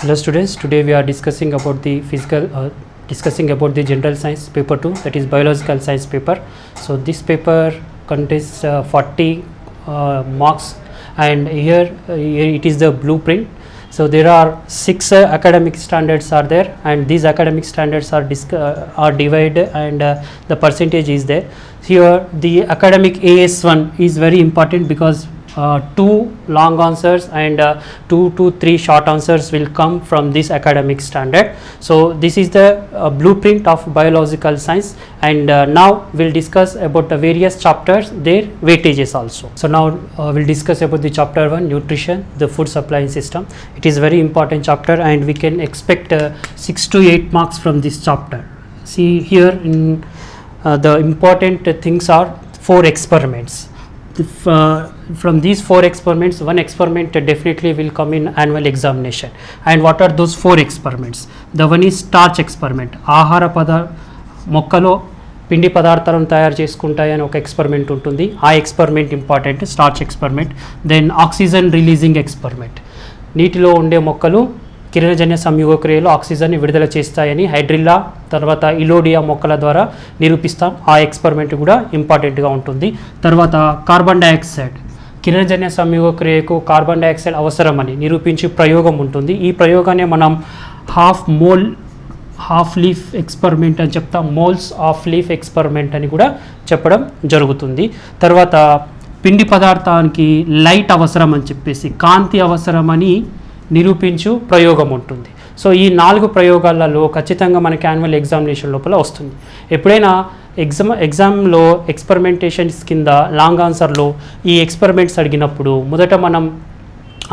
Hello students, today we are discussing about the general science paper 2, that is biological science paper. So this paper contains 40 marks, and here it is the blueprint. So there are 6 academic standards are there, and these academic standards are divided, and the percentage is there. Here the academic AS1 is very important because 2 long answers and 2 to 3 short answers will come from this academic standard. So this is the blueprint of biological science, and now we'll discuss about the various chapters, their weightages also. So now we'll discuss about the chapter 1, nutrition, the food supply system. It is very important chapter, and we can expect 6 to 8 marks from this chapter. See here in the important things are 4 experiments. From these 4 experiments, one experiment definitely will come in annual examination. And what are those 4 experiments? The one is starch experiment. ఆహార మొక్కలో పిండి పదార్థాలను తయారు చేసుకుంటాయని ఒక experiment ఉంటుంది. ఆ experiment important, starch experiment. Then oxygen releasing experiment. నీటిలో ఉండే మొక్కలు కిరణజన్య సంయోగక్రియలో ఆక్సిజన్ని విడుదల చేస్తాయని హైడ్రిల్లా తర్వాత ఇలోడియా మొక్కల ద్వారా నిరూపిస్తాం. ఆ ఎక్స్పెరిమెంట్ కూడా ఇంపార్టెంట్గా ఉంటుంది. తర్వాత కార్బన్ డైఆక్సైడ్, కిరణజన్య సంయోగక్రియకు కార్బన్ డైఆక్సైడ్ అవసరమని నిరూపించి ప్రయోగం ఉంటుంది. ఈ ప్రయోగాన్ని మనం హాఫ్ లీఫ్ ఎక్స్పెరిమెంట్ అని చెప్తాం. మోల్స్ ఆఫ్ లీఫ్ ఎక్స్పెరిమెంట్ అని కూడా చెప్పడం జరుగుతుంది. తర్వాత పిండి పదార్థానికి లైట్ అవసరం అని చెప్పేసి, కాంతి అవసరమని నిరూపించు ప్రయోగం ఉంటుంది. సో ఈ 4 ప్రయోగాలలో ఖచ్చితంగా మనకి యాన్యువల్ ఎగ్జామినేషన్ లోపల వస్తుంది. ఎప్పుడైనా ఎగ్జామ్లో ఎక్స్పెరిమెంటేషన్స్ కింద లాంగ్ ఆన్సర్లో ఈ ఎక్స్పెరిమెంట్స్ అడిగినప్పుడు మొదట మనం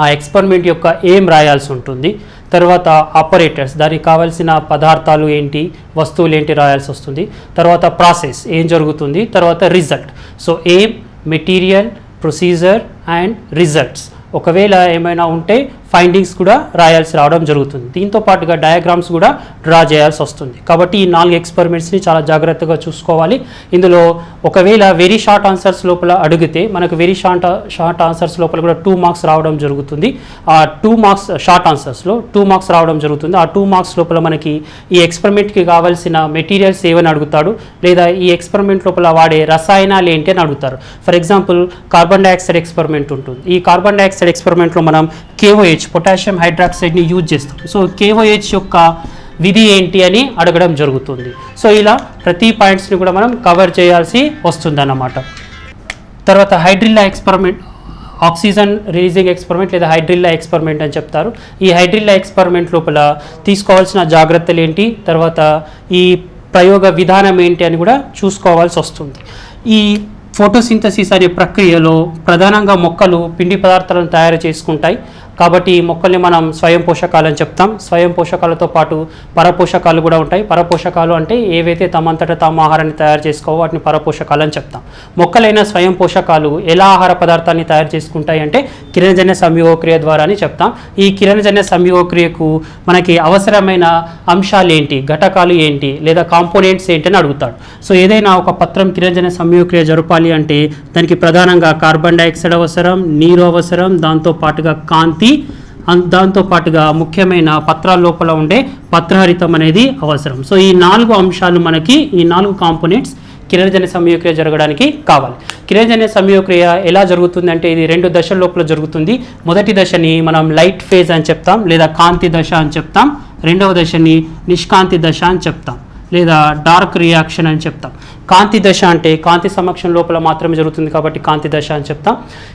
ఆ ఎక్స్పెరిమెంట్ యొక్క ఏం రాయాల్సి ఉంటుంది. తర్వాత ఆపరేటర్స్, దానికి కావాల్సిన పదార్థాలు ఏంటి, వస్తువులు ఏంటి రాయాల్సి వస్తుంది. తర్వాత ప్రాసెస్ ఏం జరుగుతుంది. తర్వాత రిజల్ట్. సో ఏం, మెటీరియల్, ప్రొసీజర్ అండ్ రిజల్ట్స్. ఒకవేళ ఏమైనా ఉంటే ఫైండింగ్స్ కూడా రావడం జరుగుతుంది. దీంతో పాటుగా డయాగ్రామ్స్ కూడా డ్రా చేయాల్సి వస్తుంది. కాబట్టి ఈ 4 ఎక్స్పెరిమెంట్స్ని చాలా జాగ్రత్తగా చూసుకోవాలి. ఇందులో ఒకవేళ వెరీ షార్ట్ ఆన్సర్స్ లోపల అడిగితే మనకు వెరీ షార్ట్ ఆన్సర్స్ లోపల కూడా 2 మార్క్స్ రావడం జరుగుతుంది. ఆ 2 మార్క్స్ షార్ట్ ఆన్సర్స్లో 2 మార్క్స్ రావడం జరుగుతుంది. ఆ 2 మార్క్స్ లోపల మనకి ఈ ఎక్స్పెరిమెంట్కి కావాల్సిన మెటీరియల్స్ ఏవని అడుగుతాడు, లేదా ఈ ఎక్స్పెరిమెంట్ లోపల వాడే రసాయనాలు ఏంటి అని అడుగుతారు. For example carbon dioxide experiment ఉంటుంది. ఈ కార్బన్ డైఆక్సైడ్ ఎక్స్పెరిమెంట్లో మనం KOH, పొటాషియం హైడ్రాక్సైడ్ని యూజ్ చేస్తాం. సో KOH యొక్క విధి ఏంటి అని అడగడం జరుగుతుంది. సో ఇలా ప్రతి పాయింట్స్ని కూడా మనం కవర్ చేయాల్సి వస్తుంది అన్నమాట. తర్వాత hydrilla experiment, oxygen releasing experiment లేదా హైడ్రిల్లా ఎక్స్పెరిమెంట్ అని చెప్తారు. ఈ హైడ్రిల్లా ఎక్స్పెరిమెంట్ లోపల తీసుకోవాల్సిన జాగ్రత్తలు ఏంటి, తర్వాత ఈ ప్రయోగ విధానం ఏంటి అని కూడా చూసుకోవాల్సి వస్తుంది. ఈ ఫోటోసింథసిస్ అనే ప్రక్రియలో ప్రధానంగా మొక్కలు పిండి పదార్థాలను తయారు చేసుకుంటాయి. కాబట్టి ఈ మొక్కల్ని మనం స్వయం పోషకాలు అని చెప్తాం. స్వయం పోషకాలతో పాటు పరపోషకాలు కూడా ఉంటాయి. పరపోషకాలు అంటే ఏవైతే తమంతటా తాము ఆహారాన్ని తయారు చేసుకోవో వాటిని పరపోషకాలు అని చెప్తాం. మొక్కలైన స్వయం పోషకాలు ఎలా ఆహార పదార్థాన్ని తయారు చేసుకుంటాయి అంటే కిరణజన్య సంయోగక్రియ ద్వారా అని చెప్తాం. ఈ కిరణజన్య సంయోగక్రియకు మనకి అవసరమైన అంశాలు ఏంటి, ఘటకాలు ఏంటి, లేదా కాంపోనెంట్స్ ఏంటి అని అడుగుతాడు. సో ఏదైనా ఒక పత్రం కిరణజన్య సంయోగక్రియ జరపాలి అంటే దానికి ప్రధానంగా కార్బన్ డైఆక్సైడ్ అవసరం, నీరు అవసరం, దాంతో పాటుగా కాంతి, దాంతో పాటుగా ముఖ్యమైన పత్రాల లోపల ఉండే పత్రహరితం అనేది అవసరం. సో ఈ 4 అంశాలు మనకి, ఈ 4 కాంపోనెంట్స్ కిరణజన్య సంయోగక్రియ జరగడానికి కావాలి. కిరణజన్య సంయోగక్రియ ఎలా జరుగుతుంది అంటే ఇది 2 దశల లోపల జరుగుతుంది. మొదటి దశని మనం లైట్ ఫేజ్ అని చెప్తాం, లేదా కాంతి దశ అని చెప్తాం. రెండవ దశని నిష్కాంతి దశ అని చెప్తాం, లేదా డార్క్ రియాక్షన్ అని చెప్తాం. కాంతి దశ అంటే కాంతి సమక్షం లోపల మాత్రమే జరుగుతుంది కాబట్టి కాంతి దశ అని చెప్తాం.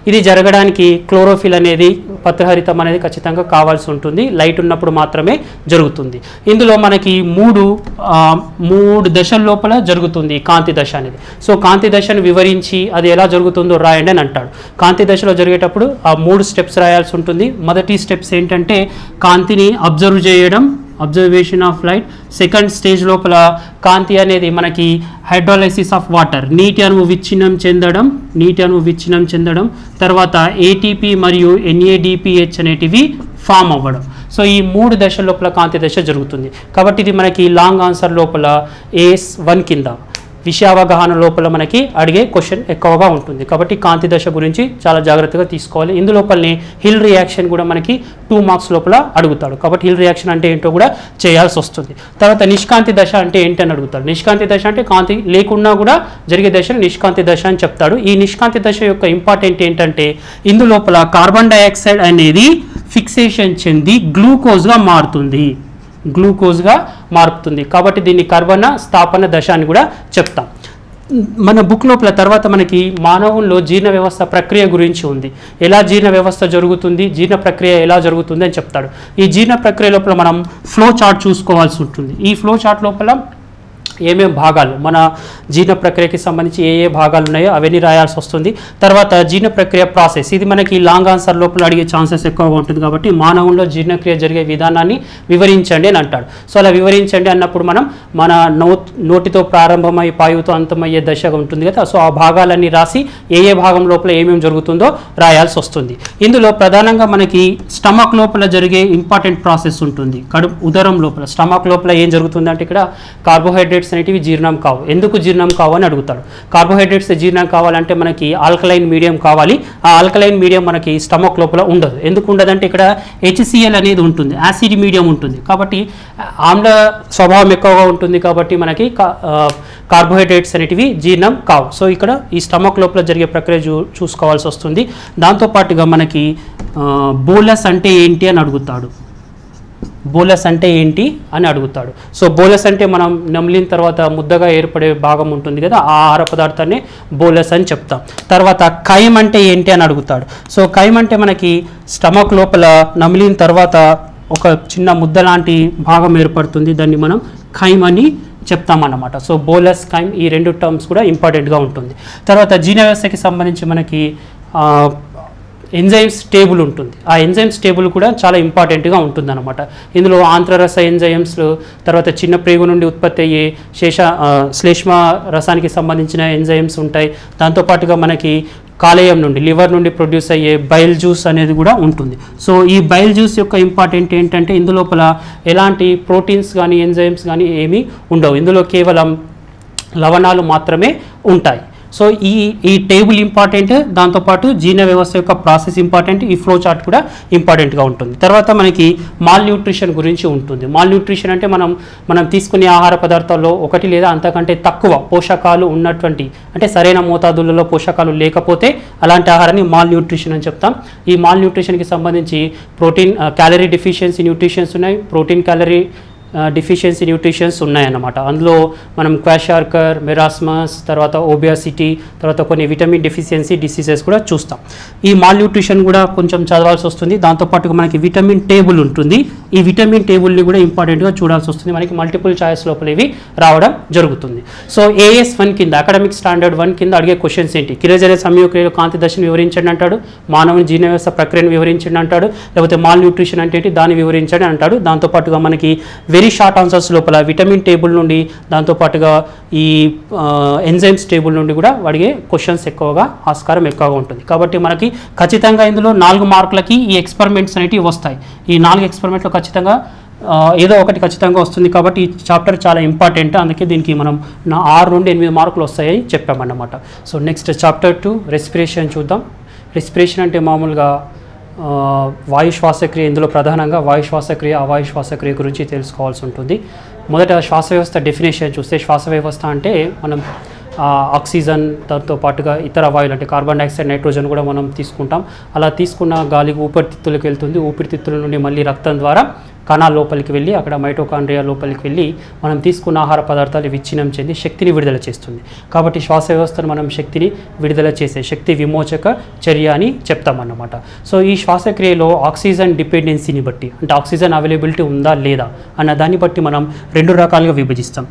ఇది జరగడానికి క్లోరోఫిల్ అనేది, పత్రహరితం అనేది ఖచ్చితంగా కావాల్సి ఉంటుంది. లైట్ ఉన్నప్పుడు మాత్రమే జరుగుతుంది. ఇందులో మనకి 3 దశల లోపల జరుగుతుంది కాంతి దశ అనేది. సో కాంతి దశను వివరించి అది ఎలా జరుగుతుందో రాయండి అని అంటాడు. కాంతి దశలో జరిగేటప్పుడు ఆ 3 స్టెప్స్ రాయాల్సి ఉంటుంది. మొదటి స్టెప్స్ ఏంటంటే కాంతిని అబ్జర్వ్ చేయడం, observation of light. Second stage లోపల కాంతి అనేది మనకి హైడ్రాలైసిస్ ఆఫ్ వాటర్, నీటి అణువు విచ్ఛిన్నం చెందడం, తర్వాత ATP మరియు NADPH అనేటివి ఫామ్ అవ్వడం. సో ఈ 3 దశల లోపల కాంతి దశ జరుగుతుంది. కాబట్టి ఇది మనకి లాంగ్ ఆన్సర్ లోపల AS1 కింద విషయ అవగాహన లోపల మనకి అడిగే క్వశ్చన్ ఎక్కువగా ఉంటుంది. కాబట్టి కాంతి దశ గురించి చాలా జాగ్రత్తగా తీసుకోవాలి. ఇందులోపలనే హిల్ రియాక్షన్ కూడా మనకి 2 మార్క్స్ లోపల అడుగుతాడు. కాబట్టి హిల్ రియాక్షన్ అంటే ఏంటో కూడా చేయాల్సి వస్తుంది. తర్వాత నిష్కాంతి దశ అంటే ఏంటి అని అడుగుతాడు. నిష్కాంతి దశ అంటే కాంతి లేకుండా కూడా జరిగే దశను నిష్కాంతి దశ అని చెప్తాడు. ఈ నిష్కాంతి దశ యొక్క ఇంపార్టెంట్ ఏంటంటే ఇందులోపల కార్బన్ డైఆక్సైడ్ అనేది ఫిక్సేషన్ చెంది గ్లూకోజ్గా మారుతుంది. కాబట్టి దీన్ని కర్బన స్థాపన దశ అని కూడా చెప్తాం. మన బుక్ లోపల తర్వాత మనకి మానవుల్లో జీర్ణ వ్యవస్థ ప్రక్రియ గురించి ఉంది. ఎలా జీర్ణ వ్యవస్థ జరుగుతుంది, జీర్ణ ప్రక్రియ ఎలా జరుగుతుంది అని చెప్తాడు. ఈ జీర్ణ ప్రక్రియ లోపల మనం ఫ్లో చార్ట్ చూసుకోవాల్సి ఉంటుంది. ఈ ఫ్లో చార్ట్ లోపల ఏమేమి భాగాలు మన జీర్ణ ప్రక్రియకి సంబంధించి ఏ భాగాలు ఉన్నాయో అవన్నీ రాయాల్సి వస్తుంది. తర్వాత జీర్ణ ప్రక్రియ ప్రాసెస్, ఇది మనకి లాంగ్ ఆన్సర్ లోపల అడిగే ఛాన్సెస్ ఎక్కువగా ఉంటుంది. కాబట్టి మానవుల్లో జీర్ణక్రియ జరిగే విధానాన్ని వివరించండి అని అంటాడు. సో అలా వివరించండి అన్నప్పుడు మనం మన నోటితో ప్రారంభమై పాయుతో అంతమయ్యే దశగా ఉంటుంది కదా. సో ఆ భాగాలన్నీ రాసి ఏ భాగం లోపల ఏమేమి జరుగుతుందో రాయాల్సి వస్తుంది. ఇందులో ప్రధానంగా మనకి స్టమక్ లోపల జరిగే ఇంపార్టెంట్ ప్రాసెస్ ఉంటుంది. ఉదరం లోపల స్టమక్ లోపల ఏం జరుగుతుంది అంటే ఇక్కడ కార్బోహైడ్రేట్స్ అనేటివి జీర్ణం కావు. ఎందుకు జీర్ణం కావు అని అడుగుతాడు. కార్బోహైడ్రేట్స్ జీర్ణం కావాలంటే మనకి ఆల్కలైన్ మీడియం కావాలి. ఆ ఆల్కలైన్ మీడియం మనకి స్టమక్ లోపల ఉండదు. ఎందుకు ఉండదంటే ఇక్కడ HCl అనేది ఉంటుంది, యాసిడ్ మీడియం ఉంటుంది. కాబట్టి ఆమ్ల స్వభావం ఎక్కువగా ఉంటుంది. కాబట్టి మనకి కార్బోహైడ్రేట్స్ అనేటివి జీర్ణం కావు. సో ఇక్కడ ఈ స్టమక్ లోపల జరిగే ప్రక్రియ చూసుకోవాల్సి వస్తుంది. దాంతోపాటుగా మనకి బోలస్ అంటే ఏంటి అని అడుగుతాడు. బోలస్ అంటే ఏంటి అని అడుగుతాడు. సో బోలస్ అంటే మనం నమిలిన తర్వాత ముద్దగా ఏర్పడే భాగం ఉంటుంది కదా, ఆ ఆహార పదార్థాన్ని బోలస్ అని చెప్తాం. తర్వాత కైమ్ అంటే ఏంటి అని అడుగుతాడు. సో కైమ్ అంటే మనకి స్టమక్ లోపల నమిలిన తర్వాత ఒక చిన్న ముద్ద లాంటి భాగం ఏర్పడుతుంది, దాన్ని మనం కైమ్ అని చెప్తామన్నమాట. సో బోలస్, కైమ్ ఈ 2 టర్మ్స్ కూడా ఇంపార్టెంట్గా ఉంటుంది. తర్వాత జీర్ణ వ్యవస్థకి సంబంధించి మనకి ఎంజైమ్స్ టేబుల్ ఉంటుంది. ఆ ఎంజైమ్స్ టేబుల్ కూడా చాలా ఇంపార్టెంట్గా ఉంటుంది అనమాట. ఇందులో ఆంత్రరస ఎంజైమ్స్, తర్వాత చిన్న ప్రేగు నుండి ఉత్పత్తి అయ్యే శ్లేష్మ రసానికి సంబంధించిన ఎంజైమ్స్ ఉంటాయి. దాంతోపాటుగా మనకి కాలేయం నుండి, లివర్ నుండి ప్రొడ్యూస్ అయ్యే బైల్ జ్యూస్ అనేది కూడా ఉంటుంది. సో ఈ బైల్ జ్యూస్ యొక్క ఇంపార్టెంట్ ఏంటంటే ఇందులోపల ఎలాంటి ప్రోటీన్స్ కానీ ఎంజైమ్స్ కానీ ఏమీ ఉండవు. ఇందులో కేవలం లవణాలు మాత్రమే ఉంటాయి. సో ఈ టేబుల్ ఇంపార్టెంట్, దాంతోపాటు జీర్ణ వ్యవస్థ యొక్క ప్రాసెస్ ఇంపార్టెంట్, ఈ ఫ్లో చార్ట్ కూడా ఇంపార్టెంట్గా ఉంటుంది. తర్వాత మనకి మాల్ న్యూట్రిషన్ గురించి ఉంటుంది. మాల్ న్యూట్రిషన్ అంటే మనం తీసుకునే ఆహార పదార్థాల్లో 1 లేదా అంతకంటే తక్కువ పోషకాలు ఉన్నటువంటి, అంటే సరైన మోతాదులలో పోషకాలు లేకపోతే అలాంటి ఆహారాన్ని మాల్ న్యూట్రిషన్ అని చెప్తాం. ఈ మాల్ న్యూట్రిషన్కి సంబంధించి ప్రోటీన్ క్యాలరీ డెఫిషియన్సీ న్యూట్రిషన్స్ ఉన్నాయి, ప్రోటీన్ క్యాలరీ డిఫిషియన్సీ న్యూట్రిషన్స్ ఉన్నాయన్నమాట. అందులో మనం క్వాషార్కర్, మెరాస్మస్, తర్వాత ఓబియాసిటీ, తర్వాత కొన్ని విటమిన్ డెఫిషియన్సీ డిసీజెస్ కూడా చూస్తాం. ఈ మాల్ న్యూట్రిషన్ కూడా కొంచెం చదవాల్సి వస్తుంది. దాంతోపాటు మనకి విటమిన్ టేబుల్ ఉంటుంది. ఈ విటమిన్ టేబుల్ని కూడా ఇంపార్టెంట్గా చూడాల్సి వస్తుంది. మనకి మల్టిపుల్ చాయిస్ లోపల ఇవి రావడం జరుగుతుంది. సో AS1 కింద, అకాడమిక్ స్టాండర్డ్ 1 కింద అడిగే క్వశ్చన్స్ ఏంటి? కిరోజన సంయోగక్రియలో కాంతి దశను వివరించండి అంటాడు, మానవుని జీర్ణ వ్యవస్థ ప్రక్రియను వివరించండి అంటాడు, లేకపోతే మాల్ న్యూట్రిషన్ అంటే ఏంటి దాన్ని వివరించండి అంటాడు. దాంతోపాటుగా మనకి వెరీ షార్ట్ ఆన్సర్స్ లోపల విటమిన్ టేబుల్ నుండి, దాంతోపాటుగా ఈ ఎంజైమ్స్ టేబుల్ నుండి కూడా అడిగే క్వశ్చన్స్ ఆస్కారం ఎక్కువగా ఉంటుంది. కాబట్టి మనకి ఖచ్చితంగా ఇందులో 4 మార్కులకి ఈ ఎక్స్పెరిమెంట్స్ అనేవి వస్తాయి. ఈ 4 ఎక్స్పెరిమెంట్లో ఖచ్చితంగా ఏదో ఒకటి ఖచ్చితంగా వస్తుంది. కాబట్టి ఈ చాప్టర్ చాలా ఇంపార్టెంట్. అందుకే దీనికి మనం 6 నుండి 8 మార్కులు వస్తాయని చెప్పామన్నమాట. సో నెక్స్ట్ చాప్టర్ 2 రెస్పిరేషన్ చూద్దాం. రెస్పిరేషన్ అంటే మామూలుగా వాయు శ్వాసక్రియ. ఇందులో ప్రధానంగా వాయు శ్వాసక్రియ, అవాయు శ్వాసక్రియ గురించి తెలుసుకోవాల్సి ఉంటుంది. మొదట శ్వాస వ్యవస్థ డెఫినేషన్ చూస్తే, శ్వాస వ్యవస్థ అంటే మనం ఆక్సిజన్, దాంతో పాటుగా ఇతర వాయువులు అంటే కార్బన్ డైఆక్సైడ్, నైట్రోజన్ కూడా మనం తీసుకుంటాం. అలా తీసుకున్న గాలి ఊపిరితిత్తులకు వెళ్తుంది. ఊపిరితిత్తుల నుండి మళ్ళీ రక్తం ద్వారా కణాల లోపలికి వెళ్ళి అక్కడ మైటోకాండ్రియా లోపలికి వెళ్ళి మనం తీసుకున్న ఆహార పదార్థాలు విచ్ఛిన్నం చెంది శక్తిని విడుదల చేస్తుంది. కాబట్టి శ్వాస వ్యవస్థను మనం శక్తిని విడుదల చేసే శక్తి విమోచక చర్య అని చెప్తామన్నమాట. సో ఈ శ్వాసక్రియలో ఆక్సిజన్ డిపెండెన్సీని బట్టి, అంటే ఆక్సిజన్ అవైలబిలిటీ ఉందా లేదా అన్న దాన్ని బట్టి మనం 2 రకాలుగా విభజిస్తాం.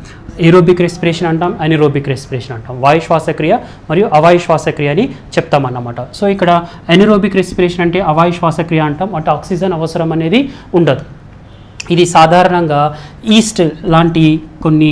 ఏరోబిక్ రెస్పిరేషన్ అంటాం, అనెరోబిక్ రెస్పిరేషన్ అంటాం. వాయు శ్వాసక్రియ మరియు అవాయు శ్వాసక్రియ అని చెప్తామన్నమాట. సో ఇక్కడ అనెరోబిక్ రెస్పిరేషన్ అంటే అవాయు శ్వాసక్రియ అంటాం, అంటే ఆక్సిజన్ అవసరం అనేది ఉండదు. ఇది సాధారణంగా ఈస్ట్ లాంటి కొన్ని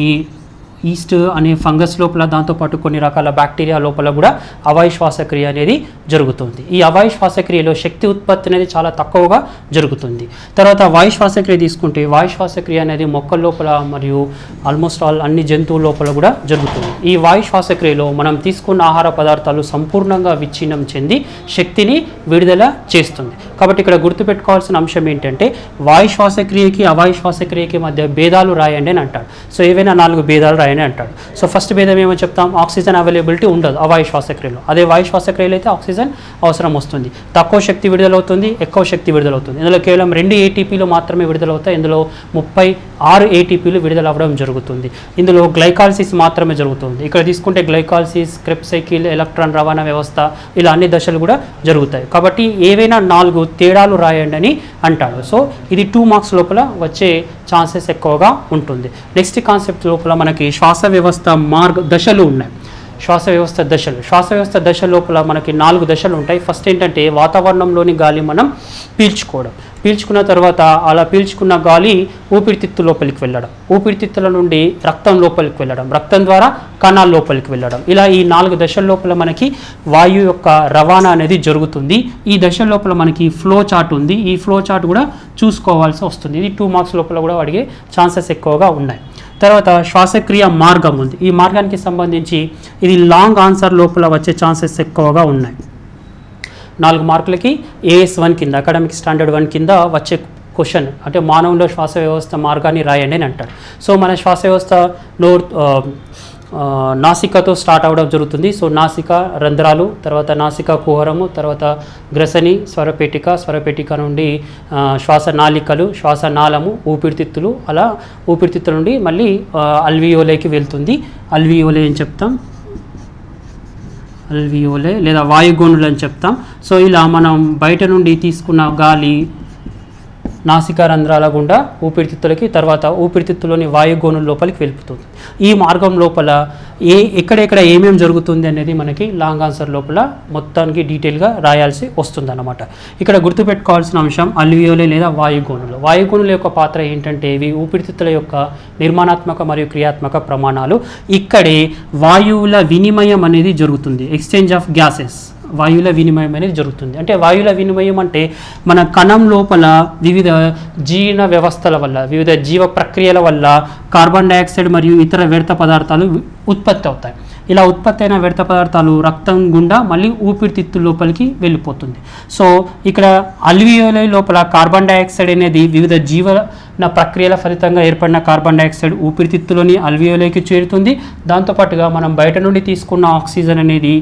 ఈస్ట్ అనే ఫంగస్ లోపల, దాంతోపాటు కొన్ని రకాల బ్యాక్టీరియా లోపల కూడా అవాయు శ్వాసక్రియ అనేది జరుగుతుంది. ఈ అవాయు శ్వాసక్రియలో శక్తి ఉత్పత్తి అనేది చాలా తక్కువగా జరుగుతుంది. తర్వాత వాయు శ్వాసక్రియ తీసుకుంటే, వాయు శ్వాసక్రియ అనేది మొక్కల లోపల మరియు ఆల్మోస్ట్ ఆల్ అన్ని జంతువుల లోపల కూడా జరుగుతుంది. ఈ వాయు శ్వాసక్రియలో మనం తీసుకున్న ఆహార పదార్థాలు సంపూర్ణంగా విచ్ఛిన్నం చెంది శక్తిని విడుదల చేస్తుంది. కాబట్టి ఇక్కడ గుర్తుపెట్టుకోవాల్సిన అంశం ఏంటంటే, వాయు శ్వాసక్రియకి అవాయు శ్వాసక్రియకి మధ్య భేదాలు రాయండి అని అంటాడు. సో ఏవైనా 4 భేదాలు రాయండి అంటాడు. సో ఫస్ట్ భేదం ఏమో చెప్తాం, ఆక్సిజన్ అవైలబిలిటీ ఉండదు అవాయు శ్వాసక్రియలో. అదే వాయు శ్వాసక్రియలో అయితే ఆక్సిజన్ అవసరం వస్తుంది, తక్కువ శక్తి విడుదలవుతుంది, ఎక్కువ శక్తి విడుదలవుతుంది. ఇందులో కేవలం 2 ATPలు మాత్రమే విడుదలవుతాయి, ఇందులో 36 ATPలు విడుదల అవ్వడం జరుగుతుంది. ఇందులో గ్లైకాలసిస్ మాత్రమే జరుగుతుంది. ఇక్కడ తీసుకుంటే గ్లైకాలసిస్, క్రెబ్స్ సైకిల్, ఎలక్ట్రాన్ రవాణా వ్యవస్థ, ఇలా అన్ని దశలు కూడా జరుగుతాయి. కాబట్టి ఏవైనా 4 తేడాలు రాయండి అని అంటాడు. సో ఇది 2 మార్క్స్ లోపల వచ్చే ఛాన్సెస్ ఎక్కువగా ఉంటుంది. నెక్స్ట్ కాన్సెప్ట్ లోపల మనకి శ్వాస వ్యవస్థ దశలు ఉన్నాయి. శ్వాస వ్యవస్థ దశ లోపల మనకి 4 దశలు ఉంటాయి. ఫస్ట్ ఏంటంటే వాతావరణంలోని గాలి మనం పీల్చుకున్న తర్వాత అలా పీల్చుకున్న గాలి ఊపిరితిత్తు లోపలికి వెళ్ళడం, ఊపిరితిత్తుల నుండి రక్తం లోపలికి వెళ్ళడం, రక్తం ద్వారా కణాల లోపలికి వెళ్ళడం, ఇలా ఈ 4 దశల లోపల మనకి వాయువు యొక్క రవాణా అనేది జరుగుతుంది. ఈ దశ లోపల మనకి ఫ్లో చార్ట్ ఉంది. ఈ ఫ్లో చార్ట్ కూడా చూసుకోవాల్సి వస్తుంది. ఇది 2 మార్క్స్ లోపల కూడా అడిగే ఛాన్సెస్ ఎక్కువగా ఉన్నాయి. తర్వాత శ్వాసక్రియ మార్గం ఉంది. ఈ మార్గానికి సంబంధించి ఇది లాంగ్ ఆన్సర్ లోపల వచ్చే ఛాన్సెస్ ఎక్కువగా ఉన్నాయి. 4 మార్కులకి AS1 కింద, అకాడమిక్ స్టాండర్డ్ 1 కింద వచ్చే క్వశ్చన్ అంటే మానవులో శ్వాస వ్యవస్థ మార్గాన్ని రాయండి అని అంటాడు. సో మన శ్వాస వ్యవస్థ నాసికతో స్టార్ట్ అవ్వడం జరుగుతుంది. సో నాసిక రంధ్రాలు, తర్వాత నాసిక కుహరము, తర్వాత గ్రసని, స్వరపేటిక నుండి శ్వాస నాళికలు, శ్వాస నాళము, ఊపిరితిత్తులు, అలా ఊపిరితిత్తుల నుండి మళ్ళీ అల్వియోలేకి వెళ్తుంది. అల్వియోలే అని చెప్తాం, అల్వియోలే లేదా వాయుగోనులు అని చెప్తాం. సో ఇలా మనం బయట నుండి తీసుకున్న గాలి నాసికా రంధ్రాల గుండా ఊపిరితిత్తులకి, తర్వాత ఊపిరితిత్తులోని వాయుగోనుల లోపలికి వెళ్ళిపోతుంది. ఈ మార్గం లోపల ఎక్కడెక్కడ ఏమేమి జరుగుతుంది అనేది మనకి లాంగ్ ఆన్సర్ లోపల మొత్తానికి డీటెయిల్గా రాయాల్సి వస్తుంది అన్నమాట. ఇక్కడ గుర్తుపెట్టుకోవాల్సిన అంశం అల్వియోలే లేదా వాయుగోనులు. వాయుగోనుల యొక్క పాత్ర ఏంటంటే, ఇవి ఊపిరితిత్తుల యొక్క నిర్మాణాత్మక మరియు క్రియాత్మక ప్రమాణాలు. ఇక్కడే వాయువుల వినిమయం అనేది జరుగుతుంది, ఎక్స్చేంజ్ ఆఫ్ గ్యాసెస్, వాయువుల వినిమయం అనేది జరుగుతుంది. అంటే వాయువుల వినిమయం అంటే మన కణం లోపల వివిధ జీర్ణ వ్యవస్థల వల్ల, వివిధ జీవ ప్రక్రియల వల్ల కార్బన్ డైఆక్సైడ్ మరియు ఇతర వ్యర్థ పదార్థాలు ఉత్పత్తి అవుతాయి. ఇలా ఉత్పత్తి అయిన వ్యర్థ పదార్థాలు రక్తం గుండా మళ్ళీ ఊపిరితిత్తు లోపలికి వెళ్ళిపోతుంది. సో ఇక్కడ అల్వియోలే లోపల కార్బన్ డైఆక్సైడ్ అనేది వివిధ జీవన ప్రక్రియల ఫలితంగా ఏర్పడిన కార్బన్ డైఆక్సైడ్ ఊపిరితిత్తులోని అల్వియోలేకి చేరుతుంది. దాంతోపాటుగా మనం బయట నుండి తీసుకున్న ఆక్సిజన్ అనేది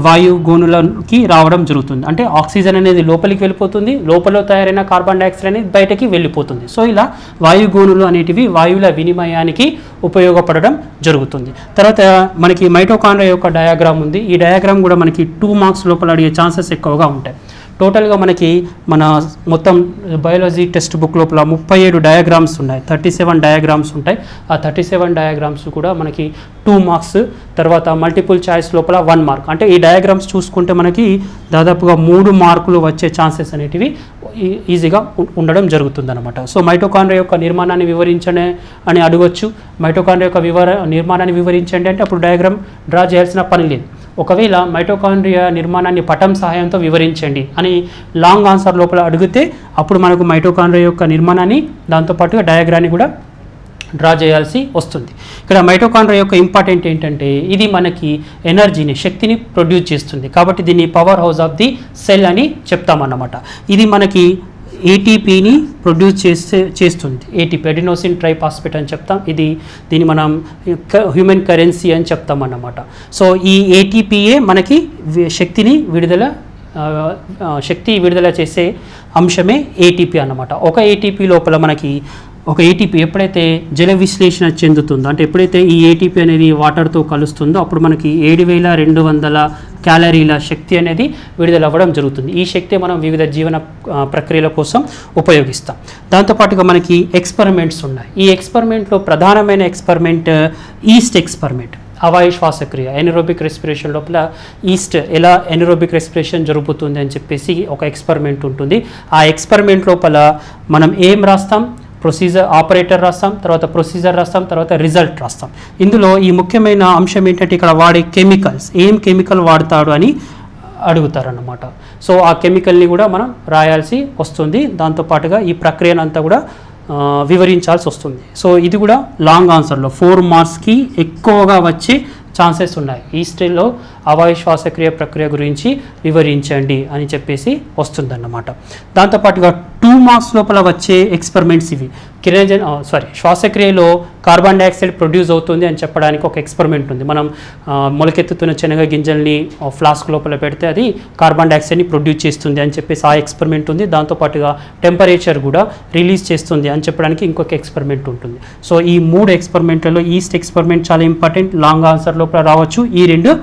వాయు గోనులకి రావడం జరుగుతుంది. అంటే ఆక్సిజన్ అనేది లోపలికి వెళ్ళిపోతుంది, లోపల తయారైన కార్బన్ డైఆక్సైడ్ అనేది బయటకి వెళ్ళిపోతుంది. సో ఇలా వాయు గోనులు అనేటివి వాయువుల వినిమయానికి ఉపయోగపడడం జరుగుతుంది. తర్వాత మనకి మైటోకాండ్రియా యొక్క డయాగ్రామ్ ఉంది. ఈ డయాగ్రామ్ కూడా మనకి 2 మార్క్స్ లోపల అడిగే ఛాన్సెస్ ఎక్కువగా ఉంటాయి. టోటల్గా మనకి మన మొత్తం బయాలజీ టెక్స్ట్ బుక్ లోపల 37 డయాగ్రామ్స్ ఉన్నాయి, 37 డయాగ్రామ్స్ ఉంటాయి. ఆ 37 డయాగ్రామ్స్ కూడా మనకి 2 మార్క్స్, తర్వాత మల్టిపుల్ చాయిస్ లోపల 1 మార్క్. అంటే ఈ డయాగ్రామ్స్ చూసుకుంటే మనకి దాదాపుగా 3 మార్కులు వచ్చే ఛాన్సెస్ అనేటివి ఈజీగా ఉండడం జరుగుతుంది అనమాట. సో మైటోకాండ్రియా యొక్క నిర్మాణాన్ని వివరించండి అని అడగొచ్చు. మైటోకాండ్రియా యొక్క నిర్మాణాన్ని వివరించండి అంటే అప్పుడు డయాగ్రామ్ డ్రా చేయాల్సిన పని లేదు. ఒకవేళ మైటోకాండ్రియా నిర్మాణాన్ని పటం సహాయంతో వివరించండి అని లాంగ్ ఆన్సర్ లోపల అడిగితే అప్పుడు మనకు మైటోకాండ్రియా యొక్క నిర్మాణాన్ని, దాంతోపాటుగా డయాగ్రాన్ని కూడా డ్రా చేయాల్సి వస్తుంది. ఇక్కడ మైటోకాండ్రియా యొక్క ఇంపార్టెంట్ ఏంటంటే, ఇది మనకి ఎనర్జీని, శక్తిని ప్రొడ్యూస్ చేస్తుంది. కాబట్టి దీన్ని power house of the cell అని చెప్తామన్నమాట. ఇది మనకి ఏటీపీని ప్రొడ్యూస్ చేస్తుంది. ఏటీపీ అడినోసిన్ ట్రైఫాస్ఫేట్ అని చెప్తాం. దీన్ని మనం హ్యూమన్ కరెన్సీ అని చెప్తాం అన్నమాట. సో ఈ ఏటీపీయే మనకి శక్తి విడుదల చేసే అంశమే ఏటీపీ అన్నమాట. ఒక ఏటీపీ లోపల మనకి ఒక ఏటీపీ ఎప్పుడైతే జల విశ్లేషణ చెందుతుందో, అంటే ఎప్పుడైతే ఈ ఏటీపీ అనేది వాటర్తో కలుస్తుందో అప్పుడు మనకి 7200 క్యాలరీల శక్తి అనేది విడుదల అవ్వడం జరుగుతుంది. ఈ శక్తి మనం వివిధ జీవన ప్రక్రియల కోసం ఉపయోగిస్తాం. దాంతోపాటుగా మనకి ఎక్స్పెరిమెంట్స్ ఉన్నాయి. ఈ ఎక్స్పెరిమెంట్లో ప్రధానమైన ఎక్స్పెరిమెంట్ ఈస్ట్ ఎక్స్పెరిమెంట్, అవాయు శ్వాసక్రియ, ఎనరోబిక్ రెస్పిరేషన్ లోపల ఈస్ట్ ఎలా ఎనరోబిక్ రెస్పిరేషన్ జరుగుతుంది అని చెప్పేసి ఒక ఎక్స్పెరిమెంట్ ఉంటుంది. ఆ ఎక్స్పెరిమెంట్ లోపల మనం ఏం రాస్తాం, ప్రొసీజర్ ఆపరేటర్ రాస్తాం, తర్వాత ప్రొసీజర్ రాస్తాం, తర్వాత రిజల్ట్ రాస్తాం. ఇందులో ఈ ముఖ్యమైన అంశం ఏంటంటే ఇక్కడ వాడే కెమికల్స్, ఏం కెమికల్ వాడతాడు అని అడుగుతారన్నమాట. సో ఆ కెమికల్ని కూడా మనం రాయాల్సి వస్తుంది. దాంతోపాటుగా ఈ ప్రక్రియనంతా కూడా వివరించాల్సి వస్తుంది. సో ఇది కూడా లాంగ్ ఆన్సర్లో 4 మార్క్స్కి ఎక్కువగా వచ్చే ఛాన్సెస్ ఉన్నాయి. ఈ స్టైల్లో అవాయు శ్వాసక్రియ ప్రక్రియ గురించి వివరించండి అని చెప్పేసి వస్తుందన్నమాట. దాంతోపాటుగా 2 మార్క్స్ లోపల వచ్చే ఎక్స్పెరిమెంట్స్ ఇవి. శ్వాసక్రియలో కార్బన్ డైఆక్సైడ్ ప్రొడ్యూస్ అవుతుంది అని చెప్పడానికి ఒక ఎక్స్పెరిమెంట్ ఉంది. మనం మొలకెత్తుతున్న శనగ గింజల్ని ఫ్లాస్క్ లోపల పెడితే అది కార్బన్ డైఆక్సైడ్ని ప్రొడ్యూస్ చేస్తుంది అని చెప్పేసి ఆ ఎక్స్పెరిమెంట్ ఉంది. దాంతోపాటుగా టెంపరేచర్ కూడా రిలీజ్ చేస్తుంది అని చెప్పడానికి ఇంకొక ఎక్స్పెరిమెంట్ ఉంటుంది. సో ఈ 3 ఎక్స్పెరిమెంట్లలో ఈస్ట్ ఎక్స్పెరిమెంట్ చాలా ఇంపార్టెంట్, లాంగ్ ఆన్సర్ లోపల రావచ్చు. ఈ 2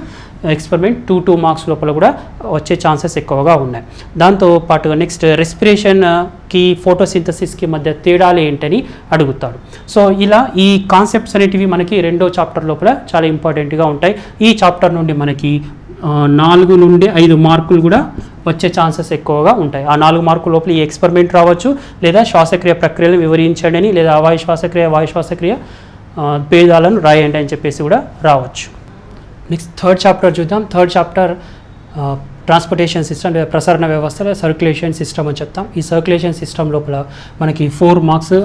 ఎక్స్పెరిమెంట్ 2 మార్క్స్ లోపల కూడా వచ్చే ఛాన్సెస్ ఎక్కువగా ఉన్నాయి. దాంతో పాటుగా నెక్స్ట్ రెస్పిరేషన్కి ఫోటోసింథసిస్కి మధ్య తేడాలు ఏంటని అడుగుతాడు. సో ఇలా ఈ కాన్సెప్ట్స్ అనేటివి మనకి 2వ చాప్టర్ లోపల చాలా ఇంపార్టెంట్గా ఉంటాయి. ఈ చాప్టర్ నుండి మనకి 4 నుండి 5 మార్కులు కూడా వచ్చే ఛాన్సెస్ ఎక్కువగా ఉంటాయి. ఆ 4 మార్కుల లోపల ఈ ఎక్స్పెరిమెంట్ రావచ్చు, లేదా శ్వాసక్రియ ప్రక్రియలను వివరించండి అని, లేదా వాయు శ్వాసక్రియ భేదాలను రాయండి అని చెప్పేసి కూడా రావచ్చు. నెక్స్ట్ 3rd చాప్టర్ చూద్దాం. 3rd చాప్టర్ ట్రాన్స్పోర్టేషన్ సిస్టమ్ లేదా ప్రసరణ వ్యవస్థలో సర్క్యులేషన్ సిస్టమ్ అని చెప్తాం. ఈ సర్క్యులేషన్ సిస్టమ్ లోపల మనకి 4 మార్క్స్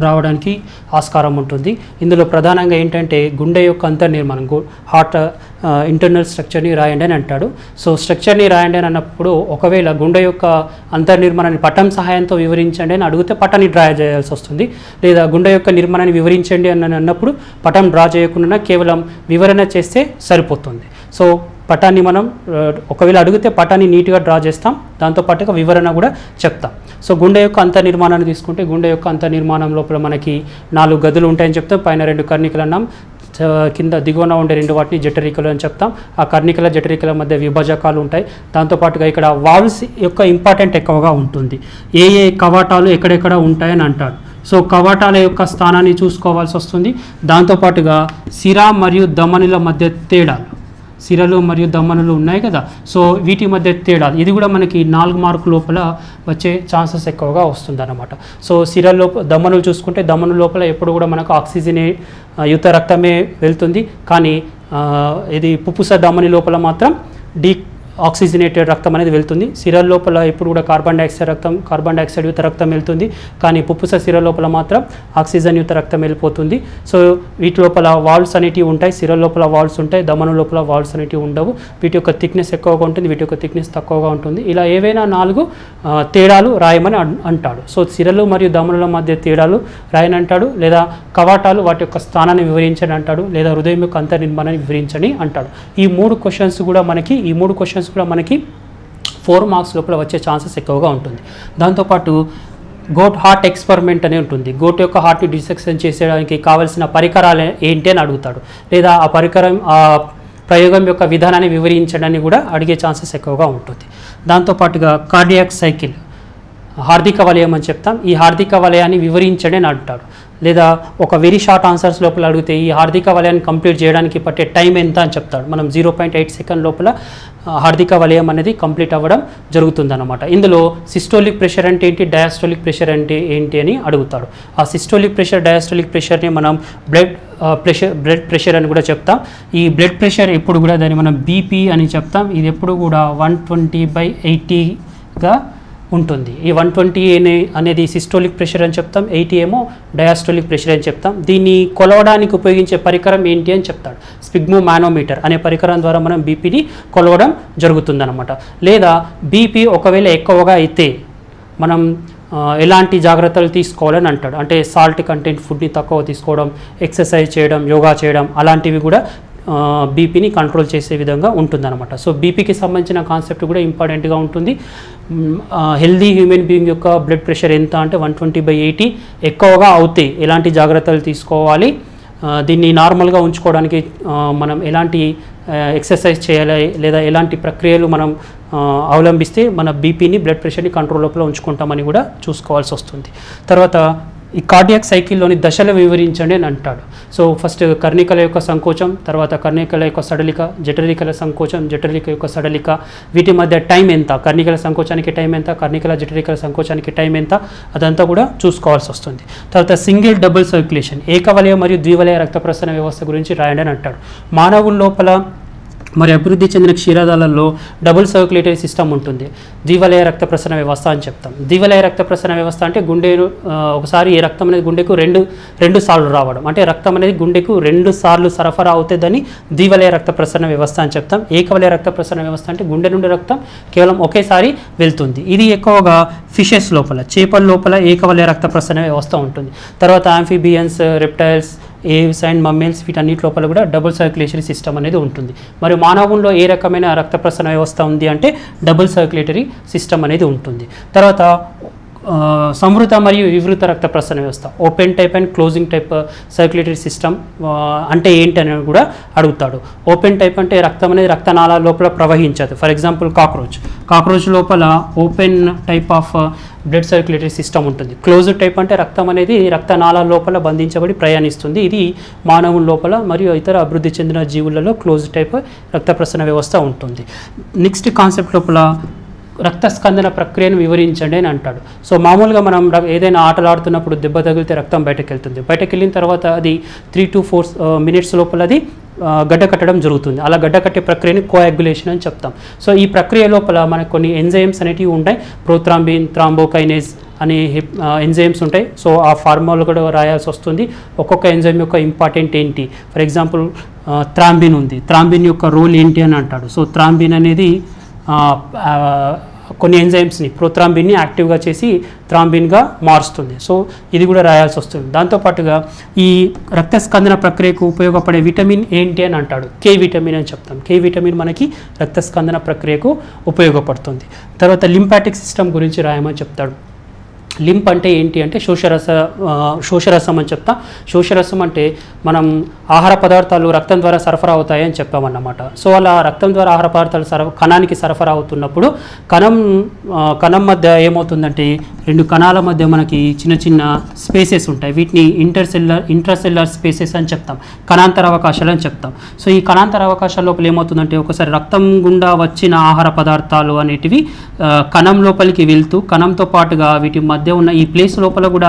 రావడానికి ఆస్కారం ఉంటుంది. ఇందులో ప్రధానంగా ఏంటంటే గుండె యొక్క అంతర్నిర్మాణం, హార్ట్ ఇంటర్నల్ స్ట్రక్చర్ని రాయండి అని అంటాడు. సో స్ట్రక్చర్ని రాయండి అని అన్నప్పుడు ఒకవేళ గుండె యొక్క అంతర్నిర్మాణాన్ని పటం సహాయంతో వివరించండి అని అడిగితే పటాన్ని డ్రా చేయాల్సి వస్తుంది. లేదా గుండె యొక్క నిర్మాణాన్ని వివరించండి అని అన్నప్పుడు పటం డ్రా చేయకుండా కేవలం వివరణ చేస్తే సరిపోతుంది. సో పటాన్ని మనం ఒకవేళ అడిగితే పటాన్ని నీట్గా డ్రా చేస్తాం, దాంతోపాటుగా వివరణ కూడా చెప్తాం. సో గుండె యొక్క అంతర్నిర్మాణాన్ని తీసుకుంటే గుండె యొక్క అంతర్నిర్మాణం లోపల మనకి 4 గదులు ఉంటాయని చెప్తాం. పైన 2 కర్ణికలు అన్నాం, కింద దిగువన ఉండే 2 వాటిని జఠరికలు అని చెప్తాం. ఆ కర్ణికల జఠరికల మధ్య విభజకాలు ఉంటాయి. దాంతోపాటుగా ఇక్కడ వాల్వ్స్ యొక్క ఇంపార్టెంట్ ఎక్కువగా ఉంటుంది. ఏ కవాటాలు ఎక్కడెక్కడ ఉంటాయని అంటాడు. సో కవాటాల యొక్క స్థానాన్ని చూసుకోవాల్సి వస్తుంది. దాంతోపాటుగా సిర మరియు ధమనుల మధ్య తేడాలు, సిరలు మరియు ధమనులు ఉన్నాయి కదా, సో వీటి మధ్య తేడాలు, ఇది కూడా మనకి 4 మార్కు లోపల వచ్చే ఛాన్సెస్ ఎక్కువగా వస్తుందన్నమాట. సో సిరల్లో ధమనులు చూసుకుంటే ధమను లోపల ఎప్పుడు కూడా మనకు ఆక్సిజన్ యుత రక్తమే వెళ్తుంది, కానీ ఇది పుప్పుస ధమని లోపల మాత్రం ఆక్సిజనేటెడ్ రక్తం అనేది వెళ్తుంది. సిరల లోపల ఎప్పుడు కూడా కార్బన్ డైఆక్సైడ్ యుత రక్తం వెళ్తుంది, కానీ పుప్పుస సిర లోపల మాత్రం ఆక్సిజన్ యుత రక్తం వెళ్ళిపోతుంది. సో వీటి లోపల వాల్వ్స్ అనేటివి ఉంటాయి, సిర లోపల వాల్వ్స్ ఉంటాయి, ధమను లోపల వాల్వ్స్ అనేటివి ఉండవు. వీటి యొక్క థిక్నెస్ ఎక్కువగా ఉంటుంది, వీటి యొక్క థిక్నెస్ తక్కువగా ఉంటుంది. ఇలా ఏవైనా 4 తేడాలు రాయమని అంటాడు. సో సిరలు మరియు ధమనుల మధ్య తేడాలు రాయని అంటాడు, లేదా కవాటాలు వాటి యొక్క స్థానాన్ని వివరించని అంటాడు, లేదా హృదయం యొక్క అంతర్నిర్మాణాన్ని వివరించని అంటాడు. ఈ 3 క్వశ్చన్స్ కూడా మనకి 4 మార్క్స్ లోపల వచ్చే ఛాన్సెస్ ఎక్కువగా ఉంటుంది. దాంతోపాటు గోట్ హార్ట్ ఎక్స్పెరిమెంట్ అని ఉంటుంది. గోట్ యొక్క హార్ట్ని డిసెక్షన్ చేసేయడానికి కావాల్సిన పరికరాలు ఏంటి అని అడుగుతాడు, లేదా ఆ పరికరం ప్రయోగం యొక్క విధానాన్ని వివరించడానికి కూడా అడిగే ఛాన్సెస్ ఎక్కువగా ఉంటుంది. దాంతోపాటుగా కార్డియాక్ సైకిల్, హార్దిక వలయం అని చెప్తాం. ఈ హార్దిక వలయాన్ని వివరించండి అని అంటాడు, లేదా ఒక వెరీ షార్ట్ ఆన్సర్స్ లోపల అడిగితే ఈ హార్దిక వలయాన్ని కంప్లీట్ చేయడానికి పట్టే టైం ఎంత అని చెప్తాడు. మనం 0.8 సెకండ్ లోపల హార్దిక వలయం అనేది కంప్లీట్ అవ్వడం జరుగుతుందన్నమాట. ఇందులో సిస్టోలిక్ ప్రెషర్ అంటే ఏంటి, డయాస్టోలిక్ ప్రెషర్ అంటే ఏంటి అని అడుగుతాడు. ఆ సిస్టోలిక్ ప్రెషర్, డయాస్టోలిక్ ప్రెషర్ని మనం బ్లడ్ ప్రెషర్ అని కూడా చెప్తాం. ఈ బ్లడ్ ప్రెషర్ ఎప్పుడు కూడా దాన్ని మనం బీపీ అని చెప్తాం. ఇది ఎప్పుడు కూడా 120/80గా ఉంటుంది. ఈ 120 అనేది సిస్టోలిక్ ప్రెషర్ అని చెప్తాం, 80 ఏమో డయాస్టోలిక్ ప్రెషర్ అని చెప్తాం. దీన్ని కొలవడానికి ఉపయోగించే పరికరం ఏంటి అని చెప్తాడు. స్పిగ్మోమానోమీటర్ అనే పరికరం ద్వారా మనం బీపీని కొలవడం జరుగుతుందన్నమాట. లేదా బీపీ ఒకవేళ ఎక్కువగా అయితే మనం ఎలాంటి జాగ్రత్తలు తీసుకోవాలని అంటాడు. అంటే సాల్ట్ కంటెంట్ ఫుడ్ని తక్కువ తీసుకోవడం, ఎక్సర్సైజ్ చేయడం, యోగా చేయడం, అలాంటివి కూడా బీపీని కంట్రోల్ చేసే విధంగా ఉంటుందన్నమాట. సో బీపీకి సంబంధించిన కాన్సెప్ట్ కూడా ఇంపార్టెంట్గా ఉంటుంది. హెల్దీ హ్యూమన్ బీయింగ్ యొక్క బ్లడ్ ప్రెషర్ ఎంత అంటే 120/80 ఎక్కువగా అవుతాయి, ఎలాంటి జాగ్రత్తలు తీసుకోవాలి, దీన్ని నార్మల్గా ఉంచుకోవడానికి మనం ఎలాంటి ఎక్సర్సైజ్ చేయాలి, లేదా ఎలాంటి ప్రక్రియలు మనం అవలంబిస్తే మన బీపీని, బ్లడ్ ప్రెషర్ని కంట్రోల్ లోపల ఉంచుకుంటామని కూడా చూసుకోవాల్సి వస్తుంది. తర్వాత ఈ కార్డియాక్ సైకిల్లోని దశలు వివరించండి అని అంటాడు. సో ఫస్ట్ కర్ణికల యొక్క సంకోచం, తర్వాత కర్ణికల యొక్క సడలిక, జఠరికల సంకోచం, జఠరిక యొక్క సడలిక, వీటి మధ్య టైం ఎంత, కర్ణికల సంకోచానికి టైం ఎంత, కర్ణికల జఠరికల సంకోచానికి టైం ఎంత, అదంతా కూడా చూసుకోవాల్సి వస్తుంది. తర్వాత సింగిల్ డబుల్ సర్క్యులేషన్, ఏకవలయ మరియు ద్వివలయ రక్త ప్రసరణ వ్యవస్థ గురించి రాయండి అని అంటాడు. మానవుల లోపల మరి అభివృద్ధి చెందిన క్షీరదాలలో డబుల్ సర్క్యులేటరీ సిస్టమ్ ఉంటుంది. ద్వివలయ రక్త ప్రసరణ వ్యవస్థ అని చెప్తాం. ద్వివలయ రక్త ప్రసరణ వ్యవస్థ అంటే గుండె ఒకసారి ఈ రక్తం అనేది గుండెకు రెండు సార్లు రావడం, అంటే రక్తం అనేది గుండెకు 2 సార్లు సరఫరా అవుతుందని ద్వివలయ రక్త ప్రసరణ వ్యవస్థ అని చెప్తాం. ఏకవలయ రక్త ప్రసరణ వ్యవస్థ అంటే గుండె నుండి రక్తం కేవలం ఒకేసారి వెళ్తుంది. ఇది ఎక్కువగా ఫిషెస్ లోపల, చేపల లోపల ఏకవలయ రక్త ప్రసరణ వ్యవస్థ ఉంటుంది. తర్వాత ఆంఫిబియన్స్, రెప్టైల్స్, ఏవ్స్ అండ్ మమ్మీల్స్, వీటన్నిటి లోపల కూడా డబుల్ సర్క్యులేటరీ సిస్టమ్ అనేది ఉంటుంది. మరి మానవుల్లో ఏ రకమైన రక్త ప్రసరణ వ్యవస్థ ఉంది అంటే డబుల్ సర్క్యులేటరీ సిస్టమ్ అనేది ఉంటుంది. తర్వాత సంవృత మరియు వివృత రక్త ప్రసరణ వ్యవస్థ, open type and closing type circulatory system అంటే ఏంటి అని కూడా అడుగుతాడు. ఓపెన్ టైప్ అంటే రక్తం అనేది రక్తనాళాల లోపల ప్రవహించదు. ఫర్ ఎగ్జాంపుల్ కాక్రోచ్ లోపల open type of blood circulatory system ఉంటుంది. క్లోజ్డ్ టైప్ అంటే రక్తం అనేది రక్తనాళాల లోపల బంధించబడి ప్రయాణిస్తుంది. ఇది మానవుల లోపల మరియు ఇతర అభివృద్ధి చెందిన జీవులలో క్లోజ్డ్ టైప్ రక్త ప్రసరణ వ్యవస్థ ఉంటుంది. నెక్స్ట్ కాన్సెప్ట్ లోపల రక్త స్కందన ప్రక్రియను వివరించండి అని అంటాడు. సో మామూలుగా మనం ఏదైనా ఆటలు ఆడుతున్నప్పుడు దెబ్బ తగిలితే రక్తం బయటకు వెళ్తుంది. బయటకు వెళ్ళిన తర్వాత అది 3 to 4 minutes లోపల అది గడ్డ కట్టడం జరుగుతుంది. అలా గడ్డ కట్టే ప్రక్రియని కోయాగ్యులేషన్ అని చెప్తాం. సో ఈ ప్రక్రియ లోపల మనకు కొన్ని ఎంజైమ్స్ అనేటివి ఉంటాయి. ప్రోథ్రాంబిన్, థ్రాంబోకైనేజ్ అనే ఎంజైమ్స్ ఉంటాయి. సో ఆ ఫార్ములా కూడా రాయాల్సి వస్తుంది. ఒక్కొక్క ఎంజైమ్ యొక్క ఇంపార్టెంట్ ఏంటి, ఫర్ ఎగ్జాంపుల్ థ్రాంబిన్ ఉంది, థ్రాంబిన్ యొక్క రోల్ ఏంటి అని అంటాడు. సో థ్రాంబిన్ అనేది కొన్ని ఎంజైమ్స్ని, ప్రోథ్రాంబిన్ని యాక్టివ్గా చేసి థ్రాంబిన్గా మారుస్తుంది. సో ఇది కూడా రాయాల్సి వస్తుంది. దాంతోపాటుగా ఈ రక్త స్కందన ప్రక్రియకు ఉపయోగపడే విటమిన్ ఏంటి అని అంటాడు. కే విటమిన్ అని చెప్తాం. కే విటమిన్ మనకి రక్త స్కందన ప్రక్రియకు ఉపయోగపడుతుంది. తర్వాత లింపాటిక్ సిస్టమ్ గురించి రాయమని చెప్తాడు. లింప్ అంటే ఏంటి అంటే శోషరసం అని చెప్తాం. శోషరసం అంటే మనం ఆహార పదార్థాలు రక్తం ద్వారా సరఫరా అవుతాయని చెప్పామన్నమాట. సో అలా రక్తం ద్వారా ఆహార పదార్థాలు కణానికి సరఫరా అవుతున్నప్పుడు కణం మధ్య ఏమవుతుందంటే 2 కణాల మధ్య మనకి చిన్న చిన్న స్పేసెస్ ఉంటాయి. వీటిని ఇంట్రాసెల్యులర్ స్పేసెస్ అని చెప్తాం, కణాంతర అవకాశాలు అని చెప్తాం. సో ఈ కణాంతర అవకాశాల లోపల ఏమవుతుందంటే ఒకసారి రక్తం గుండా వచ్చిన ఆహార పదార్థాలు అనేటివి కణం లోపలికి వెళ్తూ కణంతో పాటుగా వీటి మధ్య ఉన్న ఈ ప్లేస్ లోపల కూడా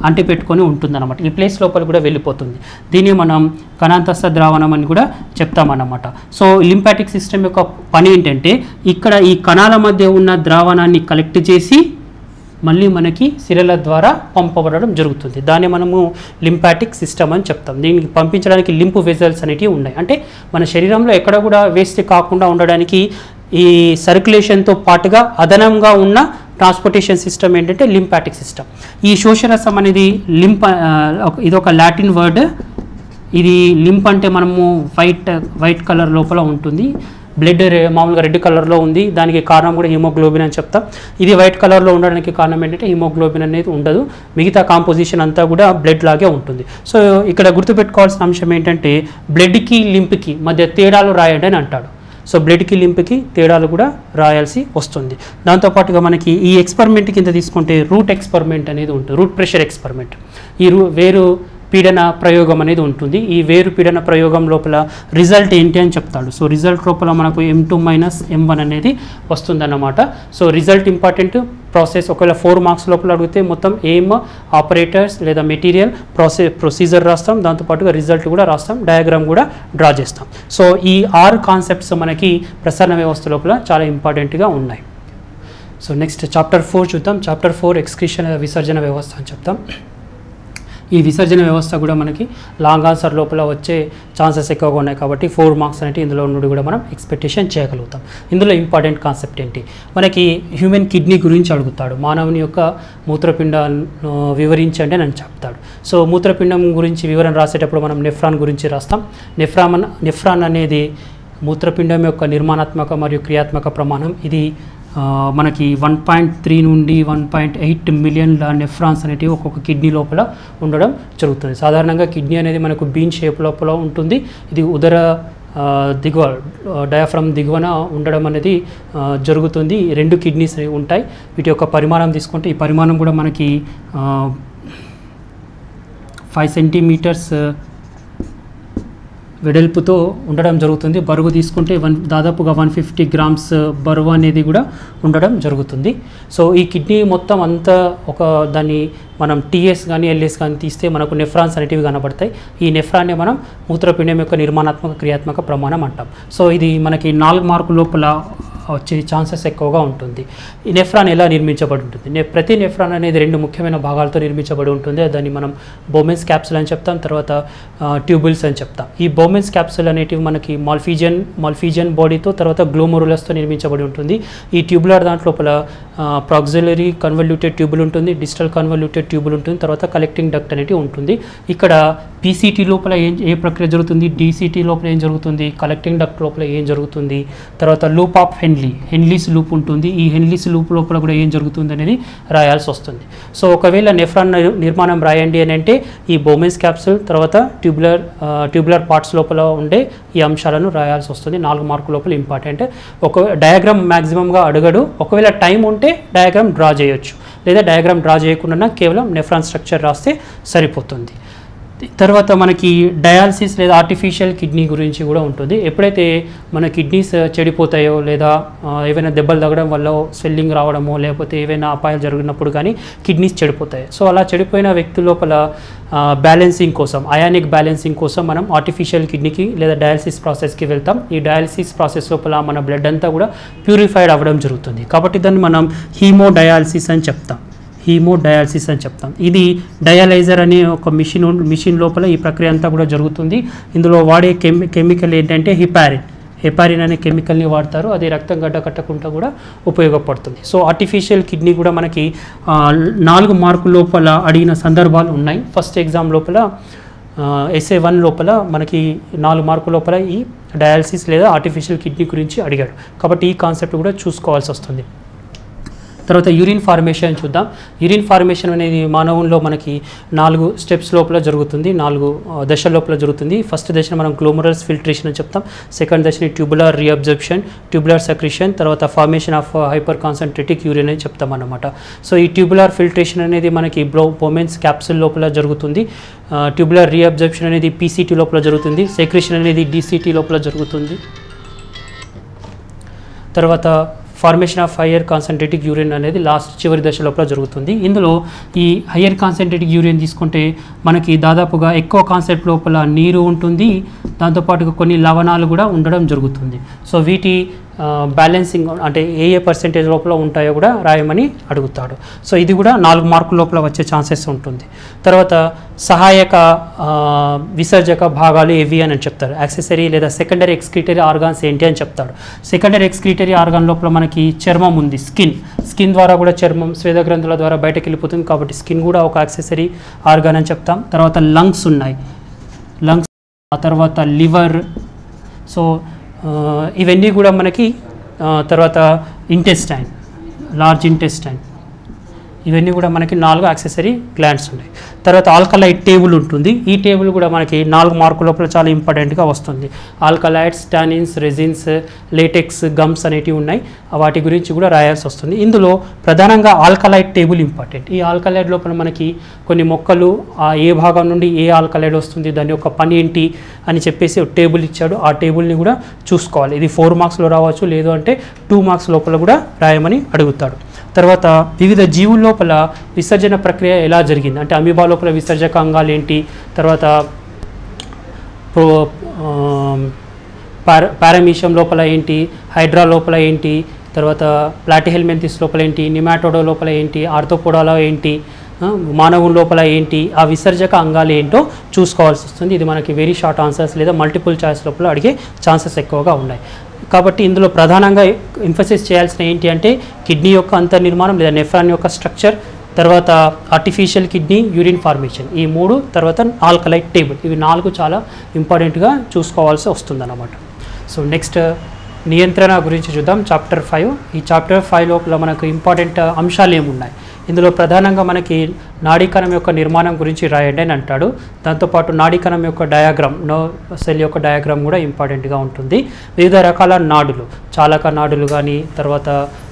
అంటిపెట్టుకొని ఉంటుందన్నమాట. ఈ ప్లేస్ లోపల కూడా వెళ్ళిపోతుంది. దీన్ని మనం కణాంతస్థ ద్రావణం అని కూడా చెప్తామన్నమాట. సో లింపాటిక్ సిస్టమ్ యొక్క పని ఏంటంటే ఇక్కడ ఈ కణాల మధ్య ఉన్న ద్రావణాన్ని కలెక్ట్ చేసి మళ్ళీ మనకి సిరల ద్వారా పంపబడడం జరుగుతుంది. దాన్ని మనము లింపాటిక్ సిస్టమ్ అని చెప్తాం. దీనికి పంపించడానికి లింప్ వెజల్స్ అనేటివి ఉన్నాయి. అంటే మన శరీరంలో ఎక్కడ కూడా వేస్ట్ కాకుండా ఉండడానికి ఈ సర్క్యులేషన్తో పాటుగా అదనంగా ఉన్న ట్రాన్స్పోర్టేషన్ సిస్టమ్ ఏంటంటే లింపాటిక్ సిస్టమ్. ఈ శోషరసం అనేది ఇది ఒక లాటిన్ వర్డ్. ఇది లింప్ అంటే మనము వైట్ కలర్ లోపల ఉంటుంది. బ్లడ్ మామూలుగా రెడ్ కలర్లో ఉంది. దానికి కారణం కూడా హిమోగ్లోబిన్ అని చెప్తాం. ఇది వైట్ కలర్లో ఉండడానికి కారణం ఏంటంటే హిమోగ్లోబిన్ అనేది ఉండదు. మిగతా కాంపోజిషన్ అంతా కూడా బ్లడ్ లాగే ఉంటుంది. సో ఇక్కడ గుర్తుపెట్టుకోవాల్సిన అంశం ఏంటంటే బ్లడ్కి లింప్కి మధ్య తేడాలు రాయండి అని అంటాడు. సో బ్లడ్కి లింప్కి తేడాలు కూడా రాయాల్సి వస్తుంది. దాంతోపాటుగా మనకి ఈ ఎక్స్పెరిమెంట్ కింద తీసుకుంటే రూట్ ఎక్స్పెరిమెంట్ అనేది ఉంటుంది. Root pressure experiment. ఈ వేరు పీడన ప్రయోగం అనేది ఉంటుంది. ఈ వేరు పీడన ప్రయోగం లోపల రిజల్ట్ ఏంటి అని చెప్తాడు. సో రిజల్ట్ లోపల మనకు M2 - M1 అనేది వస్తుందన్నమాట. So result important. ప్రాసెస్ ఒకవేళ 4 మార్క్స్ లోపల అడిగితే మొత్తం ఎయిమ్, ఆపరేటర్స్ లేదా మెటీరియల్, ప్రొసీజర్ రాస్తాం. దాంతోపాటుగా రిజల్ట్ కూడా రాస్తాం, డయాగ్రామ్ కూడా డ్రా చేస్తాం. సో ఈ 6 కాన్సెప్ట్స్ మనకి ప్రసరణ వ్యవస్థ లోపల చాలా ఇంపార్టెంట్గా ఉన్నాయి. సో నెక్స్ట్ చాప్టర్ 4 చూద్దాం. చాప్టర్ 4 ఎక్స్క్రీషన్ విసర్జన వ్యవస్థ అని చెప్తాం. ఈ విసర్జన వ్యవస్థ కూడా మనకి లాంగ్ ఆన్సర్ లోపల వచ్చే ఛాన్సెస్ ఎక్కువగా ఉన్నాయి కాబట్టి 4 మార్క్స్ అనేవి ఇందులో నుండి కూడా మనం ఎక్స్పెక్టేషన్ చేయగలుగుతాం. ఇందులో ఇంపార్టెంట్ కాన్సెప్ట్ ఏంటి, మనకి హ్యూమన్ కిడ్నీ గురించి అడుగుతాడు. మానవుని యొక్క మూత్రపిండాన్ని వివరించండి అని చెప్తాడు. సో మూత్రపిండం గురించి వివరణ రాసేటప్పుడు మనం నెఫ్రాన్ గురించి రాస్తాం. నెఫ్రాన్ అనేది మూత్రపిండం యొక్క నిర్మాణాత్మక మరియు క్రియాత్మక ప్రమాణం. ఇది మనకి 1.3 నుండి 1.8 మిలియన్ల నెఫ్రాన్స్ అనేటివి ఒక్కొక్క కిడ్నీ లోపల ఉండడం జరుగుతుంది. సాధారణంగా కిడ్నీ అనేది మనకు బీన్ షేప్ లోపల ఉంటుంది. ఇది ఉదర దిగువ డయాఫ్రమ్ దిగువన ఉండడం అనేది జరుగుతుంది. 2 కిడ్నీస్ ఉంటాయి. వీటి యొక్క పరిమాణం తీసుకుంటే ఈ పరిమాణం కూడా మనకి 5 సెంటీమీటర్స్ వెడల్పుతో ఉండడం జరుగుతుంది. బరువు తీసుకుంటే దాదాపుగా 150 గ్రామ్స్ బరువు అనేది కూడా ఉండడం జరుగుతుంది. సో ఈ కిడ్నీ మొత్తం అంతా దాన్ని మనం టీఎస్ కానీ ఎల్ఎస్ కానీ తీస్తే మనకు నెఫ్రాన్స్ అనేటివి కనబడతాయి. ఈ నెఫ్రాన్ని మనం మూత్రపిండం యొక్క నిర్మాణాత్మక క్రియాత్మక ప్రమాణం అంటాం. సో ఇది మనకి 4 మార్కుల లోపల వచ్చే ఛాన్సెస్ ఎక్కువగా ఉంటుంది. ఈ నెఫ్రాన్ ఎలా నిర్మించబడి ఉంటుంది? ప్రతి నెఫ్రాన్ అనేది 2 ముఖ్యమైన భాగాలతో నిర్మించబడి ఉంటుంది. దాన్ని మనం బోమెన్స్ క్యాప్సుల్ అని చెప్తాం, తర్వాత ట్యూబుల్స్ అని చెప్తాం. ఈ బోమెన్స్ క్యాప్సుల్ అనేటివి మనకి మాల్ఫీజియన్ బాడీతో తర్వాత గ్లోమరులస్తో నిర్మించబడి ఉంటుంది. ఈ ట్యూబులర్ దాంట్లో ప్రాక్సిలరీ కన్వల్యూటెడ్ ట్యూబుల్ ఉంటుంది, డిజిటల్ కన్వల్యూటెడ్ ట్యూబుల్ ఉంటుంది, తర్వాత కలెక్టింగ్ డక్ట్ అనేది ఉంటుంది. ఇక్కడ పీసీటీ లోపల ఏ ప్రక్రియ జరుగుతుంది, డీసీటీ లోపల ఏం జరుగుతుంది, కలెక్టింగ్ డక్ట్ లోపల ఏం జరుగుతుంది, తర్వాత లూప్ ఆఫ్ హెన్లీస్ లూప్ ఉంటుంది. ఈ హెన్లీస్ లూప్ లోపల కూడా ఏం జరుగుతుంది అనేది రాయాల్సి వస్తుంది. సో ఒకవేళ నెఫ్రాన్ నిర్మాణం రాయండి అని అంటే ఈ బోమెన్స్ క్యాప్సుల్ తర్వాత ట్యూబులర్ పార్ట్స్ లోపల ఉండే ఈ అంశాలను రాయాల్సి వస్తుంది. 4 మార్కుల లోపల ఇంపార్టెంట్. ఒక డయాగ్రామ్ మ్యాక్సిమంగా అడగడు. ఒకవేళ టైం ఉంటే డయాగ్రామ్ డ్రా చేయొచ్చు, లేదా డయాగ్రామ్ డ్రా చేయకుండా కేవలం నెఫ్రాన్ స్ట్రక్చర్ రాస్తే సరిపోతుంది. తర్వాత మనకి డయాలసిస్ లేదా ఆర్టిఫిషియల్ కిడ్నీ గురించి కూడా ఉంటుంది. ఎప్పుడైతే మన కిడ్నీస్ చెడిపోతాయో లేదా ఏవైనా దెబ్బలు తగ్గడం వల్ల స్వెల్లింగ్ రావడమో లేకపోతే ఏవైనా అపాయాలు జరిగినప్పుడు కానీ కిడ్నీస్ చెడిపోతాయి. సో అలా చెడిపోయిన వ్యక్తి లోపల బ్యాలెన్సింగ్ కోసం, అయానిక్ బ్యాలెన్సింగ్ కోసం మనం ఆర్టిఫిషియల్ కిడ్నీకి లేదా డయాలసిస్ ప్రాసెస్కి వెళ్తాం. ఈ డయాలసిస్ ప్రాసెస్ లోపల మన బ్లడ్ అంతా కూడా ప్యూరిఫైడ్ అవ్వడం జరుగుతుంది. కాబట్టి దాన్ని మనం హీమోడయాలసిస్ అని చెప్తాం. ఇది డయాలైజర్ అనే ఒక మిషన్ లోపల ఈ ప్రక్రియ అంతా కూడా జరుగుతుంది. ఇందులో వాడే కెమికల్ ఏంటంటే హెపారిన్ అనే కెమికల్ని వాడతారు. అది రక్తం గడ్డకట్టకుండా కూడా ఉపయోగపడుతుంది. సో ఆర్టిఫిషియల్ కిడ్నీ కూడా మనకి 4 మార్కుల లోపల అడిగిన సందర్భాలు ఉన్నాయి. ఫస్ట్ ఎగ్జామ్ లోపల essay 1 లోపల మనకి 4 మార్కుల లోపల ఈ డయాలసిస్ లేదా ఆర్టిఫిషియల్ కిడ్నీ గురించి అడిగాడు. కాబట్టి ఈ కాన్సెప్ట్ కూడా చూసుకోవాల్సి వస్తుంది. తర్వాత యూరిన్ ఫార్మేషన్ చూద్దాం. యూరిన్ ఫార్మేషన్ అనేది మానవుల్లో మనకి 4 స్టెప్స్ లోపల జరుగుతుంది, 4 దశల లోపల జరుగుతుంది. ఫస్ట్ దశను మనం గ్లోమరల్స్ ఫిల్ట్రేషన్ అని చెప్తాం. సెకండ్ దశని ట్యూబులర్ రీఅబ్జర్ప్షన్, ట్యూబులర్ సెక్రిషన్, తర్వాత ఫార్మేషన్ ఆఫ్ హైపర్ కాన్సన్ట్రేటిక్ యూరిన్ అని చెప్తాం అన్నమాట. సో ఈ ట్యూబులర్ ఫిల్ట్రేషన్ అనేది మనకి బోమెన్స్ క్యాప్సుల్ లోపల జరుగుతుంది. ట్యూబులర్ రీఅబ్జర్ప్షన్ అనేది పీసీటీ లోపల జరుగుతుంది. సెక్రిషన్ అనేది డీసీటీ లోపల జరుగుతుంది. తర్వాత ఫార్మేషన్ ఆఫ్ హయ్యర్ కాన్సన్ట్రేటిక్ యూరిన్ అనేది చివరి దశ లోపల జరుగుతుంది. ఇందులో ఈ హయ్యర్ కాన్సన్ట్రేటిక్ యూరిన్ తీసుకుంటే మనకి దాదాపుగా ఎక్కువ కాన్సెప్ట్ లోపల నీరు ఉంటుంది, దాంతోపాటుగా కొన్ని లవణాలు కూడా ఉండడం జరుగుతుంది. సో వీటి బ్యాలెన్సింగ్ అంటే ఏ పర్సెంటేజ్ లోపల ఉంటాయో కూడా రాయమని అడుగుతాడు. సో ఇది కూడా 4 మార్కుల లోపల వచ్చే ఛాన్సెస్ ఉంటుంది. తర్వాత సహాయక విసర్జక భాగాలు ఏవి అని చెప్తారు. యాక్సెసరీ లేదా సెకండరీ ఎక్స్క్రీటరీ ఆర్గాన్స్ ఏంటి అని చెప్తాడు. సెకండరీ ఎక్స్క్రీటరీ ఆర్గాన్ లోపల మనకి చర్మం ఉంది, స్కిన్ ద్వారా కూడా చర్మం స్వేద గ్రంథుల ద్వారా బయటకు వెళ్ళిపోతుంది. కాబట్టి స్కిన్ కూడా ఒక యాక్సెసరీ ఆర్గాన్ అని చెప్తాం. తర్వాత లంగ్స్ ఉన్నాయి, ఆ తర్వాత లివర్. సో ఇవన్నీ కూడా మనకి తర్వాత ఇంటెస్టైన్, లార్జ్ ఇంటెస్టైన్, ఇవన్నీ కూడా మనకి 4 యాక్సెసరీ గ్లాండ్స్ ఉన్నాయి. తర్వాత ఆల్కలైడ్ టేబుల్ ఉంటుంది. ఈ టేబుల్ కూడా మనకి 4 మార్కుల లోపల చాలా ఇంపార్టెంట్గా వస్తుంది. Alkaloids, tannins, resins, latex, gums అనేటివి ఉన్నాయి. వాటి గురించి కూడా రాయాల్సి వస్తుంది. ఇందులో ప్రధానంగా ఆల్కలైడ్ టేబుల్ ఇంపార్టెంట్. ఈ ఆల్కలైడ్ లోపల మనకి కొన్ని మొక్కలు ఏ భాగం నుండి ఏ ఆల్కలైడ్ వస్తుంది, దాని యొక్క పని ఏంటి అని చెప్పేసి టేబుల్ ఇచ్చాడు. ఆ టేబుల్ని కూడా చూసుకోవాలి. ఇది 4 మార్క్స్లో రావచ్చు, లేదు అంటే 2 మార్క్స్ లోపల కూడా రాయమని అడుగుతాడు. తర్వాత వివిధ జీవుల లోపల విసర్జన ప్రక్రియ ఎలా జరిగింది అంటే అమీబా లోపల విసర్జక అంగాలు ఏంటి, తర్వాత పారామీషియం లోపల ఏంటి, హైడ్రా లోపల ఏంటి, తర్వాత ప్లాటిహెల్మెంతిస్ లోపల ఏంటి, నిమాటోడా లోపల ఏంటి, ఆర్థోపోడాలో ఏంటి, మానవుల లోపల ఏంటి, ఆ విసర్జక అంగాలు ఏంటో చూసుకోవాల్సి వస్తుంది. ఇది మనకి వెరీ షార్ట్ ఆన్సర్స్ లేదా మల్టిపుల్ చాయిస్ లోపల అడిగే ఛాన్సెస్ ఎక్కువగా ఉన్నాయి. కాబట్టి ఇందులో ప్రధానంగా ఎంఫసిస్ చేయాల్సిన ఏంటి అంటే కిడ్నీ యొక్క అంతర్నిర్మాణం లేదా నెఫ్రాన్ యొక్క స్ట్రక్చర్, తర్వాత ఆర్టిఫిషియల్ కిడ్నీ, యూరిన్ ఫార్మేషన్, ఈ 3, తర్వాత ఆల్కలైడ్ టేబుల్, ఇవి 4 చాలా ఇంపార్టెంట్గా చూసుకోవాల్సి వస్తుందన్నమాట. సో నెక్స్ట్ నియంత్రణ గురించి చూద్దాం. చాప్టర్ 5. ఈ చాప్టర్ 5 లోపల మనకు ఇంపార్టెంట్ అంశాలు ఏమున్నాయి, ఇందులో ప్రధానంగా మనకి నాడీకణం యొక్క నిర్మాణం గురించి రాయండి అని అంటాడు. దాంతోపాటు నాడీకణం యొక్క డయాగ్రామ్, సెల్ యొక్క డయాగ్రామ్ కూడా ఇంపార్టెంట్గా ఉంటుంది. వివిధ రకాల నాడులు, చాలక నాడులు కానీ, తర్వాత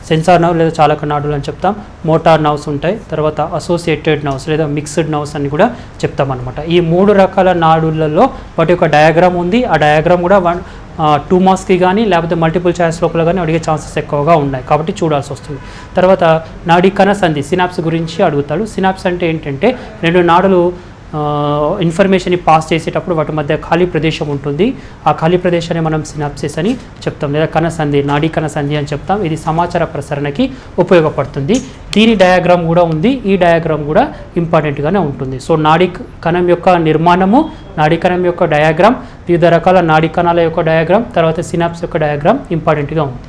సెన్సార్ నర్వ్ లేదా చాలక నాడులు అని చెప్తాం, మోటార్ నర్వ్స్ ఉంటాయి, తర్వాత అసోసియేటెడ్ నర్వ్స్ లేదా మిక్స్డ్ నర్వ్స్ అని కూడా చెప్తాం అనమాట. ఈ 3 రకాల నాడులలో వాటి యొక్క డయాగ్రామ్ ఉంది. ఆ డయాగ్రామ్ కూడా 2 మార్క్స్కి కానీ లేకపోతే మల్టిపుల్ చాయిస్ లోపల కానీ అడిగే ఛాన్సెస్ ఎక్కువగా ఉన్నాయి కాబట్టి చూడాల్సి వస్తుంది. తర్వాత నాడీ కణ సంధి సినాప్స్ గురించి అడుగుతాడు. సినాప్స్ అంటే ఏంటంటే 2 నాడులు ఇన్ఫర్మేషన్ని పాస్ చేసేటప్పుడు వాటి మధ్య ఖాళీ ప్రదేశం ఉంటుంది. ఆ ఖాళీ ప్రదేశాన్ని మనం సినాప్సిస్ అని చెప్తాం లేదా కణ సంధి, నాడీ కణ సంధి అని చెప్తాం. ఇది సమాచార ప్రసరణకి ఉపయోగపడుతుంది. దీని డయాగ్రామ్ కూడా ఉంది. ఈ డయాగ్రామ్ కూడా ఇంపార్టెంట్గానే ఉంటుంది. సో నాడీ కణం యొక్క నిర్మాణము, నాడీ కణం యొక్క డయాగ్రామ్, వివిధ రకాల నాడీ కణాల యొక్క డయాగ్రామ్, తర్వాత సినాప్స్ యొక్క డయాగ్రామ్ ఇంపార్టెంట్గా ఉంది.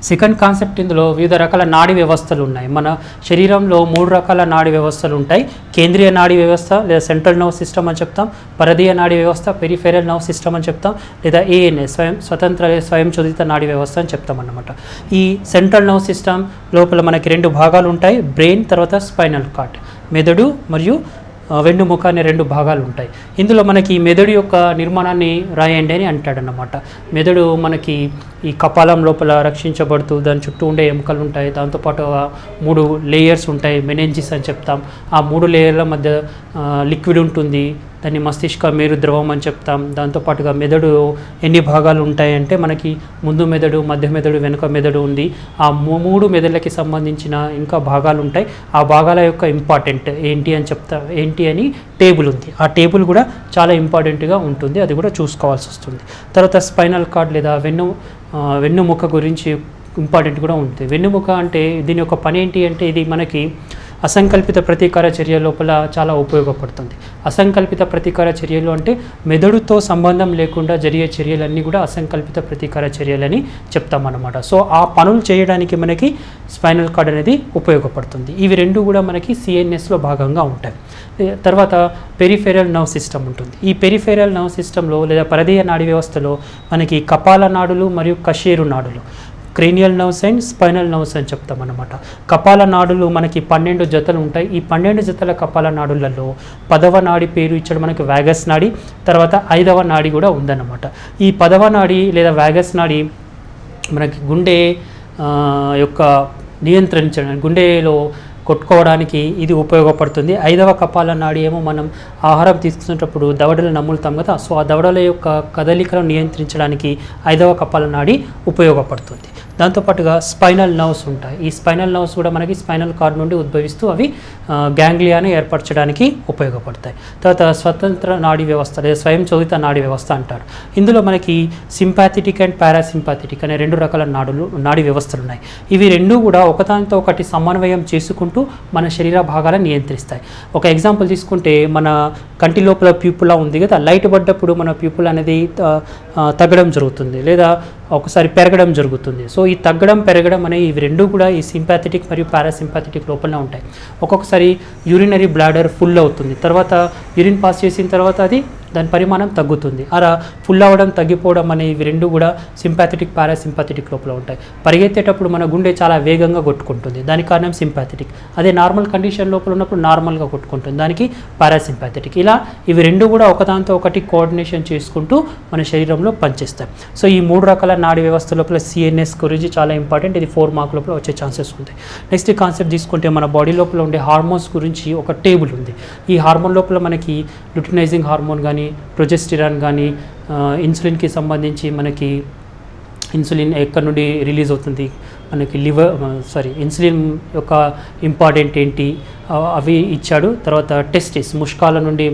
సెకండ్ కాన్సెప్ట్, ఇందులో వివిధ రకాల నాడీ వ్యవస్థలు ఉన్నాయి. మన శరీరంలో 3 రకాల నాడీ వ్యవస్థలు ఉంటాయి. కేంద్రీయ నాడీ వ్యవస్థ లేదా సెంట్రల్ నర్వ్ సిస్టమ్ అని చెప్తాం, పరదీయ నాడీ వ్యవస్థ పెరిఫెరల్ నర్వ్ సిస్టమ్ అని చెప్తాం, లేదా ఏఎన్ఎస్ స్వతంత్ర స్వయం చోదిత నాడీ వ్యవస్థ అని చెప్తాం అన్నమాట. ఈ సెంట్రల్ నర్వ్ సిస్టమ్ లోపల మనకి 2 భాగాలు ఉంటాయి, బ్రెయిన్ తర్వాత స్పైనల్ కార్డ్, మెదడు మరియు వెన్నుముక అనే 2 భాగాలు ఉంటాయి. ఇందులో మనకి మెదడు యొక్క నిర్మాణాన్ని రాయండి అని అంటాడన్నమాట. మెదడు మనకి ఈ కపాలం లోపల రక్షించబడుతూ దాని చుట్టూ ఉండే ఎముకలు ఉంటాయి. దాంతోపాటు 3 లేయర్స్ ఉంటాయి, మెనెంజిస్ అని చెప్తాం. ఆ 3 లేయర్ల మధ్య లిక్విడ్ ఉంటుంది, దాన్ని మస్తిష్క మేరు ద్రవం అని చెప్తాం. దాంతోపాటుగా మెదడు ఎన్ని భాగాలు ఉంటాయంటే మనకి ముందు మెదడు, మధ్య మెదడు, వెనుక మెదడు ఉంది. ఆ 3 మెదడులకి సంబంధించిన ఇంకా భాగాలు ఉంటాయి. ఆ భాగాల యొక్క ఇంపార్టెంట్ ఏంటి అని టేబుల్ ఉంది. ఆ టేబుల్ కూడా చాలా ఇంపార్టెంట్గా ఉంటుంది, అది కూడా చూసుకోవాల్సి వస్తుంది. తర్వాత స్పైనల్ కార్డ్ లేదా వెన్నుముక గురించి ఇంపార్టెంట్ కూడా ఉంటుంది. వెన్నుముక అంటే దీని యొక్క పని ఏంటి అంటే ఇది మనకి అసంకల్పిత ప్రతీకార చర్య లోపల చాలా ఉపయోగపడుతుంది. అసంకల్పిత ప్రతీకార చర్యలు అంటే మెదడుతో సంబంధం లేకుండా జరిగే చర్యలన్నీ కూడా అసంకల్పిత ప్రతీకార చర్యలని చెప్తామన్నమాట. సో ఆ పనులు చేయడానికి మనకి స్పైనల్ కార్డ్ అనేది ఉపయోగపడుతుంది. ఇవి 2 కూడా మనకి సిఎన్ఎస్లో భాగంగా ఉంటాయి. తర్వాత పెరిఫెరల్ నర్వ్ సిస్టమ్ ఉంటుంది. ఈ పెరిఫెరల్ నర్వ్ సిస్టంలో లేదా పరదీయ నాడీ వ్యవస్థలో మనకి కపాల నాడులు మరియు కశేరు నాడులు, cranial nerves and spinal nerves అని చెప్తాం అన్నమాట. కపాల నాడులు మనకి 12 జతలు ఉంటాయి. ఈ 12 జతల కపాల నాడులలో 10వ నాడి పేరు ఇచ్చాడు మనకి వ్యాగస్ నాడి, తర్వాత 5వ నాడి కూడా ఉందన్నమాట. ఈ 10వ నాడి లేదా వ్యాగస్ నాడి మనకి గుండె యొక్క నియంత్రించడం, గుండెలో కొట్టుకోవడానికి ఇది ఉపయోగపడుతుంది. 5వ కపాల నాడి ఏమో మనం ఆహారం తీసుకునేటప్పుడు దవడలు నములుతాం కదా, సో ఆ దవడల యొక్క కదలికలను నియంత్రించడానికి 5వ కపాల నాడి ఉపయోగపడుతుంది. దాంతోపాటుగా స్పైనల్ నర్వ్స్ ఉంటాయి. ఈ స్పైనల్ నర్వ్స్ కూడా మనకి స్పైనల్ కార్డ్ నుండి ఉద్భవిస్తూ అవి గ్యాంగ్లియాని ఏర్పరచడానికి ఉపయోగపడతాయి. తర్వాత స్వతంత్ర నాడీ వ్యవస్థ లేదా స్వయం చోదిత నాడీ వ్యవస్థ అంటారు. ఇందులో మనకి సింపాథెటిక్ అండ్ పారాసింపాథెటిక్ అనే 2 రకాల నాడీ వ్యవస్థలు ఉన్నాయి. ఇవి 2 కూడా ఒకదానితో ఒకటి సమన్వయం చేసుకుంటూ మన శరీర భాగాలను నియంత్రిస్తాయి. ఒక ఎగ్జాంపుల్ తీసుకుంటే మన కంటి లోపల ప్యూపులా ఉంది కదా, లైట్ పడ్డప్పుడు మన ప్యూపుల్ అనేది తగ్గడం జరుగుతుంది లేదా ఒకసారి పెరగడం జరుగుతుంది. సో ఈ తగ్గడం పెరగడం అనే ఇవి 2 కూడా ఈ సింపాథెటిక్ మరియు పారాసింపాథెటిక్ లోపలనే ఉంటాయి. ఒక్కొక్కసారి యూరినరీ బ్లాడర్ ఫుల్ అవుతుంది, తర్వాత యూరిన్ పాస్ చేసిన తర్వాత అది దాని పరిమాణం తగ్గుతుంది. అలా ఫుల్ అవ్వడం తగ్గిపోవడం అనే ఇవి 2 కూడా సింపాథెటిక్ పారాసింపాథెటిక్ లోపల ఉంటాయి. పరిగెత్తేటప్పుడు మన గుండె చాలా వేగంగా కొట్టుకుంటుంది, దానికి కారణం సింపాథెటిక్. అదే నార్మల్ కండిషన్ లోపల ఉన్నప్పుడు నార్మల్గా కొట్టుకుంటుంది, దానికి పారాసింపాథెటిక్. ఇలా ఇవి 2 కూడా ఒకదాంతో ఒకటి కోఆర్డినేషన్ చేసుకుంటూ మన శరీరంలో పనిచేస్తాయి. సో ఈ 3 రకాల నాడీ వ్యవస్థ లోపల సిఎన్ఎస్ గురించి చాలా ఇంపార్టెంట్. ఇది 4 మార్క్ లోపల వచ్చే ఛాన్సెస్ ఉంటాయి. నెక్స్ట్ కాన్సెప్ట్ తీసుకుంటే మన బాడీ లోపల ఉండే హార్మోన్స్ గురించి ఒక టేబుల్ ఉంది. ఈ హార్మోన్ లోపల మనకి ల్యూటినైజింగ్ హార్మోన్ కానీ, ప్రొజెస్టిరాన్ కానీ, ఇన్సులిన్కి సంబంధించి మనకి ఇన్సులిన్ ఎక్కడి నుండి రిలీజ్ అవుతుంది, మనకి ఇన్సులిన్ యొక్క ఇంపార్టెంట్ ఏంటి అవి ఇచ్చాడు. తర్వాత టెస్టిస్ ముష్కాల నుండి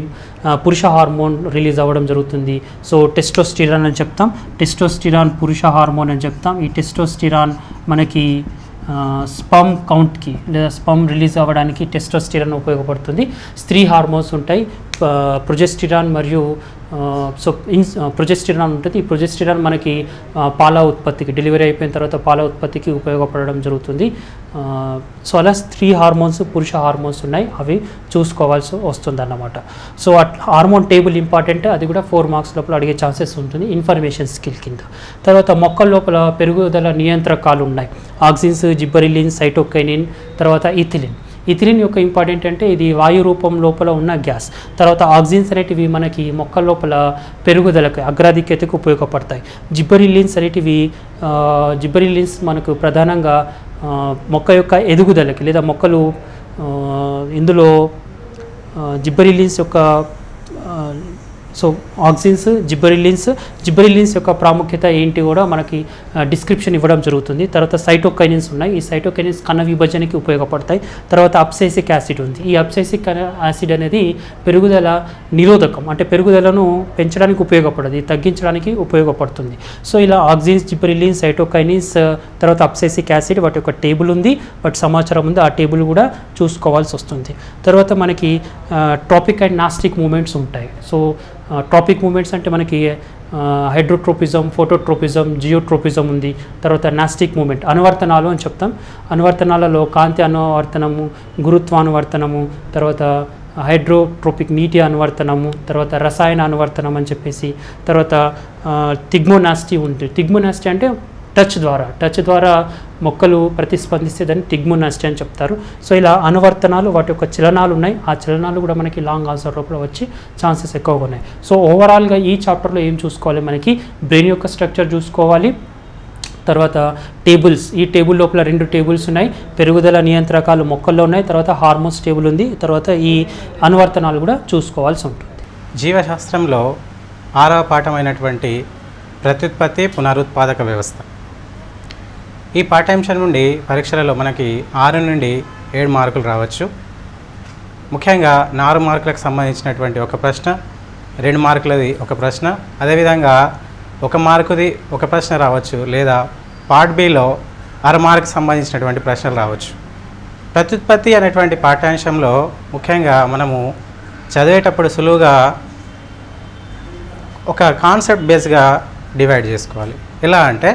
పురుష హార్మోన్ రిలీజ్ అవ్వడం జరుగుతుంది. సో టెస్టోస్టిరాన్ అని చెప్తాం, టెస్టోస్టిరాన్ పురుష హార్మోన్ అని చెప్తాం. ఈ టెస్టోస్టిరాన్ మనకి స్పర్మ్ కౌంట్కి లేదా స్పర్మ్ రిలీజ్ అవ్వడానికి టెస్టోస్టిరాన్ ఉపయోగపడుతుంది. స్త్రీ హార్మోన్స్ ఉంటాయి, ప్రొజెస్టిరాన్ మరియు ప్రొజెస్టిరాన్ ఉంటుంది. ఈ ప్రొజెస్టిరాన్ మనకి పాల ఉత్పత్తికి, డెలివరీ అయిపోయిన తర్వాత పాల ఉత్పత్తికి ఉపయోగపడడం జరుగుతుంది. సో అలా స్త్రీ హార్మోన్స్, పురుష హార్మోన్స్ ఉన్నాయి, అవి చూసుకోవాల్సి వస్తుంది అన్నమాట. సో హార్మోన్ టేబుల్ ఇంపార్టెంట్, అది కూడా 4 మార్క్స్ లోపల అడిగే ఛాన్సెస్ ఉంటుంది ఇన్ఫర్మేషన్ స్కిల్ కింద. తర్వాత మొక్కల లోపల పెరుగుదల నియంత్రకాలు ఉన్నాయి, ఆక్సిన్స్, జిబ్బరిలిన్, సైటోకైనిన్, తర్వాత ఇథిలిన్. ఇథిలిన్ యొక్క ఇంపార్టెంట్ అంటే ఇది వాయు రూపం లోపల ఉన్న గ్యాస్. తర్వాత ఆక్సిజన్స్ అనేటివి మనకి మొక్క లోపల పెరుగుదలకు అగ్రాధిక్యతకు ఉపయోగపడతాయి. జిబ్బరిలిన్స్ అనేటివి జిబ్బరిలిన్స్ మనకు ప్రధానంగా మొక్క యొక్క ఎదుగుదలకి లేదా మొక్కలు ఇందులో జిబ్బరిలిన్స్ యొక్క సో ఆక్సిన్స్ జిబ్బరిలిన్స్ యొక్క ప్రాముఖ్యత ఏంటి కూడా మనకి డిస్క్రిప్షన్ ఇవ్వడం జరుగుతుంది. తర్వాత సైటోకైనిన్స్ ఉన్నాయి. ఈ సైటోకైనిన్స్ కణ విభజనకి ఉపయోగపడతాయి. తర్వాత అబ్సైసిక్ యాసిడ్ ఉంది. ఈ అబ్సైసిక్ యాసిడ్ అనేది పెరుగుదల నిరోధకం, అంటే పెరుగుదలను పెంచడానికి ఉపయోగపడదు, తగ్గించడానికి ఉపయోగపడుతుంది. సో ఇలా ఆక్సిన్స్, జిబ్బరిలిన్స్, సైటోకైనిన్స్, తర్వాత అబ్సైసిక్ యాసిడ్ వాటి యొక్క టేబుల్ ఉంది, వాటి సమాచారం ఉంది. ఆ టేబుల్ కూడా చూసుకోవాల్సి వస్తుంది. తర్వాత మనకి ట్రాపిక్ అండ్ నాస్టిక్ మూమెంట్స్ ఉంటాయి. సో ట్రాపిక్ మూమెంట్స్ అంటే మనకి హైడ్రోట్రోపిజం, ఫోటోట్రోపిజం, జియోట్రోపిజం ఉంది. తర్వాత నాస్టిక్ మూమెంట్ అనువర్తనాలు అని చెప్తాం. అనువర్తనాలలో కాంతి అనువర్తనము, గురుత్వానువర్తనము, తర్వాత హైడ్రోట్రోపిక్ నీటి అనువర్తనము, తర్వాత రసాయన అనువర్తనం అని చెప్పేసి, తర్వాత టిగ్మోనాస్టీ ఉంటుంది. టిగ్మోనాస్టీ అంటే టచ్ ద్వారా మొక్కలు ప్రతిస్పందిస్తే దాన్ని టిగ్మోనాస్టీ అని చెప్తారు. సో ఇలా అనువర్తనాలు, వాటి యొక్క చలనాలు ఉన్నాయి. ఆ చలనాలు కూడా మనకి లాంగ్ ఆన్సర్ లోపల వచ్చి ఛాన్సెస్ ఎక్కువగా ఉన్నాయి. సో ఓవరాల్గా ఈ చాప్టర్లో ఏం చూసుకోవాలి, మనకి బ్రెయిన్ యొక్క స్ట్రక్చర్ చూసుకోవాలి. తర్వాత టేబుల్స్, ఈ టేబుల్ లోపల 2 టేబుల్స్ ఉన్నాయి. పెరుగుదల నియంత్రకాలు మొక్కల్లో ఉన్నాయి. తర్వాత హార్మోన్స్ టేబుల్ ఉంది. తర్వాత ఈ అనువర్తనాలు కూడా చూసుకోవాల్సి ఉంటుంది. జీవశాస్త్రంలో 6వ పాఠమైనటువంటి ప్రత్యుత్పత్తి పునరుత్పాదక వ్యవస్థ. ఈ పాఠ్యాంశం నుండి పరీక్షలలో మనకి 6 నుండి 7 మార్కులు రావచ్చు. ముఖ్యంగా 4 మార్కులకు సంబంధించినటువంటి ఒక ప్రశ్న, 2 మార్కులది ఒక ప్రశ్న, అదేవిధంగా 1 మార్కుది ఒక ప్రశ్న రావచ్చు, లేదా పార్ట్ బిలో 6 మార్కుకి సంబంధించినటువంటి ప్రశ్నలు రావచ్చు. ప్రత్యుత్పత్తి అనేటువంటి పాఠ్యాంశంలో ముఖ్యంగా మనము చదివేటప్పుడు సులువుగా ఒక కాన్సెప్ట్ బేస్గా డివైడ్ చేసుకోవాలి. ఎలా అంటే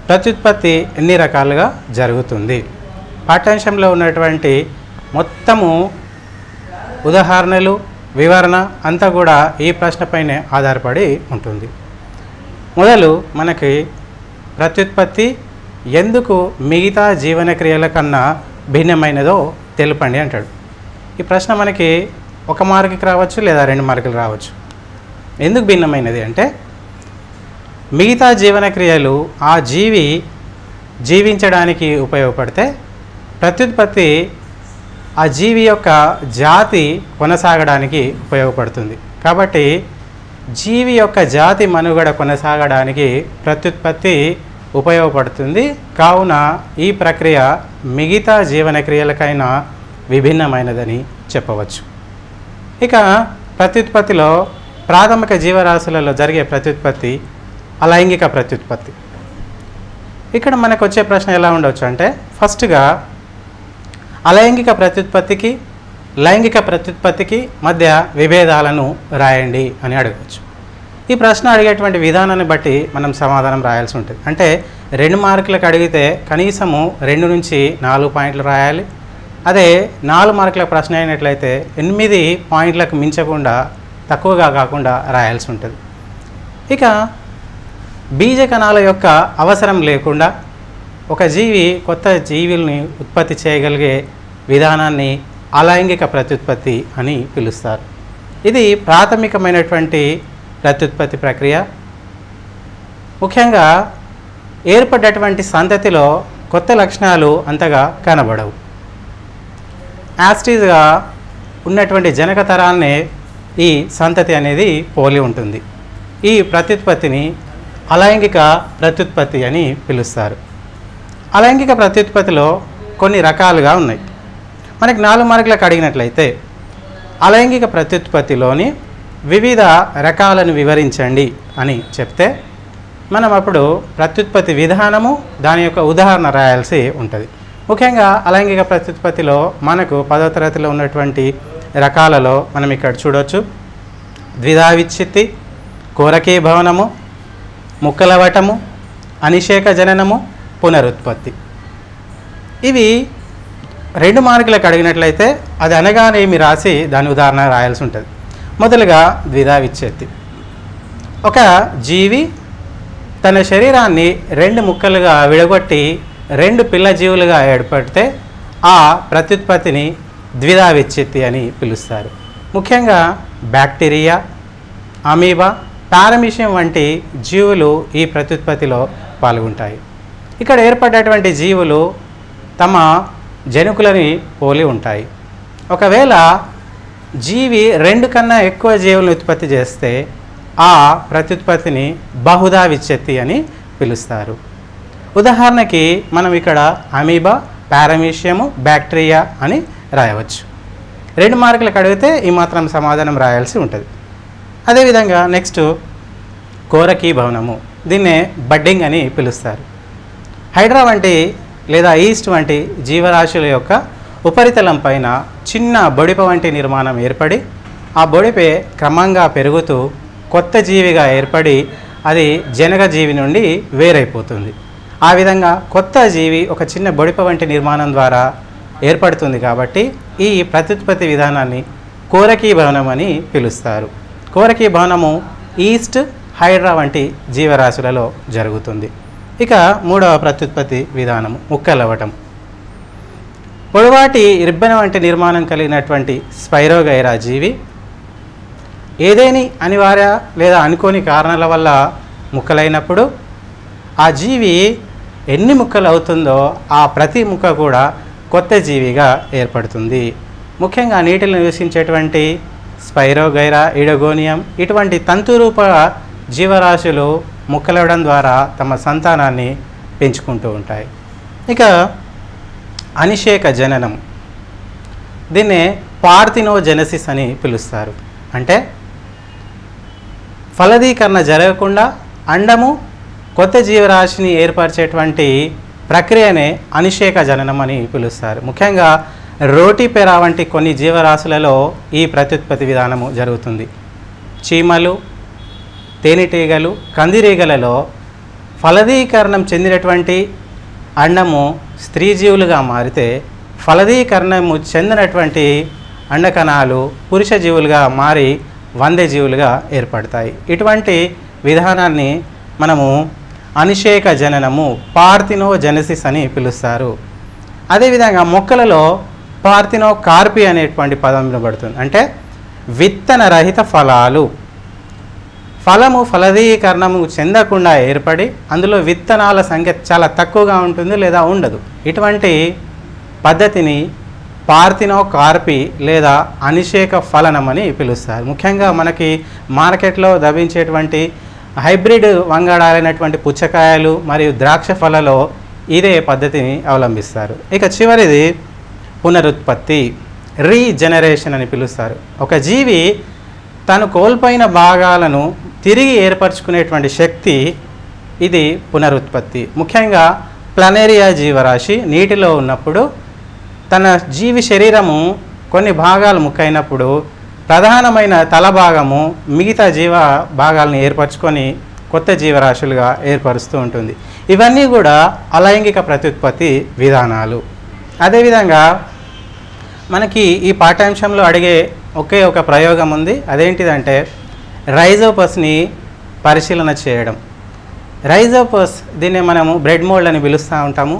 ప్రత్యుత్పత్తి ఎన్ని రకాలుగా జరుగుతుంది, పాఠ్యాంశంలో ఉన్నటువంటి మొత్తము ఉదాహరణలు, వివరణ అంతా కూడా ఈ ప్రశ్నపైనే ఆధారపడి ఉంటుంది. మొదలు మనకి ప్రత్యుత్పత్తి ఎందుకు మిగతా జీవన క్రియల కన్నా భిన్నమైనదో తెలుపండి అంటాడు. ఈ ప్రశ్న మనకి 1 మార్కుకి రావచ్చు, లేదా 2 మార్కులు రావచ్చు. ఎందుకు భిన్నమైనది అంటే, మిగతా జీవన క్రియలు ఆ జీవి జీవించడానికి ఉపయోగపడితే, ప్రత్యుత్పత్తి ఆ జీవి యొక్క జాతి కొనసాగడానికి ఉపయోగపడుతుంది. కాబట్టి జీవి యొక్క జాతి మనుగడ కొనసాగడానికి ప్రత్యుత్పత్తి ఉపయోగపడుతుంది. కావున ఈ ప్రక్రియ మిగతా జీవన క్రియలకైనా విభిన్నమైనదని చెప్పవచ్చు. ఇక ప్రత్యుత్పత్తిలో ప్రాథమిక జీవరాశులలో జరిగే ప్రత్యుత్పత్తి అలైంగిక ప్రత్యుత్పత్తి. ఇక్కడ మనకు వచ్చే ప్రశ్న ఎలా ఉండవచ్చు అంటే, ఫస్ట్గా అలైంగిక ప్రత్యుత్పత్తికి లైంగిక ప్రత్యుత్పత్తికి మధ్య విభేదాలను రాయండి అని అడగవచ్చు. ఈ ప్రశ్న అడిగేటువంటి విధానాన్ని బట్టి మనం సమాధానం రాయాల్సి ఉంటుంది. అంటే 2 మార్కులకు అడిగితే కనీసము 2 నుంచి 4 పాయింట్లు రాయాలి. అదే 4 మార్కుల ప్రశ్న అయినట్లయితే 8 పాయింట్లకు మించకుండా, తక్కువగా కాకుండా రాయాల్సి ఉంటుంది. ఇక బీజ కణాల యొక్క అవసరం లేకుండా ఒక జీవి కొత్త జీవుల్ని ఉత్పత్తి చేయగలిగే విధానాన్ని అలైంగిక ప్రత్యుత్పత్తి అని పిలుస్తారు. ఇది ప్రాథమికమైనటువంటి ప్రత్యుత్పత్తి ప్రక్రియ. ముఖ్యంగా ఏర్పడ్డటువంటి సంతతిలో కొత్త లక్షణాలు అంతగా కనబడవు. యాస్టీస్గా ఉన్నటువంటి జనక తరాన్నే ఈ సంతతి అనేది పోలి ఉంటుంది. ఈ ప్రత్యుత్పత్తిని అలైంగిక ప్రత్యుత్పత్తి అని పిలుస్తారు. అలైంగిక ప్రత్యుత్పత్తిలో కొన్ని రకాలుగా ఉన్నాయి. మనకి 4 మార్కులకు అడిగినట్లయితే అలైంగిక ప్రత్యుత్పత్తిలోని వివిధ రకాలను వివరించండి అని చెప్తే, మనం అప్పుడు ప్రత్యుత్పత్తి విధానము, దాని యొక్క ఉదాహరణ రాయాల్సి ఉంటుంది. ముఖ్యంగా అలైంగిక ప్రత్యుత్పత్తిలో మనకు 10వ తరగతిలో ఉన్నటువంటి రకాలలో మనం ఇక్కడ చూడవచ్చు. ద్విధా విచ్ఛిత్తి, కోరకీభవనము, ముక్కలవటము, అనిషేక జననము, పునరుత్పత్తి. ఇవి 2 మార్కులకు అడిగినట్లయితే అది అనగానేమి రాసి దాని ఉదాహరణ రాయాల్సి ఉంటుంది. మొదలుగా ద్విధా విచ్ఛిత్తి. ఒక జీవి తన శరీరాన్ని 2 ముక్కలుగా విడగొట్టి 2 పిల్ల జీవులుగా ఏర్పడితే ఆ ప్రత్యుత్పత్తిని ద్విధా విచ్ఛిత్తి అని పిలుస్తారు. ముఖ్యంగా బ్యాక్టీరియా, అమీబా, పారమీషియం వంటి జీవులు ఈ ప్రత్యుత్పత్తిలో పాల్గొంటాయి. ఇక్కడ ఏర్పడేటువంటి జీవులు తమ జనుకులని పోలి ఉంటాయి. ఒకవేళ జీవి 2 కన్నా ఎక్కువ జీవులను ఉత్పత్తి చేస్తే ఆ ప్రత్యుత్పత్తిని బహుధా విచ్ఛిత్తి అని పిలుస్తారు. ఉదాహరణకి మనం ఇక్కడ అమీబా, పారమీషియము, బ్యాక్టీరియా అని రాయవచ్చు. 2 మార్కులకు అడిగితే ఈ మాత్రం సమాధానం రాయాల్సి ఉంటుంది. అదేవిధంగా నెక్స్ట్ కోరకీభవనము, దీన్నే బడ్డింగ్ అని పిలుస్తారు. హైడ్రా వంటి లేదా ఈస్ట్ వంటి జీవరాశుల యొక్క ఉపరితలం పైన చిన్న బొడిప వంటి నిర్మాణం ఏర్పడి ఆ బొడిపే క్రమంగా పెరుగుతూ కొత్త జీవిగా ఏర్పడి అది జనక జీవి నుండి వేరైపోతుంది. ఆ విధంగా కొత్త జీవి ఒక చిన్న బొడిప వంటి నిర్మాణం ద్వారా ఏర్పడుతుంది. కాబట్టి ఈ ప్రత్యుత్పత్తి విధానాన్ని కోరకీభవనం అని పిలుస్తారు. కోరకీభవనము ఈస్ట్, హైడ్రా వంటి జీవరాశులలో జరుగుతుంది. ఇక 3వ ప్రత్యుత్పత్తి విధానము ముక్కలవ్వటం. పొడవాటి రిబ్బన్ వంటి నిర్మాణం కలిగినటువంటి స్పైరోగైరా జీవి ఏదేని అనివార్య లేదా అనుకోని కారణాల వల్ల ముక్కలైనప్పుడు ఆ జీవి ఎన్ని ముక్కలు అవుతుందో ఆ ప్రతి ముక్క కూడా కొత్త జీవిగా ఏర్పడుతుంది. ముఖ్యంగా నీటిలో నివసించేటువంటి స్పైరోగైరా, ఇడగోనియం ఇటువంటి తంతురూప జీవరాశులు ముక్కలవడం ద్వారా తమ సంతానాన్ని పెంచుకుంటూ ఉంటాయి. ఇక అనిషేక జననం, దీన్నే పార్థినోజెనసిస్ అని పిలుస్తారు. అంటే ఫలదీకరణ జరగకుండా అండము కొత్త జీవరాశిని ఏర్పరిచేటువంటి ప్రక్రియనే అనిషేక జననం అని పిలుస్తారు. ముఖ్యంగా రోటిపెరా వంటి కొన్ని జీవరాశులలో ఈ ప్రత్యుత్పత్తి విధానము జరుగుతుంది. చీమలు, తేనెటీగలు, కందిరీగలలో ఫలదీకరణం చెందినటువంటి అండము స్త్రీ జీవులుగా మారితే ఫలదీకరణము చెందినటువంటి అండకణాలు పురుష జీవులుగా మారి వందే జీవులుగా ఏర్పడతాయి. ఇటువంటి విధానాన్ని మనము అనిషేక జననము, పార్థినోజెనసిస్ అని పిలుస్తారు. అదేవిధంగా మొక్కలలో పార్థినోకార్పీ అనేటువంటి పదం వినబడుతుంది. అంటే విత్తన రహిత ఫలాలు. ఫలము ఫలదీకరణము చెందకుండా ఏర్పడి అందులో విత్తనాల సంఖ్య చాలా తక్కువగా ఉంటుంది లేదా ఉండదు. ఇటువంటి పద్ధతిని పార్థినోకార్పీ లేదా అనిషేక ఫలనం అని పిలుస్తారు. ముఖ్యంగా మనకి మార్కెట్లో లభించేటువంటి హైబ్రిడ్ వంగడాలైనటువంటి పుచ్చకాయలు మరియు ద్రాక్ష ఫలలో ఇదే పద్ధతిని అవలంబిస్తారు. ఇక చివరిది పునరుత్పత్తి, రీజనరేషన్ అని పిలుస్తారు. ఒక జీవి తను కోల్పోయిన భాగాలను తిరిగి ఏర్పరచుకునేటువంటి శక్తి, ఇది పునరుత్పత్తి. ముఖ్యంగా ప్లనేరియా జీవరాశి నీటిలో ఉన్నప్పుడు తన జీవి శరీరము కొన్ని భాగాలు ముక్కైనప్పుడు ప్రధానమైన తల భాగము మిగతా జీవ భాగాలను ఏర్పరచుకొని కొత్త జీవరాశులుగా ఏర్పరుస్తూ ఉంటుంది. ఇవన్నీ కూడా అలైంగిక ప్రత్యుత్పత్తి విధానాలు. అదేవిధంగా మనకి ఈ పాఠ్యాంశంలో అడిగే ఒకే ఒక ప్రయోగం ఉంది. అదేంటిదంటే రైజోపస్ని పరిశీలన చేయడం. రైజోపస్, దీన్ని మనము బ్రెడ్ మోల్డ్ అని పిలుస్తూ ఉంటాము.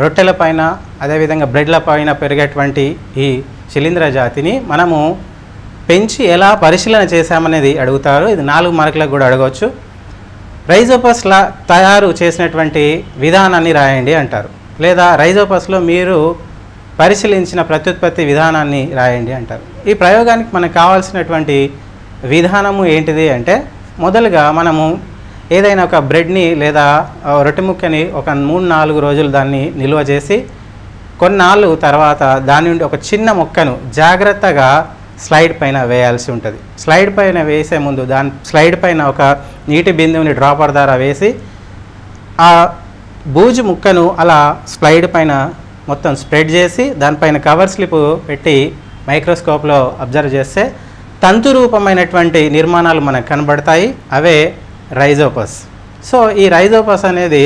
రొట్టెల పైన అదేవిధంగా బ్రెడ్ల పైన పెరిగేటువంటి ఈ శిలీంధ్ర జాతిని మనము పెంచి ఎలా పరిశీలన చేశామనేది అడుగుతారు. ఇది 4 మార్కులకు కూడా అడగవచ్చు. రైజోపస్లా తయారు చేసినటువంటి విధానాన్ని రాయండి అంటారు, లేదా రైజోపస్లో మీరు పరిశీలించిన ప్రత్యుత్పత్తి విధానాన్ని రాయండి అంటారు. ఈ ప్రయోగానికి మనకు కావాల్సినటువంటి విధానము ఏంటిది అంటే, మొదలుగా మనము ఏదైనా ఒక బ్రెడ్ని లేదా రొట్టె ముక్కని ఒక 3-4 రోజులు దాన్ని నిల్వ చేసి కొన్నాళ్ళు తర్వాత దాని నుండి ఒక చిన్న ముక్కను జాగ్రత్తగా స్లైడ్ పైన వేయాల్సి ఉంటుంది. స్లైడ్ పైన వేసే ముందు దాని స్లైడ్ పైన ఒక నీటి బిందువుని డ్రాపర్ ద్వారా వేసి ఆ బూజు ముక్కను అలా స్లైడ్ పైన మొత్తం స్ప్రెడ్ చేసి దానిపైన కవర్ స్లిప్ పెట్టి మైక్రోస్కోప్లో అబ్జర్వ్ చేస్తే తంతు రూపమైనటువంటి నిర్మాణాలు మనకు కనబడతాయి. అవే రైజోపస్. సో ఈ రైజోపస్ అనేది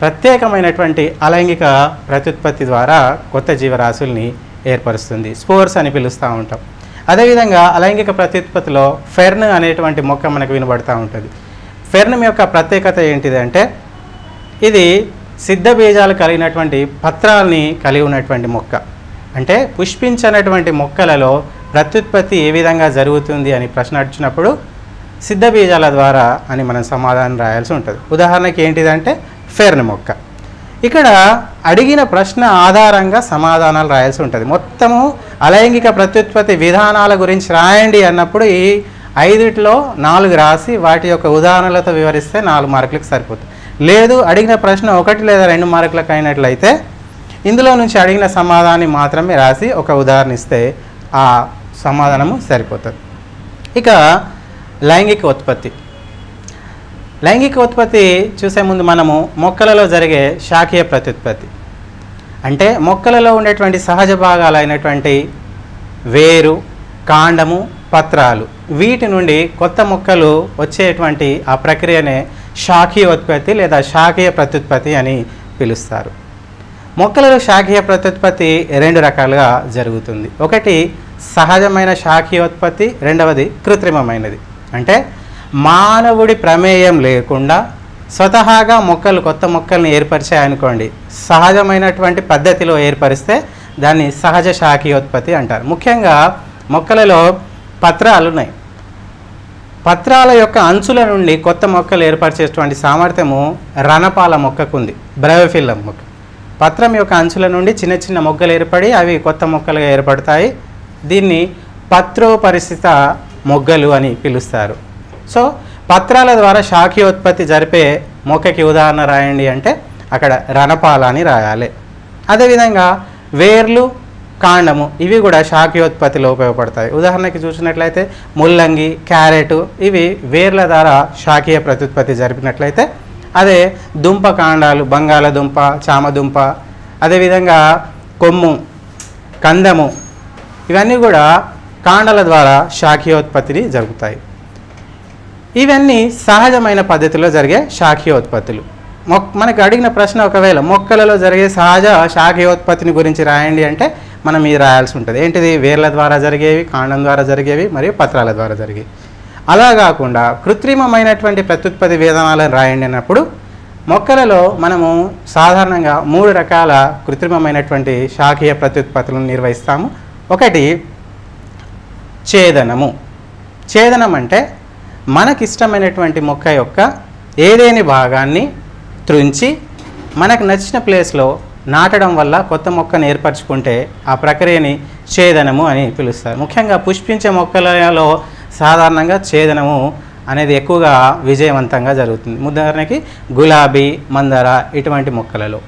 ప్రత్యేకమైనటువంటి అలైంగిక ప్రత్యుత్పత్తి ద్వారా కొత్త జీవరాశుల్ని ఏర్పరుస్తుంది. స్పోర్స్ అని పిలుస్తూ ఉంటాం. అదేవిధంగా అలైంగిక ప్రత్యుత్పత్తిలో ఫెర్న్ అనేటువంటి మొక్క మనకు వినబడుతూ ఉంటుంది. ఫెర్న్ యొక్క ప్రత్యేకత ఏంటిది అంటే, ఇది సిద్ధ బీజాలు కలిగినటువంటి పత్రాలని కలిగి ఉన్నటువంటి మొక్క. అంటే పుష్పించనటువంటి మొక్కలలో ప్రత్యుత్పత్తి ఏ విధంగా జరుగుతుంది అని ప్రశ్న వచ్చినప్పుడు సిద్ధ బీజాల ద్వారా అని మనం సమాధానం రాయాల్సి ఉంటుంది. ఉదాహరణకి ఏంటిదంటే ఫెర్న్ మొక్క. ఇక్కడ అడిగిన ప్రశ్న ఆధారంగా సమాధానాలు రాయాల్సి ఉంటుంది. మొత్తము అలైంగిక ప్రత్యుత్పత్తి విధానాల గురించి రాయండి అన్నప్పుడు ఈ 5లో 4 రాసి వాటి యొక్క ఉదాహరణలతో వివరిస్తే 4 మార్కులకు సరిపోతుంది. లేదు అడిగిన ప్రశ్న 1 లేదా 2 మార్కులకు అయినట్లయితే ఇందులో నుంచి అడిగిన సమాధానాన్ని మాత్రమే రాసి ఒక ఉదాహరణ ఇస్తే ఆ సమాధానము సరిపోతుంది. ఇక లైంగిక ఉత్పత్తి. లైంగిక ఉత్పత్తి చూసే ముందు మనము మొక్కలలో జరిగే శాఖీయ ప్రత్యుత్పత్తి అంటే మొక్కలలో ఉండేటువంటి సహజ భాగాలు అయినటువంటి వేరు, కాండము, పత్రాలు వీటి నుండి కొత్త మొక్కలు వచ్చేటువంటి ఆ ప్రక్రియనే శాఖీయ ఉత్పత్తి లేదా శాఖీయ ప్రత్యుత్పత్తి అని పిలుస్తారు. మొక్కలలో శాఖీయ ప్రత్యుత్పత్తి 2 రకాలుగా జరుగుతుంది. ఒకటి సహజమైన శాఖీయోత్పత్తి, రెండవది కృత్రిమమైనది. అంటే మానవుడి ప్రమేయం లేకుండా స్వతహాగా మొక్కలు కొత్త మొక్కల్ని ఏర్పరిచాయనుకోండి, సహజమైనటువంటి పద్ధతిలో ఏర్పరిస్తే దాన్ని సహజ శాఖీయోత్పత్తి అంటారు. ముఖ్యంగా మొక్కలలో పత్రాలు ఉన్నాయి. పత్రాల యొక్క అంచుల నుండి కొత్త మొక్కలు ఏర్పరిచేటువంటి సామర్థ్యము రణపాల మొక్కకు ఉంది, బ్రయోఫిల్లం మొక్క. పత్రం యొక్క అంచుల నుండి చిన్న చిన్న మొగ్గలు ఏర్పడి అవి కొత్త మొక్కలుగా ఏర్పడతాయి. దీన్ని పత్రోపరిస్థిత మొగ్గలు అని పిలుస్తారు. సో పత్రాల ద్వారా శాఖీయోత్పత్తి జరిపే మొక్కకి ఉదాహరణ రాయండి అంటే అక్కడ రణపాల అని రాయాలి. అదేవిధంగా వేర్లు, కాండము ఇవి కూడా శాఖీయోత్పత్తిలో ఉపయోగపడతాయి. ఉదాహరణకి చూసినట్లయితే ముల్లంగి, క్యారెట్ ఇవి వేర్ల ద్వారా శాఖీయ ప్రత్యుత్పత్తి జరిపినట్లయితే, అదే దుంప కాండాలు బంగాళదుంప, చామదుంప, అదేవిధంగా కొమ్ము, కందము ఇవన్నీ కూడా కాండాల ద్వారా శాఖీయోత్పత్తిని జరుగుతాయి. ఇవన్నీ సహజమైన పద్ధతిలో జరిగే శాఖీయోత్పత్తులు. మనకు అడిగిన ప్రశ్న ఒకవేళ మొక్కలలో జరిగే సహజ శాఖీయోత్పత్తిని గురించి రాయండి అంటే మనం ఇది రాయాల్సి ఉంటుంది. ఏంటిది? వేర్ల ద్వారా జరిగేవి, కాండం ద్వారా జరిగేవి మరియు పత్రాల ద్వారా జరిగేవి. అలా కాకుండా కృత్రిమమైనటువంటి ప్రత్యుత్పత్తి విధానాలను రాయండి అన్నప్పుడు మొక్కలలో మనము సాధారణంగా 3 రకాల కృత్రిమమైనటువంటి శాఖీయ ప్రత్యుత్పత్తులను నిర్వహిస్తాము. ఒకటి ఛేదనము. ఛేదనం అంటే మనకిష్టమైనటువంటి మొక్క యొక్క ఏదేని భాగాన్ని త్రుంచి మనకు నచ్చిన ప్లేస్లో నాటడం వల్ల కొత్త మొక్కను ఏర్పరచుకుంటే ఆ ప్రక్రియని ఛేదనము అని పిలుస్తారు. ముఖ్యంగా పుష్పించే మొక్కలలో సాధారణంగా ఛేదనము అనేది ఎక్కువగా విజయవంతంగా జరుగుతుంది. ఉదాహరణకి గులాబీ, మందార ఇటువంటి మొక్కలలో.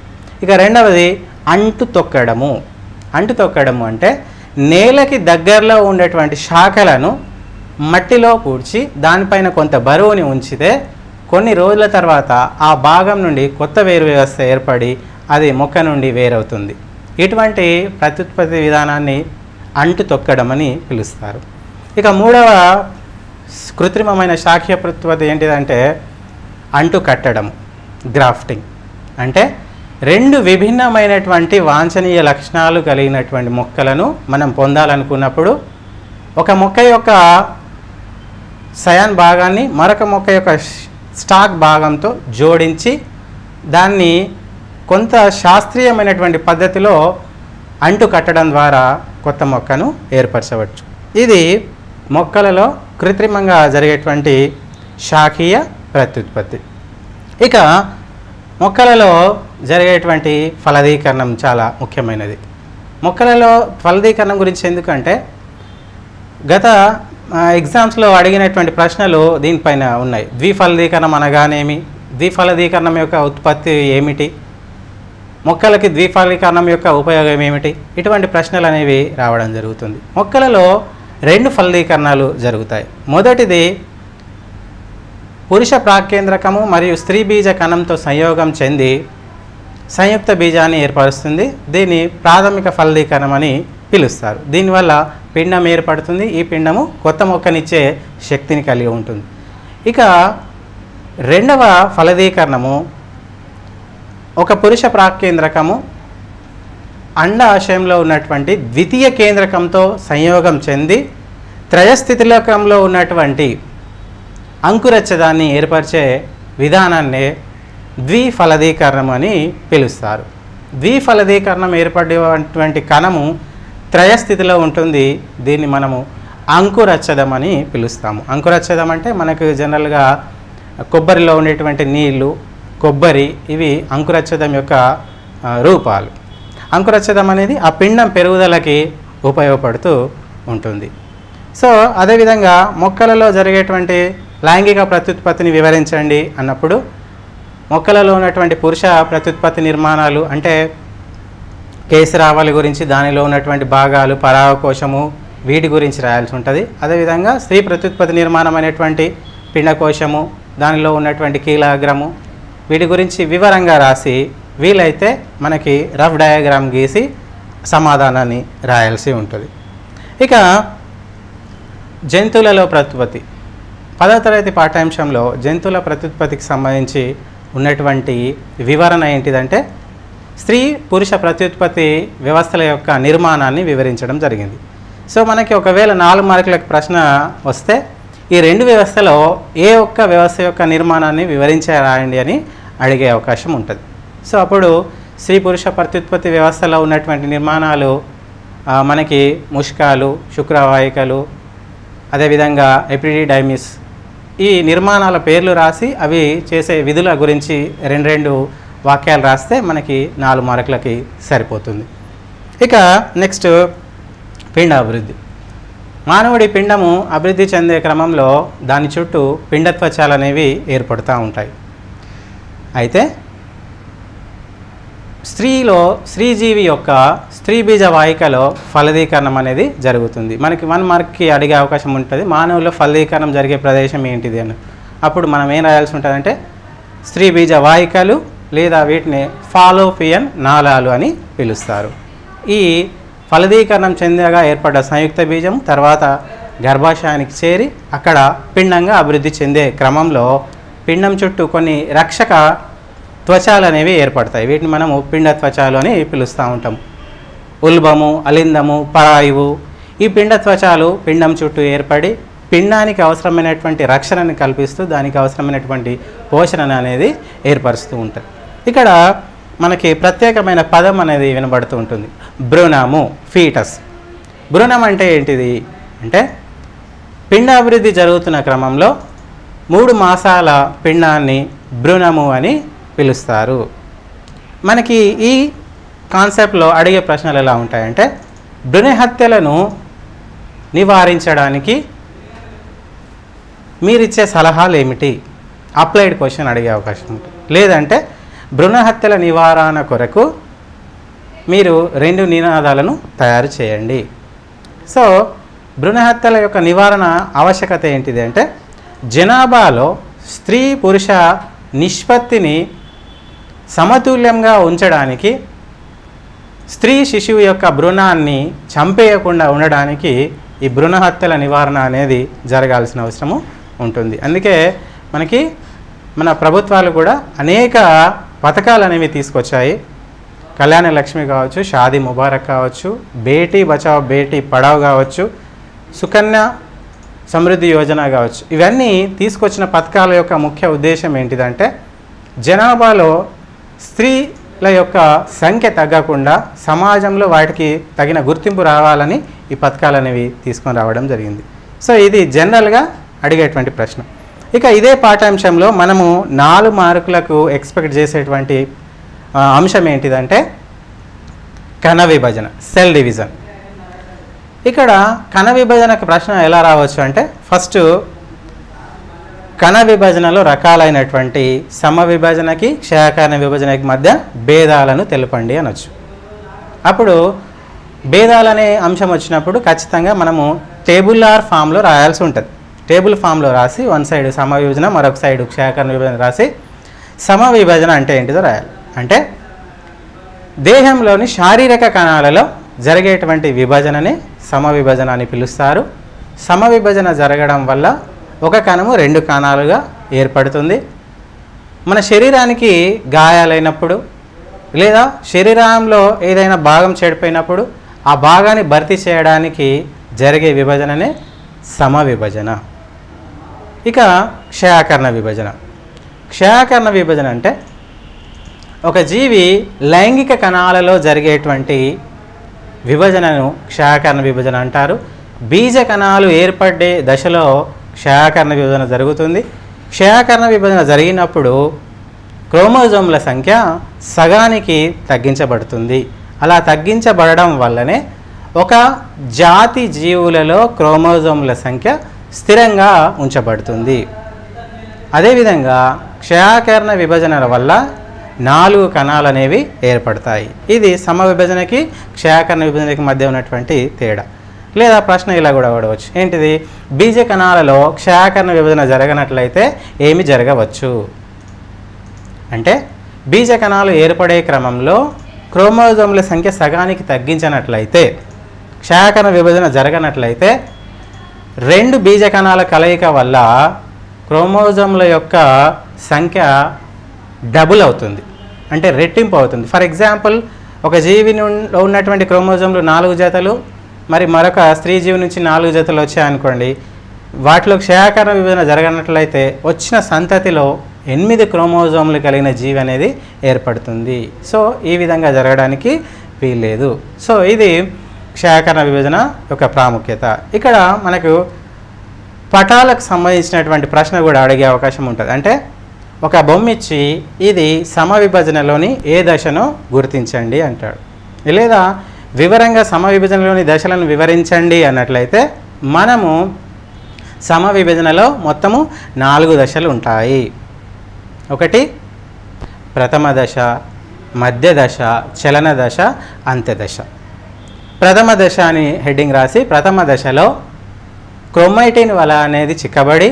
ఇక రెండవది అంటు తొక్కడము. అంటు తొక్కడము అంటే నేలకి దగ్గరలో ఉండేటువంటి శాఖలను మట్టిలో పూడ్చి దానిపైన కొంత బరువుని ఉంచితే కొన్ని రోజుల తర్వాత ఆ భాగం నుండి కొత్త వేరు వ్యవస్థ ఏర్పడి అది మొక్క నుండి వేరవుతుంది. ఇటువంటి ప్రత్యుత్పత్తి విధానాన్ని అంటు తొక్కడం అని పిలుస్తారు. ఇక మూడవ కృత్రిమమైన శాఖీయ ప్రత్యుత్పత్తి ఏంటిదంటే అంటు కట్టడం, గ్రాఫ్టింగ్. అంటే 2 విభిన్నమైనటువంటి వాంఛనీయ లక్షణాలు కలిగినటువంటి మొక్కలను మనం పొందాలనుకున్నప్పుడు ఒక మొక్క యొక్క సయాన్ భాగాన్ని మరొక మొక్క యొక్క స్టాక్ భాగంతో జోడించి దాన్ని కొంత శాస్త్రీయమైనటువంటి పద్ధతిలో అంటు కట్టడం ద్వారా కొత్త మొక్కను ఏర్పరచవచ్చు. ఇది మొక్కలలో కృత్రిమంగా జరిగేటువంటి శాఖీయ ప్రత్యుత్పత్తి. ఇక మొక్కలలో జరిగేటువంటి ఫలదీకరణం చాలా ముఖ్యమైనది. మొక్కలలో ఫలదీకరణం గురించి ఎందుకంటే గత ఎగ్జామ్స్లో అడిగినటువంటి ప్రశ్నలు దీనిపైన ఉన్నాయి. ద్విఫలదీకరణం అనగానేమి, ద్విఫలదీకరణం యొక్క ఉత్పత్తి ఏమిటి, మొక్కలకి ద్విఫలదీకరణం యొక్క ఉపయోగం ఏమిటి, ఇటువంటి ప్రశ్నలు అనేవి రావడం జరుగుతుంది. మొక్కలలో 2 ఫలదీకరణాలు జరుగుతాయి. మొదటిది పురుష ప్రాకేంద్రకము మరియు స్త్రీ బీజ కణంతో సంయోగం చెంది సంయుక్త బీజాన్ని ఏర్పరుస్తుంది. దీన్ని ప్రాథమిక ఫలదీకరణం అని పిలుస్తారు. దీనివల్ల పిండం ఏర్పడుతుంది. ఈ పిండము కొత్త మొక్కనిచ్చే శక్తిని కలిగి ఉంటుంది. ఇక రెండవ ఫలదీకరణము ఒక పురుష ప్రాకేంద్రకము అండాశయంలో ఉన్నటువంటి ద్వితీయ కేంద్రకంతో సంయోగం చెంది త్రయస్థితిలకంలో ఉన్నటువంటి అంకురచ్చదాన్ని ఏర్పరిచే విధానాన్ని ద్విఫలదీకరణం అని పిలుస్తారు. ద్విఫలదీకరణం ఏర్పడేటువంటి కణము త్రయస్థితిలో ఉంటుంది. దీన్ని మనము అంకురచ్ఛదం అని పిలుస్తాము. అంకురచ్ఛదం అంటే మనకు జనరల్గా కొబ్బరిలో ఉండేటువంటి నీళ్లు, కొబ్బరి, ఇవి అంకురచ్ఛదం యొక్క రూపాలు. అంకురచ్ఛదం అనేది ఆ పిండం పెరుగుదలకి ఉపయోగపడుతూ ఉంటుంది. సో అదేవిధంగా మొక్కలలో జరిగేటువంటి లైంగిక ప్రత్యుత్పత్తిని వివరించండి అన్నప్పుడు మొక్కలలో ఉన్నటువంటి పురుష ప్రత్యుత్పత్తి నిర్మాణాలు అంటే కేసరావళి గురించి, దానిలో ఉన్నటువంటి భాగాలు, పరాగకోశము, వీటి గురించి రాయాల్సి ఉంటుంది. అదేవిధంగా స్త్రీ ప్రత్యుత్పత్తి నిర్మాణం అనేటువంటి పిండకోశము, దానిలో ఉన్నటువంటి కీలాగ్రము, వీటి గురించి వివరంగా రాసి వీలైతే మనకి రఫ్ డయాగ్రామ్ గీసి సమాధానాన్ని రాయాల్సి ఉంటుంది. ఇక జంతువులలో ప్రత్యుత్పత్తి 10వ తరగతి పాఠ్యాంశంలో జంతువుల ప్రత్యుత్పత్తికి సంబంధించి ఉన్నటువంటి వివరణ ఏంటిదంటే స్త్రీ పురుష ప్రత్యుత్పత్తి వ్యవస్థల యొక్క నిర్మాణాన్ని వివరించడం జరిగింది. సో మనకి ఒకవేళ 4 మార్కులకు ప్రశ్న వస్తే ఈ 2 వ్యవస్థలో ఏ ఒక్క వ్యవస్థ యొక్క నిర్మాణాన్ని వివరించే రాయండి అని అడిగే అవకాశం ఉంటుంది. సో అప్పుడు స్త్రీ పురుష ప్రత్యుత్పత్తి వ్యవస్థలో ఉన్నటువంటి నిర్మాణాలు మనకి ముష్కాలు, శుక్రవాహికలు, అదేవిధంగా ఎపిడిడైమిస్, ఈ నిర్మాణాల పేర్లు రాసి అవి చేసే విధుల గురించి 2 వాక్యాలు రాస్తే మనకి 4 మార్కులకి సరిపోతుంది. ఇక నెక్స్ట్ పిండ అభివృద్ధి. మానవుడి పిండము అభివృద్ధి చెందే క్రమంలో దాని చుట్టూ పిండత్వచాలు అనేవి ఏర్పడుతూ ఉంటాయి. అయితే స్త్రీజీవి యొక్క స్త్రీ బీజ వాహికలో ఫలదీకరణం అనేది జరుగుతుంది. మనకి 1 మార్క్కి అడిగే అవకాశం ఉంటుంది, మానవుల్లో ఫలదీకరణం జరిగే ప్రదేశం ఏంటిది అని. అప్పుడు మనం ఏం రాయాల్సి ఉంటుందంటే స్త్రీ బీజ వాహికలు లేదా వీటిని ఫాలోపియన్ నాళాలు అని పిలుస్తారు. ఈ ఫలదీకరణం చెందగా ఏర్పడ్డ సంయుక్త బీజం తర్వాత గర్భాశయానికి చేరి అక్కడ పిండంగా అభివృద్ధి చెందే క్రమంలో పిండం చుట్టూ కొన్ని రక్షక త్వచాలు అనేవి ఏర్పడతాయి. వీటిని మనము పిండ త్వచాలు అని పిలుస్తూ ఉంటాం. ఉల్బము, అలిందము, పరాయువు, ఈ పిండ త్వచాలు పిండం చుట్టూ ఏర్పడి పిండానికి అవసరమైనటువంటి రక్షణని కల్పిస్తూ దానికి అవసరమైనటువంటి పోషణ అనేది ఏర్పరుస్తూ ఉంటాయి. ఇక్కడ మనకి ప్రత్యేకమైన పదం అనేది వినబడుతూ ఉంటుంది, భ్రూణము, ఫీటస్. భ్రూణం అంటే ఏంటిది అంటే పిండాభివృద్ధి జరుగుతున్న క్రమంలో 3 మాసాల పిండాన్ని భ్రూణము అని పిలుస్తారు. మనకి ఈ కాన్సెప్ట్లో అడిగే ప్రశ్నలు ఎలా ఉంటాయంటే భ్రూణ హత్యలను నివారించడానికి మీరిచ్చే సలహాలు ఏమిటి, అప్లైడ్ క్వశ్చన్ అడిగే అవకాశం ఉంటుంది. లేదంటే భ్రూణ హత్యల నివారణ కొరకు మీరు 2 నినాదాలను తయారు చేయండి. సో భ్రూణ హత్యల యొక్క నివారణ ఆవశ్యకత ఏంటిది అంటే జనాభాలో స్త్రీ పురుష నిష్పత్తిని సమతుల్యంగా ఉంచడానికి, స్త్రీ శిశువు యొక్క భ్రూణాన్ని చంపేయకుండా ఉండడానికి ఈ భ్రూణ హత్యల నివారణ అనేది జరగాల్సిన అవసరము ఉంటుంది. అందుకే మనకి మన ప్రభుత్వాలు కూడా అనేక పథకాలు అనేవి తీసుకొచ్చాయి. కళ్యాణ లక్ష్మి కావచ్చు, షాదీ ముబారక్ కావచ్చు, బేటీ బచావ్ బేటీ పడావ్ కావచ్చు, సుకన్య సమృద్ధి యోజన కావచ్చు. ఇవన్నీ తీసుకొచ్చిన పథకాల యొక్క ముఖ్య ఉద్దేశం ఏంటిదంటే జనాభాలో స్త్రీల యొక్క సంఖ్య తగ్గకుండా సమాజంలో వాటికి తగిన గుర్తింపు రావాలని ఈ పథకాలు అనేవి తీసుకొని రావడం జరిగింది. సో ఇది జనరల్గా అడిగేటువంటి ప్రశ్న. ఇక ఇదే పాఠ్యాంశంలో మనము 4 మార్కులకు ఎక్స్పెక్ట్ చేసేటువంటి అంశం ఏంటిదంటే కణ విభజన, సెల్ డివిజన్. ఇక్కడ కణ విభజనకు ప్రశ్న ఎలా రావచ్చు అంటే ఫస్ట్ కణ విభజనలో రకాలైనటువంటి సమ విభజనకి క్షయకరణ విభజనకి మధ్య భేదాలను తెలపండి అనొచ్చు. అప్పుడు భేదాలనే అంశం వచ్చినప్పుడు ఖచ్చితంగా మనము టేబులార్ ఫామ్లో రాయాల్సి ఉంటుంది. టేబుల్ ఫామ్లో రాసి 1 సైడ్ సమ విభజన, మరొక సైడ్ క్షయకరణ విభజన రాసి సమ విభజన అంటే ఏంటిదో రాయాలి. అంటే దేహంలోని శారీరక కణాలలో జరిగేటువంటి విభజనని సమ విభజన అని పిలుస్తారు. సమ విభజన జరగడం వల్ల ఒక కణము 2 కణాలుగా ఏర్పడుతుంది. మన శరీరానికి గాయాలైనప్పుడు లేదా శరీరంలో ఏదైనా భాగం చెడిపోయినప్పుడు ఆ భాగాన్ని భర్తీ చేయడానికి జరిగే విభజననే సమ విభజన. ఇక క్షయకరణ విభజన. క్షయకరణ విభజన అంటే ఒక జీవి లైంగిక కణాలలో జరిగేటువంటి విభజనను క్షయాకరణ విభజన అంటారు. బీజ కణాలు ఏర్పడే దశలో క్షయాకరణ విభజన జరుగుతుంది. క్షయాకరణ విభజన జరిగినప్పుడు క్రోమోజోమ్ల సంఖ్య సగానికి తగ్గించబడుతుంది. అలా తగ్గించబడడం వల్లనే ఒక జాతి జీవులలో క్రోమోజోమ్ల సంఖ్య స్థిరంగా ఉంచబడుతుంది. అదేవిధంగా క్షయాకరణ విభజనల వల్ల 4 కణాలు అనేవి ఏర్పడతాయి. ఇది సమవిభజనకి క్షయాకరణ విభజనకి మధ్య ఉన్నటువంటి తేడా. లేదా ప్రశ్న ఇలా కూడా అడగవచ్చు, ఏంటిది? బీజ కణాలలో క్షయాకరణ విభజన జరగనట్లయితే ఏమి జరగవచ్చు అంటే, బీజ కణాలు ఏర్పడే క్రమంలో క్రోమోజోమ్ల సంఖ్య సగానికి తగ్గించినట్లయితే, క్షయాకరణ విభజన జరగనట్లయితే 2 బీజ కణాల కలయిక వల్ల క్రోమోజోమ్ల యొక్క సంఖ్య డబుల్ అవుతుంది, అంటే రెట్టింపు అవుతుంది. ఫర్ ఎగ్జాంపుల్, ఒక జీవి నుండి ఉన్నటువంటి క్రోమోజోమ్లు 4 జతలు, మరి మరొక స్త్రీ జీవి నుంచి 4 జతలు వచ్చాయనుకోండి. వాటిలో క్షయాకరణ విభజన జరగనట్లయితే వచ్చిన సంతతిలో 8 క్రోమోజోమ్లు కలిగిన జీవి అనేది ఏర్పడుతుంది. సో ఈ విధంగా జరగడానికి వీల్లేదు. సో ఇది క్షయాకరణ విభజన యొక్క ప్రాముఖ్యత. ఇక్కడ మనకు పటాలకు సంబంధించినటువంటి ప్రశ్న కూడా అడిగే అవకాశం ఉంటుంది. అంటే ఒక బొమ్మ ఇచ్చి ఇది సమవిభజనలోని ఏ దశను గుర్తించండి అంటాడు, లేదా వివరంగా సమవిభజనలోని దశలను వివరించండి అన్నట్లయితే మనము సమవిభజనలో మొత్తము 4 దశలు ఉంటాయి. ఒకటి ప్రథమ దశ, మధ్య దశ, చలన దశ, అంత్య దశ. ప్రథమ దశ అని హెడ్డింగ్ రాసి, ప్రథమ దశలో క్రోమాటిన్ వల అనేది చిక్కబడి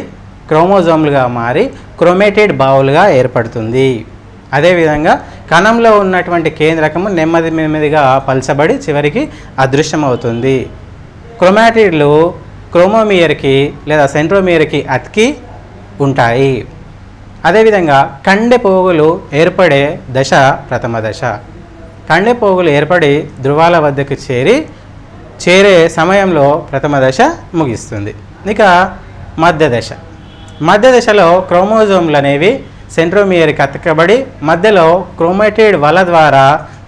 క్రోమోజోమ్లుగా మారి క్రోమేటెడ్ బావులుగా ఏర్పడుతుంది. అదేవిధంగా కణంలో ఉన్నటువంటి కేంద్రకము నెమ్మదిగా పల్చబడి చివరికి అదృశ్యమవుతుంది. క్రోమాటిడ్లు క్రోమోమియర్కి లేదా సెంట్రోమియర్కి అతికి ఉంటాయి. అదేవిధంగా కండె పోగులు ఏర్పడే దశ ప్రథమ దశ. కండె పోగులు ఏర్పడి ధృవాల వద్దకు చేరే సమయంలో ప్రథమ దశ ముగిస్తుంది. ఇక మధ్య దశ. మధ్య దశలో క్రోమోజోమ్లు అనేవి సెంట్రోమియర్కి అతకబడి మధ్యలో క్రోమాటిడ్ వల ద్వారా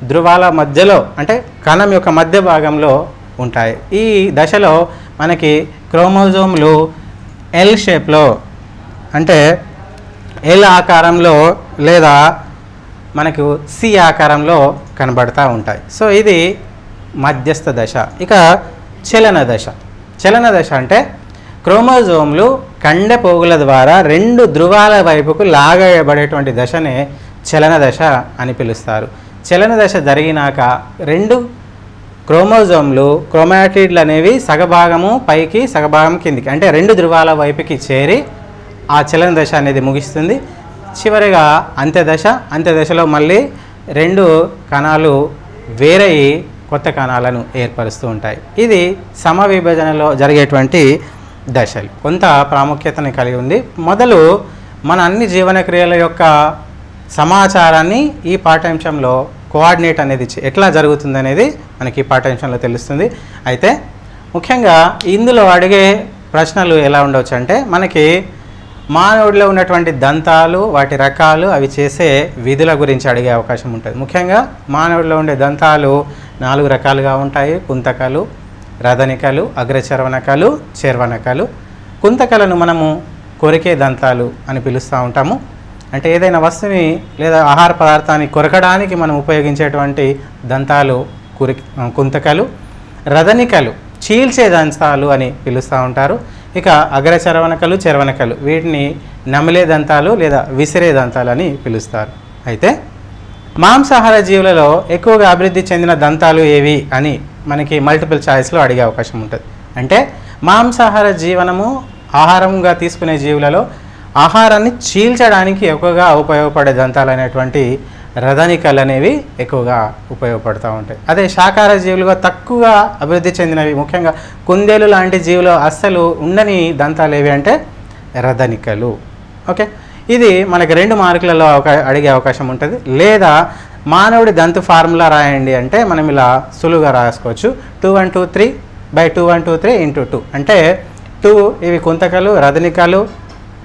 ధృవాల మధ్యలో, అంటే కణం యొక్క మధ్య భాగంలో ఉంటాయి. ఈ దశలో మనకి క్రోమోజోమ్లు ఎల్ షేప్లో, అంటే ఎల్ ఆకారంలో లేదా మనకు సి ఆకారంలో కనబడతా ఉంటాయి. సో ఇది మధ్యస్థ దశ. ఇక చలన దశ. చలన దశ అంటే క్రోమోజోమ్లు కండె పోగుల ద్వారా 2 ధృవాల వైపుకు లాగబడేటువంటి దశనే చలన దశ అని పిలుస్తారు. చలన దశ జరిగినాక 2 క్రోమోజోమ్లు, క్రోమాటిడ్లు అనేవి సగభాగము పైకి సగభాగం కిందికి, అంటే 2 ధృవాల వైపుకి చేరి ఆ చలన దశ అనేది ముగిస్తుంది. చివరిగా అంత్యదశ. అంత్యదశలో మళ్ళీ 2 కణాలు వేరయి కొత్త కణాలను ఏర్పరుస్తూ ఉంటాయి. ఇది సమవిభజనలో జరిగేటువంటి దశలు. కొంత ప్రాముఖ్యతని కలిగి ఉంది. మొదలు మన అన్ని జీవన క్రియల యొక్క సమాచారాన్ని ఈ పాఠ్యాంశంలో కోఆర్డినేట్ అనేది ఎట్లా జరుగుతుంది అనేది మనకి ఈ పాఠ్యాంశంలో తెలుస్తుంది. అయితే ముఖ్యంగా ఇందులో అడిగే ప్రశ్నలు ఎలా ఉండవచ్చు అంటే, మనకి మానవుడిలో ఉన్నటువంటి దంతాలు, వాటి రకాలు, అవి చేసే విధుల గురించి అడిగే అవకాశం ఉంటుంది. ముఖ్యంగా మానవుడిలో ఉండే దంతాలు 4 రకాలుగా ఉంటాయి. కుంతకలు, రదనికలు, అగ్రచర్వనకలు, చర్వనకలు. కుంతకలను మనము కొరికే దంతాలు అని పిలుస్తూ ఉంటాము. అంటే ఏదైనా వస్తువుని లేదా ఆహార పదార్థాన్ని కొరకడానికి మనం ఉపయోగించేటువంటి దంతాలు కుంతకలు. రదనికలు చీల్చే దంతాలు అని పిలుస్తూ ఉంటారు. ఇక అగ్రచర్వనకలు, చర్వనకలు వీటిని నమిలే దంతాలు లేదా విసిరే దంతాలు అని పిలుస్తారు. అయితే మాంసాహార జీవులలో ఎక్కువగా అభివృద్ధి చెందిన దంతాలు ఏవి అని మనకి మల్టిపుల్ చాయిస్లో అడిగే అవకాశం ఉంటుంది. అంటే మాంసాహార జీవనము ఆహారంగా తీసుకునే జీవులలో ఆహారాన్ని చీల్చడానికి ఎక్కువగా ఉపయోగపడే దంతాలు అనేటువంటి రదనికలు అనేవి ఎక్కువగా ఉపయోగపడుతూ ఉంటాయి. అదే శాకాహార జీవులుగా తక్కువగా అభివృద్ధి చెందినవి, ముఖ్యంగా కుందేలు లాంటి జీవులు అస్సలు ఉండని దంతాలు ఏవి అంటే రదనికలు. ఓకే, ఇది మనకి 2 మార్కులలో అడిగే అవకాశం ఉంటుంది. లేదా మానవుడి దంతు ఫార్ములా రాయండి అంటే మనం ఇలా సులువుగా రాసుకోవచ్చు. 2123/2123 × 2. అంటే 2 ఇవి కుంతకలు, రదనికలు,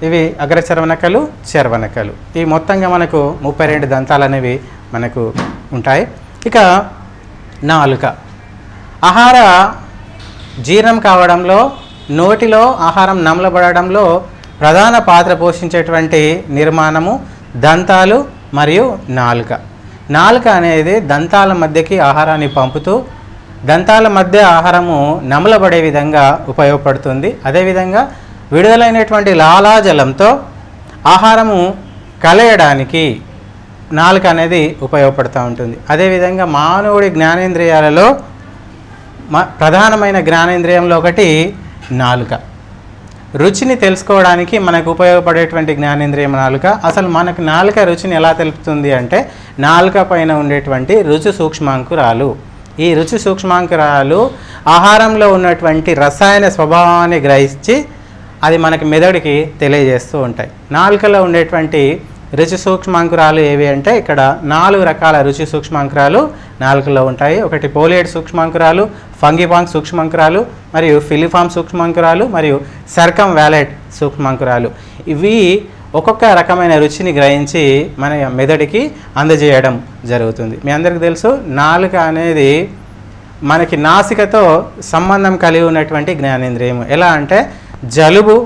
ఇవి అగ్రచర్వనకలు, చర్వనకలు. ఈ మొత్తంగా మనకు 32 దంతాలు అనేవి మనకు ఉంటాయి. ఇక నాలుక. ఆహార జీర్ణం కావడంలో, నోటిలో ఆహారం నమలబడడంలో ప్రధాన పాత్ర పోషించేటువంటి నిర్మాణము దంతాలు మరియు నాలుక. నాలుక అనేది దంతాల మధ్యకి ఆహారాన్ని పంపుతూ దంతాల మధ్య ఆహారము నమలబడే విధంగా ఉపయోగపడుతుంది. అదేవిధంగా విడుదలైనటువంటి లాలాజలంతో ఆహారము కలయడానికి నాలుక అనేది ఉపయోగపడుతూ ఉంటుంది. అదేవిధంగా మానవుడి జ్ఞానేంద్రియాలలో ప్రధానమైన జ్ఞానేంద్రియంలో ఒకటి నాలుక. రుచిని తెలుసుకోవడానికి మనకు ఉపయోగపడేటువంటి జ్ఞానేంద్రియం నాలుక. అసలు మనకు నాలుక రుచిని ఎలా తెలుపుతుంది అంటే నాలుక పైన ఉండేటువంటి రుచి సూక్ష్మాంకురాలు. ఈ రుచి సూక్ష్మాంకురాలు ఆహారంలో ఉన్నటువంటి రసాయన స్వభావాన్ని గ్రహించి అది మనకి మెదడుకి తెలియజేస్తూ ఉంటాయి. నాలుకలో ఉండేటువంటి రుచి సూక్ష్మాంకురాలు ఏవి అంటే ఇక్కడ 4 రకాల రుచి సూక్ష్మాంకురాలు నాలుకలో ఉంటాయి. ఒకటి పోలియేట్ సూక్ష్మాంకురాలు, ఫంగిపాంగ్ సూక్ష్మాంకురాలు, మరియు ఫిలిఫామ్ సూక్ష్మాంకురాలు, మరియు సర్కమ్ వ్యాలెట్ సూక్ష్మాంకురాలు. ఇవి ఒక్కొక్క రకమైన రుచిని గ్రహించి మన మెదడుకి అందజేయడం జరుగుతుంది. మీ అందరికీ తెలుసు, నాలుక అనేది మనకి నాసికతో సంబంధం కలిగి ఉన్నటువంటి జ్ఞానేంద్రియం. ఎలా అంటే జలుబు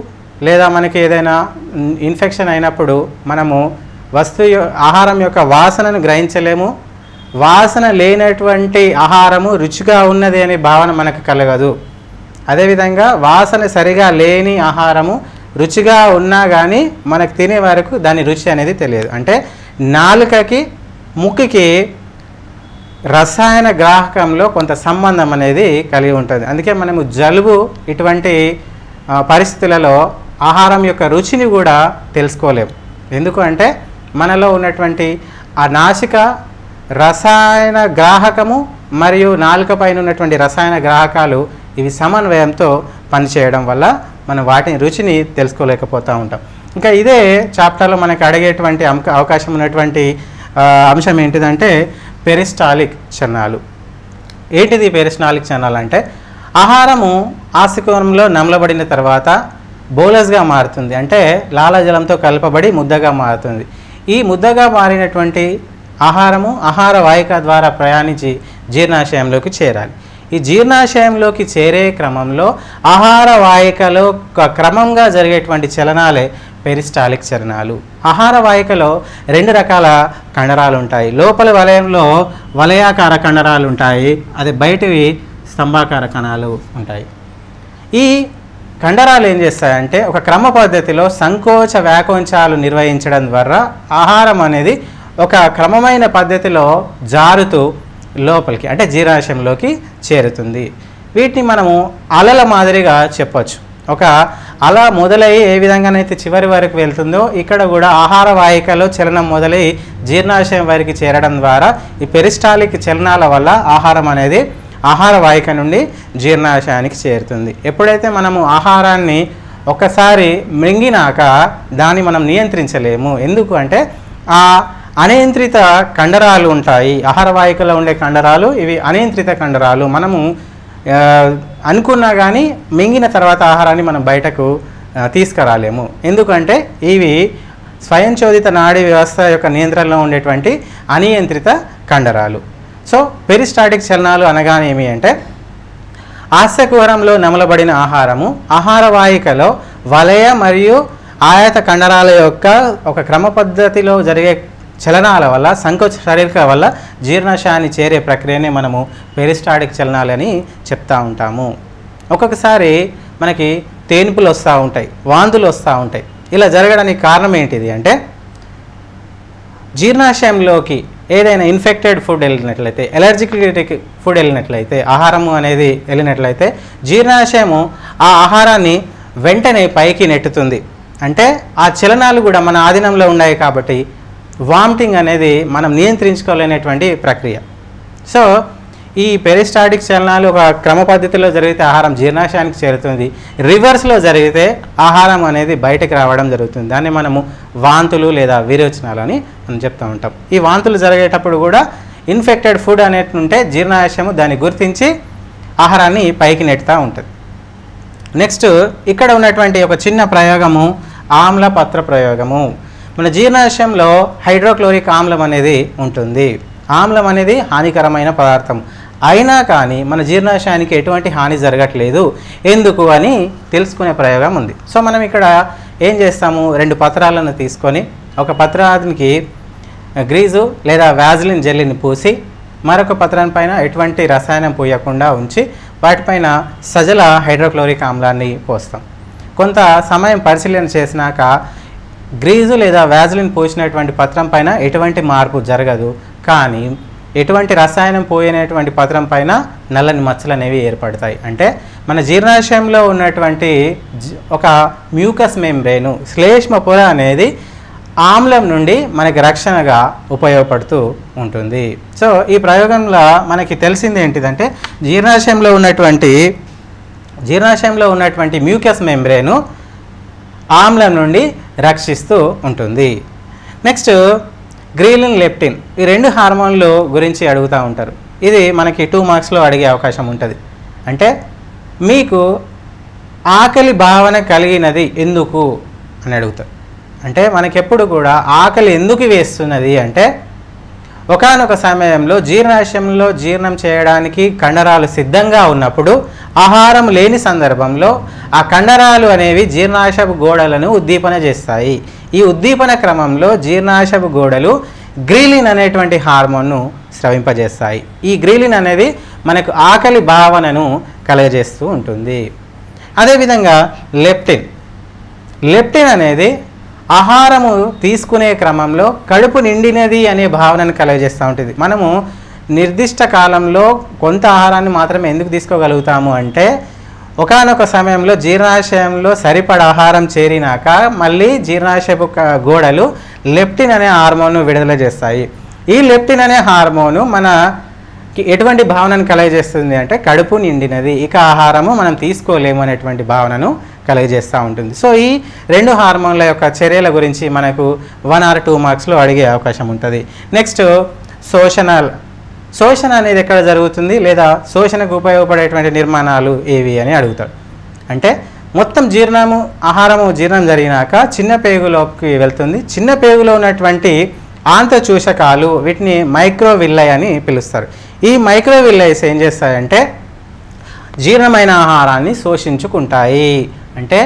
లేదా మనకి ఏదైనా ఇన్ఫెక్షన్ అయినప్పుడు మనము ఆహారం యొక్క వాసనను గ్రహించలేము. వాసన లేనటువంటి ఆహారము రుచిగా ఉన్నది అనే భావన మనకు కలగదు. అదేవిధంగా వాసన సరిగా లేని ఆహారము రుచిగా ఉన్నా కానీ మనకు తినే వరకు దాని రుచి అనేది తెలియదు. అంటే నాలుకకి ముక్కుకి రసాయన గ్రాహకంలో కొంత సంబంధం అనేది కలిగి ఉంటుంది. అందుకే మనము జలుబు ఇటువంటి పరిస్థితులలో ఆహారం యొక్క రుచిని కూడా తెలుసుకోలేము. ఎందుకు అంటే మనలో ఉన్నటువంటి ఆ నాసిక రసాయన గ్రాహకము మరియు నాలుక పైన ఉన్నటువంటి రసాయన గ్రాహకాలు ఇవి సమన్వయంతో పనిచేయడం వల్ల మనం వాటిని రుచిని తెలుసుకోలేకపోతూ ఉంటాం. ఇంకా ఇదే చాప్టర్లో మనకు అడిగేటువంటి అవకాశం ఉన్నటువంటి అంశం ఏంటిదంటే పెరిస్టాలిక్ చలనాలు. ఏంటిది పెరిస్టాలిక్ చలనాలు అంటే ఆహారము ఆస్తికోణంలో నమలబడిన తర్వాత బోలస్గా మారుతుంది. అంటే లాలాజలంతో కలపబడి ముద్దగా మారుతుంది. ఈ ముద్దగా మారినటువంటి ఆహారము ఆహార వాహిక ద్వారా ప్రయాణించి జీర్ణాశయంలోకి చేరాలి. ఈ జీర్ణాశయంలోకి చేరే క్రమంలో ఆహార వాహికలో క్రమంగా జరిగేటువంటి చలనాలే పెరిస్టాలిక్ చలనాలు. ఆహార వాహికలో 2 రకాల కండరాలు ఉంటాయి. లోపల వలయంలో వలయాకార కండరాలు ఉంటాయి, అదే బయటివి స్తంభాకార కణాలు ఉంటాయి. ఈ కండరాలు ఏం చేస్తాయంటే ఒక క్రమ పద్ధతిలో సంకోచ వ్యాకోంచాలు నిర్వహించడం ద్వారా ఆహారం అనేది ఒక క్రమమైన పద్ధతిలో జారుతూ లోపలికి అంటే జీర్ణాశయంలోకి చేరుతుంది. వీటిని మనము అలల మాదిరిగా చెప్పచ్చు. ఒక అల మొదలై ఏ విధంగానైతే చివరి వరకు వెళ్తుందో ఇక్కడ కూడా ఆహార వాహికలో చలనం మొదలై జీర్ణాశయం వరకు చేరడం ద్వారా ఈ పెరిస్టాలిక్ చలనాల వల్ల ఆహారం అనేది ఆహార వాహిక నుండి జీర్ణాశయానికి చేరుతుంది. ఎప్పుడైతే మనము ఆహారాన్ని ఒకసారి మృంగినాక దాన్ని మనం నియంత్రించలేము. ఎందుకు అంటే ఆ అనియంత్రిత కండరాలు ఉంటాయి. ఆహార వాహికలో ఉండే కండరాలు ఇవి అనియంత్రిత కండరాలు. మనము అనుకున్నా కానీ మింగిన తర్వాత ఆహారాన్ని మనం బయటకు తీసుకురాలేము. ఎందుకంటే ఇవి స్వయంచోదిత నాడీ వ్యవస్థ యొక్క నియంత్రణలో ఉండేటువంటి అనియంత్రిత కండరాలు. సో పెరిస్టాటిక్ చలనాలు అనగానేమి అంటే ఆస్యకుహరంలో నమలబడిన ఆహారము ఆహార వాహికలో వలయ మరియు ఆయత కండరాల యొక్క ఒక క్రమ పద్ధతిలో జరిగే చలనాల వల్ల సంకోచ శారీరక వల్ల జీర్ణాశయాన్ని చేరే ప్రక్రియనే మనము పెరిస్టాటిక్ చలనాలని చెప్తూ ఉంటాము. ఒక్కొక్కసారి మనకి తేన్పులు వస్తూ ఉంటాయి, వాంతులు వస్తూ ఉంటాయి. ఇలా జరగడానికి కారణం ఏంటిది అంటే జీర్ణాశయంలోకి ఏదైనా ఇన్ఫెక్టెడ్ ఫుడ్ వెళ్ళినట్లయితే, ఎలర్జిక్ ఫుడ్ వెళ్ళినట్లయితే, ఆహారము అనేది వెళ్ళినట్లయితే జీర్ణాశయము ఆ ఆహారాన్ని వెంటనే పైకి నెట్టుతుంది. అంటే ఆ చలనాలు కూడా మన ఆధీనంలో ఉన్నాయి కాబట్టి వామిటింగ్ అనేది మనం నియంత్రించుకోలేనటువంటి ప్రక్రియ. సో ఈ పెరిస్టాటిక్ చలనాలు ఒక క్రమ పద్ధతిలో జరిగితే ఆహారం జీర్ణాశయానికి చేరుతుంది. రివర్స్లో జరిగితే ఆహారం అనేది బయటకు రావడం జరుగుతుంది. దాన్ని మనము వాంతులు లేదా విరోచనాలు అని మనం చెప్తూ ఉంటాం. ఈ వాంతులు జరిగేటప్పుడు కూడా ఇన్ఫెక్టెడ్ ఫుడ్ అనేది ఉంటే జీర్ణాశయము దాన్ని గుర్తించి ఆహారాన్ని పైకి నెట్టుతూ ఉంటుంది. నెక్స్ట్ ఇక్కడ ఉన్నటువంటి ఒక చిన్న ప్రయోగము ఆమ్ల పత్ర ప్రయోగము. మన జీర్ణాశయంలో హైడ్రోక్లోరిక్ ఆమ్లం అనేది ఉంటుంది. ఆమ్లం అనేది హానికరమైన పదార్థం. అయినా కానీ మన జీర్ణాశయానికి ఎటువంటి హాని జరగట్లేదు ఎందుకు అని తెలుసుకునే ప్రయోగం ఉంది. సో మనం ఇక్కడ ఏం చేస్తాము, 2 పత్రాలను తీసుకొని ఒక పత్రానికి గ్రీజు లేదా వ్యాజిలిన్ జెల్లీని పూసి మరొక పత్రం పైన ఎటువంటి రసాయనం పోయకుండా ఉంచి వాటిపైన సజల హైడ్రోక్లోరిక్ ఆమ్లాన్ని పోస్తాం. కొంత సమయం పరిశీలన చేసినాక గ్రీజు లేదా వ్యాజిలిన్ పోసినటువంటి పత్రం పైన ఎటువంటి మార్పు జరగదు, కానీ ఎటువంటి రసాయనం పోయినటువంటి పత్రం పైన నల్లని మచ్చలు అనేవి ఏర్పడతాయి. అంటే మన జీర్ణాశయంలో ఉన్నటువంటి ఒక మ్యూకస్ మెంబ్రేను శ్లేష్మ పొర అనేది ఆమ్లం నుండి మనకి రక్షణగా ఉపయోగపడుతూ ఉంటుంది. సో ఈ ప్రయోగంలో మనకి తెలిసింది ఏంటిదంటే జీర్ణాశయంలో ఉన్నటువంటి మ్యూకస్ మెంబ్రేను ఆమ్లం నుండి రక్షిస్తూ ఉంటుంది. నెక్స్ట్ గ్రీలిన్, లెప్టిన్ ఈ 2 హార్మోన్లు గురించి అడుగుతూ ఉంటారు. ఇది మనకి 2 మార్క్స్లో అడిగే అవకాశం ఉంటుంది. అంటే మీకు ఆకలి భావన కలిగినది ఎందుకు అని అడుగుతారు. అంటే మనకెప్పుడు కూడా ఆకలి ఎందుకు వేస్తున్నది అంటే ఒకానొక సమయంలో జీర్ణాశయంలో జీర్ణం చేయడానికి కండరాలు సిద్ధంగా ఉన్నప్పుడు ఆహారం లేని సందర్భంలో ఆ కండరాలు అనేవి జీర్ణాశయపు గోడలను ఉద్దీపన చేస్తాయి. ఈ ఉద్దీపన క్రమంలో జీర్ణాశయపు గోడలు గ్రీలిన్ అనేటువంటి హార్మోన్ను స్రవింపజేస్తాయి. ఈ గ్రీలిన్ అనేది మనకు ఆకలి భావనను కలుగజేస్తూ ఉంటుంది. అదేవిధంగా లెప్టిన్ అనేది ఆహారము తీసుకునే క్రమంలో కడుపు నిండినది అనే భావనను కలుగజేస్తూ ఉంటుంది. మనము నిర్దిష్ట కాలంలో కొంత ఆహారాన్ని మాత్రమే ఎందుకు తీసుకోగలుగుతాము అంటే ఒకానొక సమయంలో జీర్ణాశయంలో సరిపడ ఆహారం చేరినాక మళ్ళీ జీర్ణాశయపు గోడలు లెప్టిన్ అనే హార్మోన్ను విడుదల చేస్తాయి. ఈ లెప్టిన్ అనే హార్మోను మనకి ఎటువంటి భావనను కలుగజేస్తుంది అంటే కడుపు నిండినది, ఇక ఆహారము మనం తీసుకోలేము అనేటువంటి భావనను కలుగజేస్తూ ఉంటుంది. సో ఈ 2 హార్మోన్ల యొక్క చర్యల గురించి మనకు 1 or 2 మార్క్స్లో అడిగే అవకాశం ఉంటుంది. నెక్స్ట్ శోషణ అనేది ఎక్కడ జరుగుతుంది లేదా శోషణకు ఉపయోగపడేటువంటి నిర్మాణాలు ఏవి అని అడుగుతాడు. అంటే మొత్తం ఆహారము జీర్ణం జరిగినాక చిన్న పేగులోకి వెళ్తుంది. చిన్న పేగులో ఉన్నటువంటి ఆంతచూషకాలు వీటిని మైక్రోవిల్లై అని పిలుస్తారు. ఈ మైక్రోవిల్లైస్ ఏం చేస్తాయంటే జీర్ణమైన ఆహారాన్ని శోషించుకుంటాయి. అంటే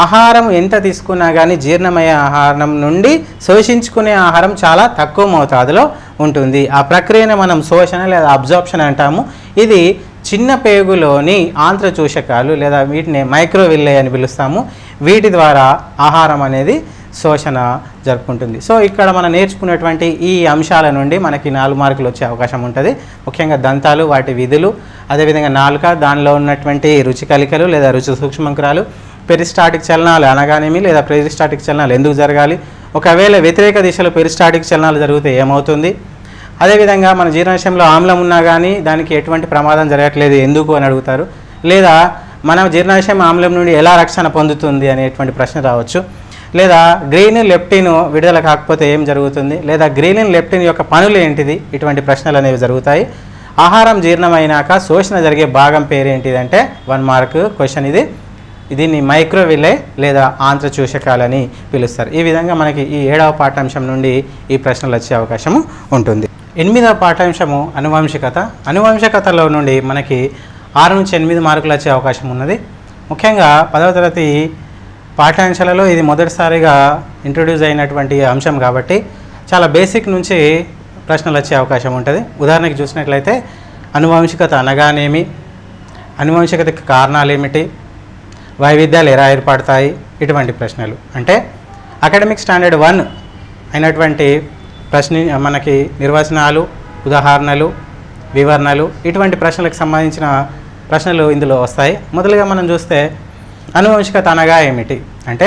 ఆహారం ఎంత తీసుకున్నా కానీ జీర్ణమయ్యే ఆహారం నుండి శోషించుకునే ఆహారం చాలా తక్కువ మోతాదులో ఉంటుంది. ఆ ప్రక్రియను మనం శోషణ లేదా అబ్జార్ప్షన్ అంటాము. ఇది చిన్న పేగులోని ఆంత్రచూషకాలు లేదా వీటిని మైక్రోవిల్లై అని పిలుస్తాము. వీటి ద్వారా ఆహారం అనేది శోషణ జరుపుకుంటుంది. సో ఇక్కడ మనం నేర్చుకున్నటువంటి ఈ అంశాల నుండి మనకి 4 మార్కులు వచ్చే అవకాశం ఉంటుంది. ముఖ్యంగా దంతాలు, వాటి విధులు, అదేవిధంగా నాలుక, దానిలో ఉన్నటువంటి రుచి కలికలు లేదా రుచి సూక్ష్మంకురాలు, పెరిస్టాటిక్ చలనాలు అనగానేమి లేదా పెరిస్టాటిక్ చలనాలు ఎందుకు జరగాలి, ఒకవేళ వ్యతిరేక దిశలో పెరిస్టాటిక్ చలనాలు జరిగితే ఏమవుతుంది, అదేవిధంగా మన జీర్ణాశయంలో ఆమ్లం ఉన్నా కానీ దానికి ఎటువంటి ప్రమాదం జరగట్లేదు ఎందుకు అని అడుగుతారు. లేదా మన జీర్ణాశయం ఆమ్లం నుండి ఎలా రక్షణ పొందుతుంది అనేటువంటి ప్రశ్న రావచ్చు. లేదా గ్రీలిన్, లెప్టిన్ విడుదల కాకపోతే ఏం జరుగుతుంది, లేదా గ్రీలిన్, లెప్టిన్ యొక్క పనులు ఏంటిది, ఇటువంటి ప్రశ్నలు అనేవి జరుగుతాయి. ఆహారం జీర్ణమైనాక శోషణ జరిగే భాగం పేరు ఏంటిదంటే 1 మార్క్ క్వశ్చన్ ఇది. దీన్ని మైక్రోవిల్లై లేదా ఆంత్రచూషకాలని పిలుస్తారు. ఈ విధంగా మనకి ఈ 7వ పాఠాంశం నుండి ఈ ప్రశ్నలు వచ్చే అవకాశము ఉంటుంది. 8వ పాఠాంశము అనువంశికత. అనువంశికతలో నుండి మనకి 6 నుంచి 8 మార్కులు వచ్చే అవకాశం ఉన్నది. ముఖ్యంగా 10వ తరగతి పాఠ్యాంశాలలో ఇది మొదటిసారిగా ఇంట్రొడ్యూస్ అయినటువంటి అంశం కాబట్టి చాలా బేసిక్ నుంచి ప్రశ్నలు వచ్చే అవకాశం ఉంటుంది. ఉదాహరణకి చూసినట్లయితే అనువంశికత అనగానేమి, అనువంశికతకి కారణాలు ఏమిటి, వైవిధ్యాలు ఎలా ఏర్పడతాయి, ఇటువంటి ప్రశ్నలు. అంటే అకాడమిక్ స్టాండర్డ్ 1 అయినటువంటి మనకి నిర్వచనాలు, ఉదాహరణలు, వివరణలు, ఇటువంటి ప్రశ్నలకు సంబంధించిన ప్రశ్నలు ఇందులో వస్తాయి. మొదలుగా మనం చూస్తే అనువంశికత అనగా ఏమిటి అంటే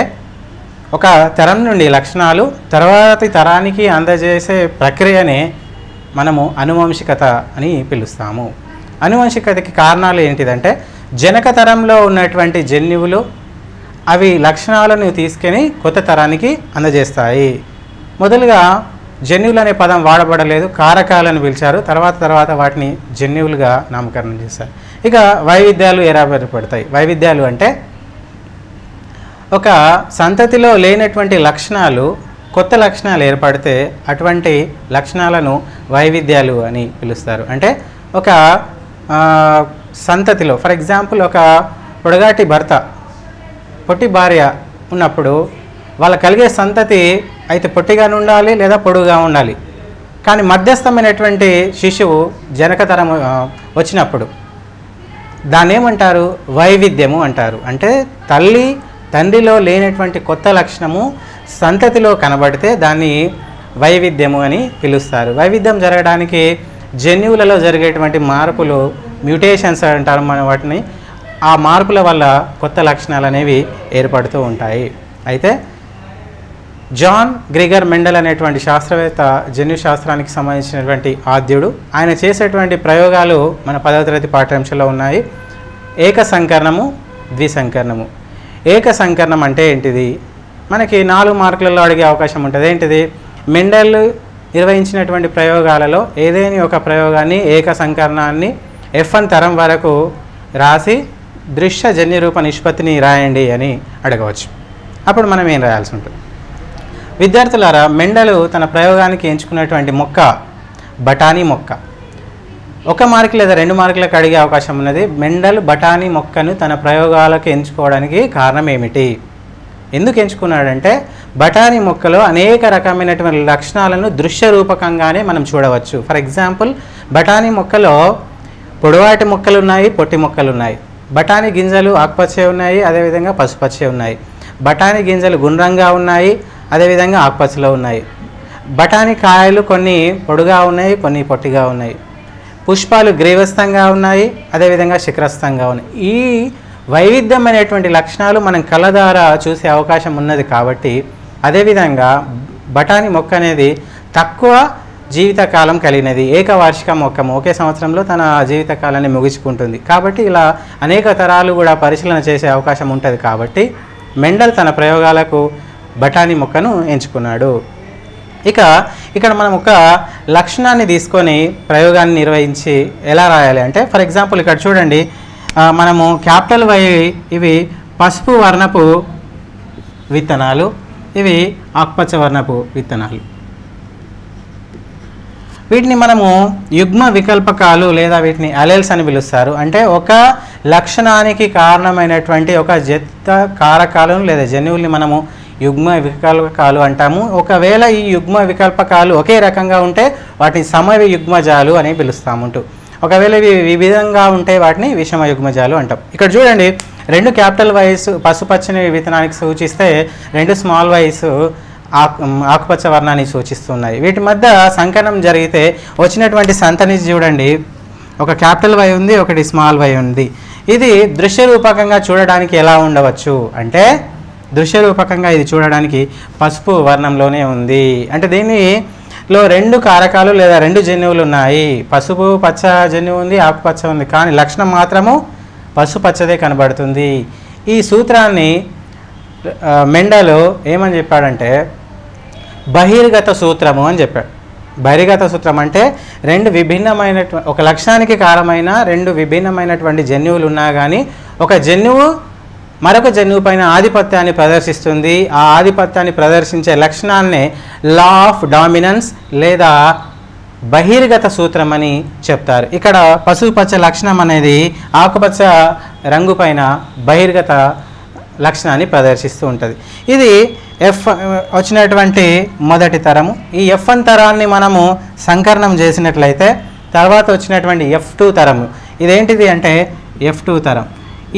ఒక తరం నుండి లక్షణాలు తర్వాతి తరానికి అందజేసే ప్రక్రియనే మనము అనువంశికత అని పిలుస్తాము. అనువంశికతకి కారణాలు ఏంటిదంటే జనక తరంలో ఉన్నటువంటి జన్యువులు అవి లక్షణాలను తీసుకొని కొత్త తరానికి అందజేస్తాయి. మొదలుగా జన్యువులు అనే పదం వాడబడలేదు, కారకాలను పిలిచారు. తర్వాత వాటిని జన్యువులుగా నామకరణం చేశారు. ఇక వైవిధ్యాలు ఎలా ఏర్పడతాయి. వైవిధ్యాలు అంటే ఒక సంతతిలో లేనటువంటి లక్షణాలు కొత్త లక్షణాలు ఏర్పడితే అటువంటి లక్షణాలను వైవిధ్యాలు అని పిలుస్తారు. అంటే ఒక సంతతిలో ఫర్ ఎగ్జాంపుల్ ఒక పొడగాటి భర్త పొట్టి భార్య ఉన్నప్పుడు వాళ్ళ కలిగే సంతతి అయితే పొట్టిగానే ఉండాలి లేదా పొడుగుగా ఉండాలి. కానీ మధ్యస్థమైనటువంటి శిశువు జనకతరం వచ్చినప్పుడు దాన్ని ఏమంటారు? వైవిధ్యము అంటారు. అంటే తల్లి తండ్రిలో లేనటువంటి కొత్త లక్షణము సంతతిలో కనబడితే దాన్ని వైవిధ్యము అని పిలుస్తారు. వైవిధ్యం జరగడానికి జన్యువులలో జరిగేటువంటి మార్పులు మ్యూటేషన్స్ అంటారు మన వాటిని. ఆ మార్పుల వల్ల కొత్త లక్షణాలు అనేవి ఏర్పడుతూ ఉంటాయి. అయితే జాన్ గ్రిగర్ మెండల్ అనేటువంటి శాస్త్రవేత్త జన్యు శాస్త్రానికి సంబంధించినటువంటి ఆద్యుడు. ఆయన చేసేటువంటి ప్రయోగాలు మన 10వ తరగతి పాఠ్యాంశంలో ఉన్నాయి. ఏక సంకరణము, ద్విసంకరణము. ఏక సంకరణం అంటే ఏంటిది? మనకి 4 మార్కులలో అడిగే అవకాశం ఉంటుంది. ఏంటిది? మెండల్ నిర్వహించినటువంటి ప్రయోగాలలో ఏదైనా ఒక ప్రయోగాన్ని ఏక సంకరణాన్ని F1 తరం వరకు రాసి దృశ్య జన్యరూప నిష్పత్తిని రాయండి అని అడగవచ్చు. అప్పుడు మనం ఏం రాయాల్సి ఉంటుంది? విద్యార్థులారా, మెండల్ తన ప్రయోగానికి ఎంచుకున్నటువంటి మొక్క బఠానీ మొక్క. 1 మార్కు లేదా 2 మార్కులకు అడిగే అవకాశం ఉన్నది. మెండల్ బఠానీ మొక్కను తన ప్రయోగాలకు ఎంచుకోవడానికి కారణం ఏమిటి? ఎందుకు ఎంచుకున్నాడంటే బఠానీ మొక్కలో అనేక రకమైనటువంటి లక్షణాలను దృశ్య రూపకంగానే మనం చూడవచ్చు. ఫర్ ఎగ్జాంపుల్, బఠానీ మొక్కలో పొడవాటి మొక్కలు ఉన్నాయి, పొట్టి మొక్కలు ఉన్నాయి. బఠానీ గింజలు ఆకుపచ్చే ఉన్నాయి, అదేవిధంగా పసుపచ్చే ఉన్నాయి. బఠానీ గింజలు గుండ్రంగా ఉన్నాయి, అదేవిధంగా ఆకుపచ్చలో ఉన్నాయి. బఠానీ కాయలు కొన్ని పొడుగా ఉన్నాయి, కొన్ని పొట్టిగా ఉన్నాయి. పుష్పాలు గ్రీవస్థంగా ఉన్నాయి, అదేవిధంగా శిఖరస్థంగా ఉన్నాయి. ఈ వైవిధ్యమైనటువంటి లక్షణాలు మనం కళ్ళ ద్వారా చూసే అవకాశం ఉన్నది కాబట్టి, అదేవిధంగా బఠానీ మొక్క అనేది తక్కువ జీవితకాలం కలిగినది. ఏకవార్షిక మొక్క ఒకే సంవత్సరంలో తన జీవితకాలాన్ని ముగించుకుంటుంది. కాబట్టి ఇలా అనేక తరాలు కూడా పరిశీలన చేసే అవకాశం ఉంటుంది. కాబట్టి మెండల్ తన ప్రయోగాలకు బఠానీ మొక్కను ఎంచుకున్నాడు. ఇక్కడ మనం ఒక లక్షణాన్ని తీసుకొని ప్రయోగాన్ని నిర్వహించి ఎలా రాయాలి అంటే, ఫర్ ఎగ్జాంపుల్ ఇక్కడ చూడండి, మనము క్యాపిటల్ వై ఇవి పసుపు వర్ణపు విత్తనాలు, ఇవి ఆకుపచ్చ వర్ణపు విత్తనాలు. వీటిని మనము యుగ్మ వికల్పకాలు లేదా వీటిని అలెల్స్ అని పిలుస్తారు. అంటే ఒక లక్షణానికి కారణమైనటువంటి ఒక జత కారకాలను లేదా జన్యువుల్ని మనము యుగ్మ వికల్పకాలు అంటాము. ఒకవేళ ఈ యుగ్మ వికల్పకాలు ఒకే రకంగా ఉంటే వాటిని సమయుగ్మజాలు అని పిలుస్తాము. ఒకవేళ ఇవి వివిధంగా ఉంటే వాటిని విషమ యుగ్మజాలు అంటాం. ఇక్కడ చూడండి, 2 క్యాపిటల్ వైస్ పసుపచ్చని విత్తనానికి సూచిస్తే 2 స్మాల్ వైస్ ఆకుపచ్చ వర్ణాన్ని సూచిస్తున్నాయి. వీటి మధ్య సంకరణం జరిగితే వచ్చినటువంటి సంతని చూడండి, ఒక క్యాపిటల్ వై ఉంది, ఒకటి స్మాల్ వై ఉంది. ఇది దృశ్య రూపకంగా చూడడానికి ఎలా ఉండవచ్చు అంటే, దృశ్య రూపకంగా ఇది చూడడానికి పసుపు వర్ణంలోనే ఉంది. అంటే దీనిలో 2 కారకాలు లేదా 2 జన్యువులు ఉన్నాయి. పసుపు పచ్చ జన్యువు ఉంది, ఆకుపచ్చ ఉంది, కానీ లక్షణం మాత్రము పసుపచ్చదే కనబడుతుంది. ఈ సూత్రాన్ని మెండల్ ఏమని చెప్పాడంటే బహిర్గత సూత్రము అని చెప్పాడు. బహిర్గత సూత్రం అంటే 2 విభిన్నమైనటువంటి ఒక లక్షణానికి కారణమైన 2 విభిన్నమైనటువంటి జన్యువులు ఉన్నా కానీ ఒక జన్యువు మరొక జన్యువు పైన ఆధిపత్యాన్ని ప్రదర్శిస్తుంది. ఆ ఆధిపత్యాన్ని ప్రదర్శించే లక్షణాన్నే లా ఆఫ్ డామినెన్స్ లేదా బహిర్గత సూత్రం అని చెప్తారు. ఇక్కడ పసుపుపచ్చ లక్షణం అనేది ఆకుపచ్చ రంగు పైన బహిర్గత లక్షణాన్ని ప్రదర్శిస్తూ ఉంటుంది. ఇది వచ్చినటువంటి మొదటి తరము. ఈ F1 తరాన్ని మనము సంకరణం చేసినట్లయితే తర్వాత వచ్చినటువంటి F2 తరము ఇదేంటిది అంటే F2 తరం.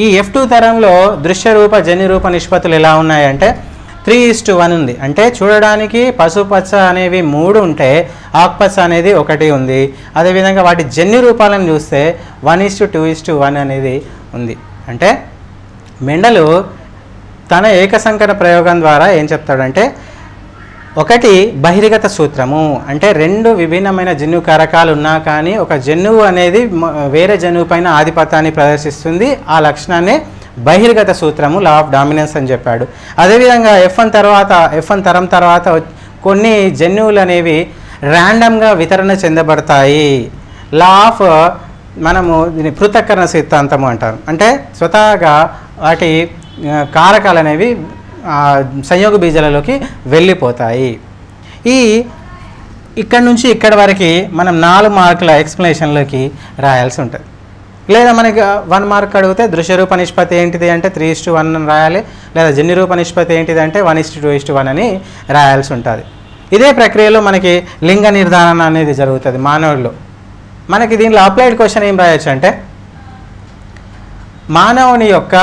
ఈ F2 తరంలో దృశ్యరూప జన్యురూప నిష్పత్తులు ఎలా ఉన్నాయంటే 3:1 ఉంది. అంటే చూడడానికి పసుపచ్చ అనేవి 3 ఉంటే ఆకుపచ్చ అనేది 1 ఉంది. అదేవిధంగా వాటి జన్యు రూపాలను చూస్తే 1:2:1 అనేది ఉంది. అంటే మెండలు తన ఏకసంకర ప్రయోగం ద్వారా ఏం చెప్తాడంటే, ఒకటి బహిర్గత సూత్రము అంటే 2 విభిన్నమైన జన్యు కారకాలు ఉన్నా కానీ ఒక జన్యువు అనేది వేరే జన్యువు పైన ఆధిపత్యాన్ని ప్రదర్శిస్తుంది. ఆ లక్షణాన్ని బహిర్గత సూత్రము లా ఆఫ్ డామినెన్స్ అని చెప్పాడు. అదేవిధంగా F1 తరం తర్వాత కొన్ని జన్యువులు అనేవి ర్యాండమ్గా వితరణ చెందబడతాయి. లా ఆఫ్ మనము దీన్ని పృథక్కరణ సిద్ధాంతము అంటారు. అంటే స్వతహాగా వాటి కారకాలు అనేవి సంయోగ బీజాలలోకి వెళ్ళిపోతాయి. ఈ ఇక్కడ నుంచి ఇక్కడ వరకు మనం 4 మార్కుల ఎక్స్ప్లెనేషన్లోకి రాయాల్సి ఉంటుంది. లేదా మనకి 1 మార్క్ అడిగితే దృశ్య రూప నిష్పత్తి ఏంటిది అంటే 3:1 అని రాయాలి. లేదా జన్యు రూప నిష్పత్తి ఏంటిది అంటే 1:2:1 అని రాయాల్సి ఉంటుంది. ఇదే ప్రక్రియలో మనకి లింగ నిర్ధారణ అనేది జరుగుతుంది మానవుల్లో. మనకి దీనిలో అప్లైడ్ క్వశ్చన్ ఏం రాయొచ్చు అంటే మానవుని యొక్క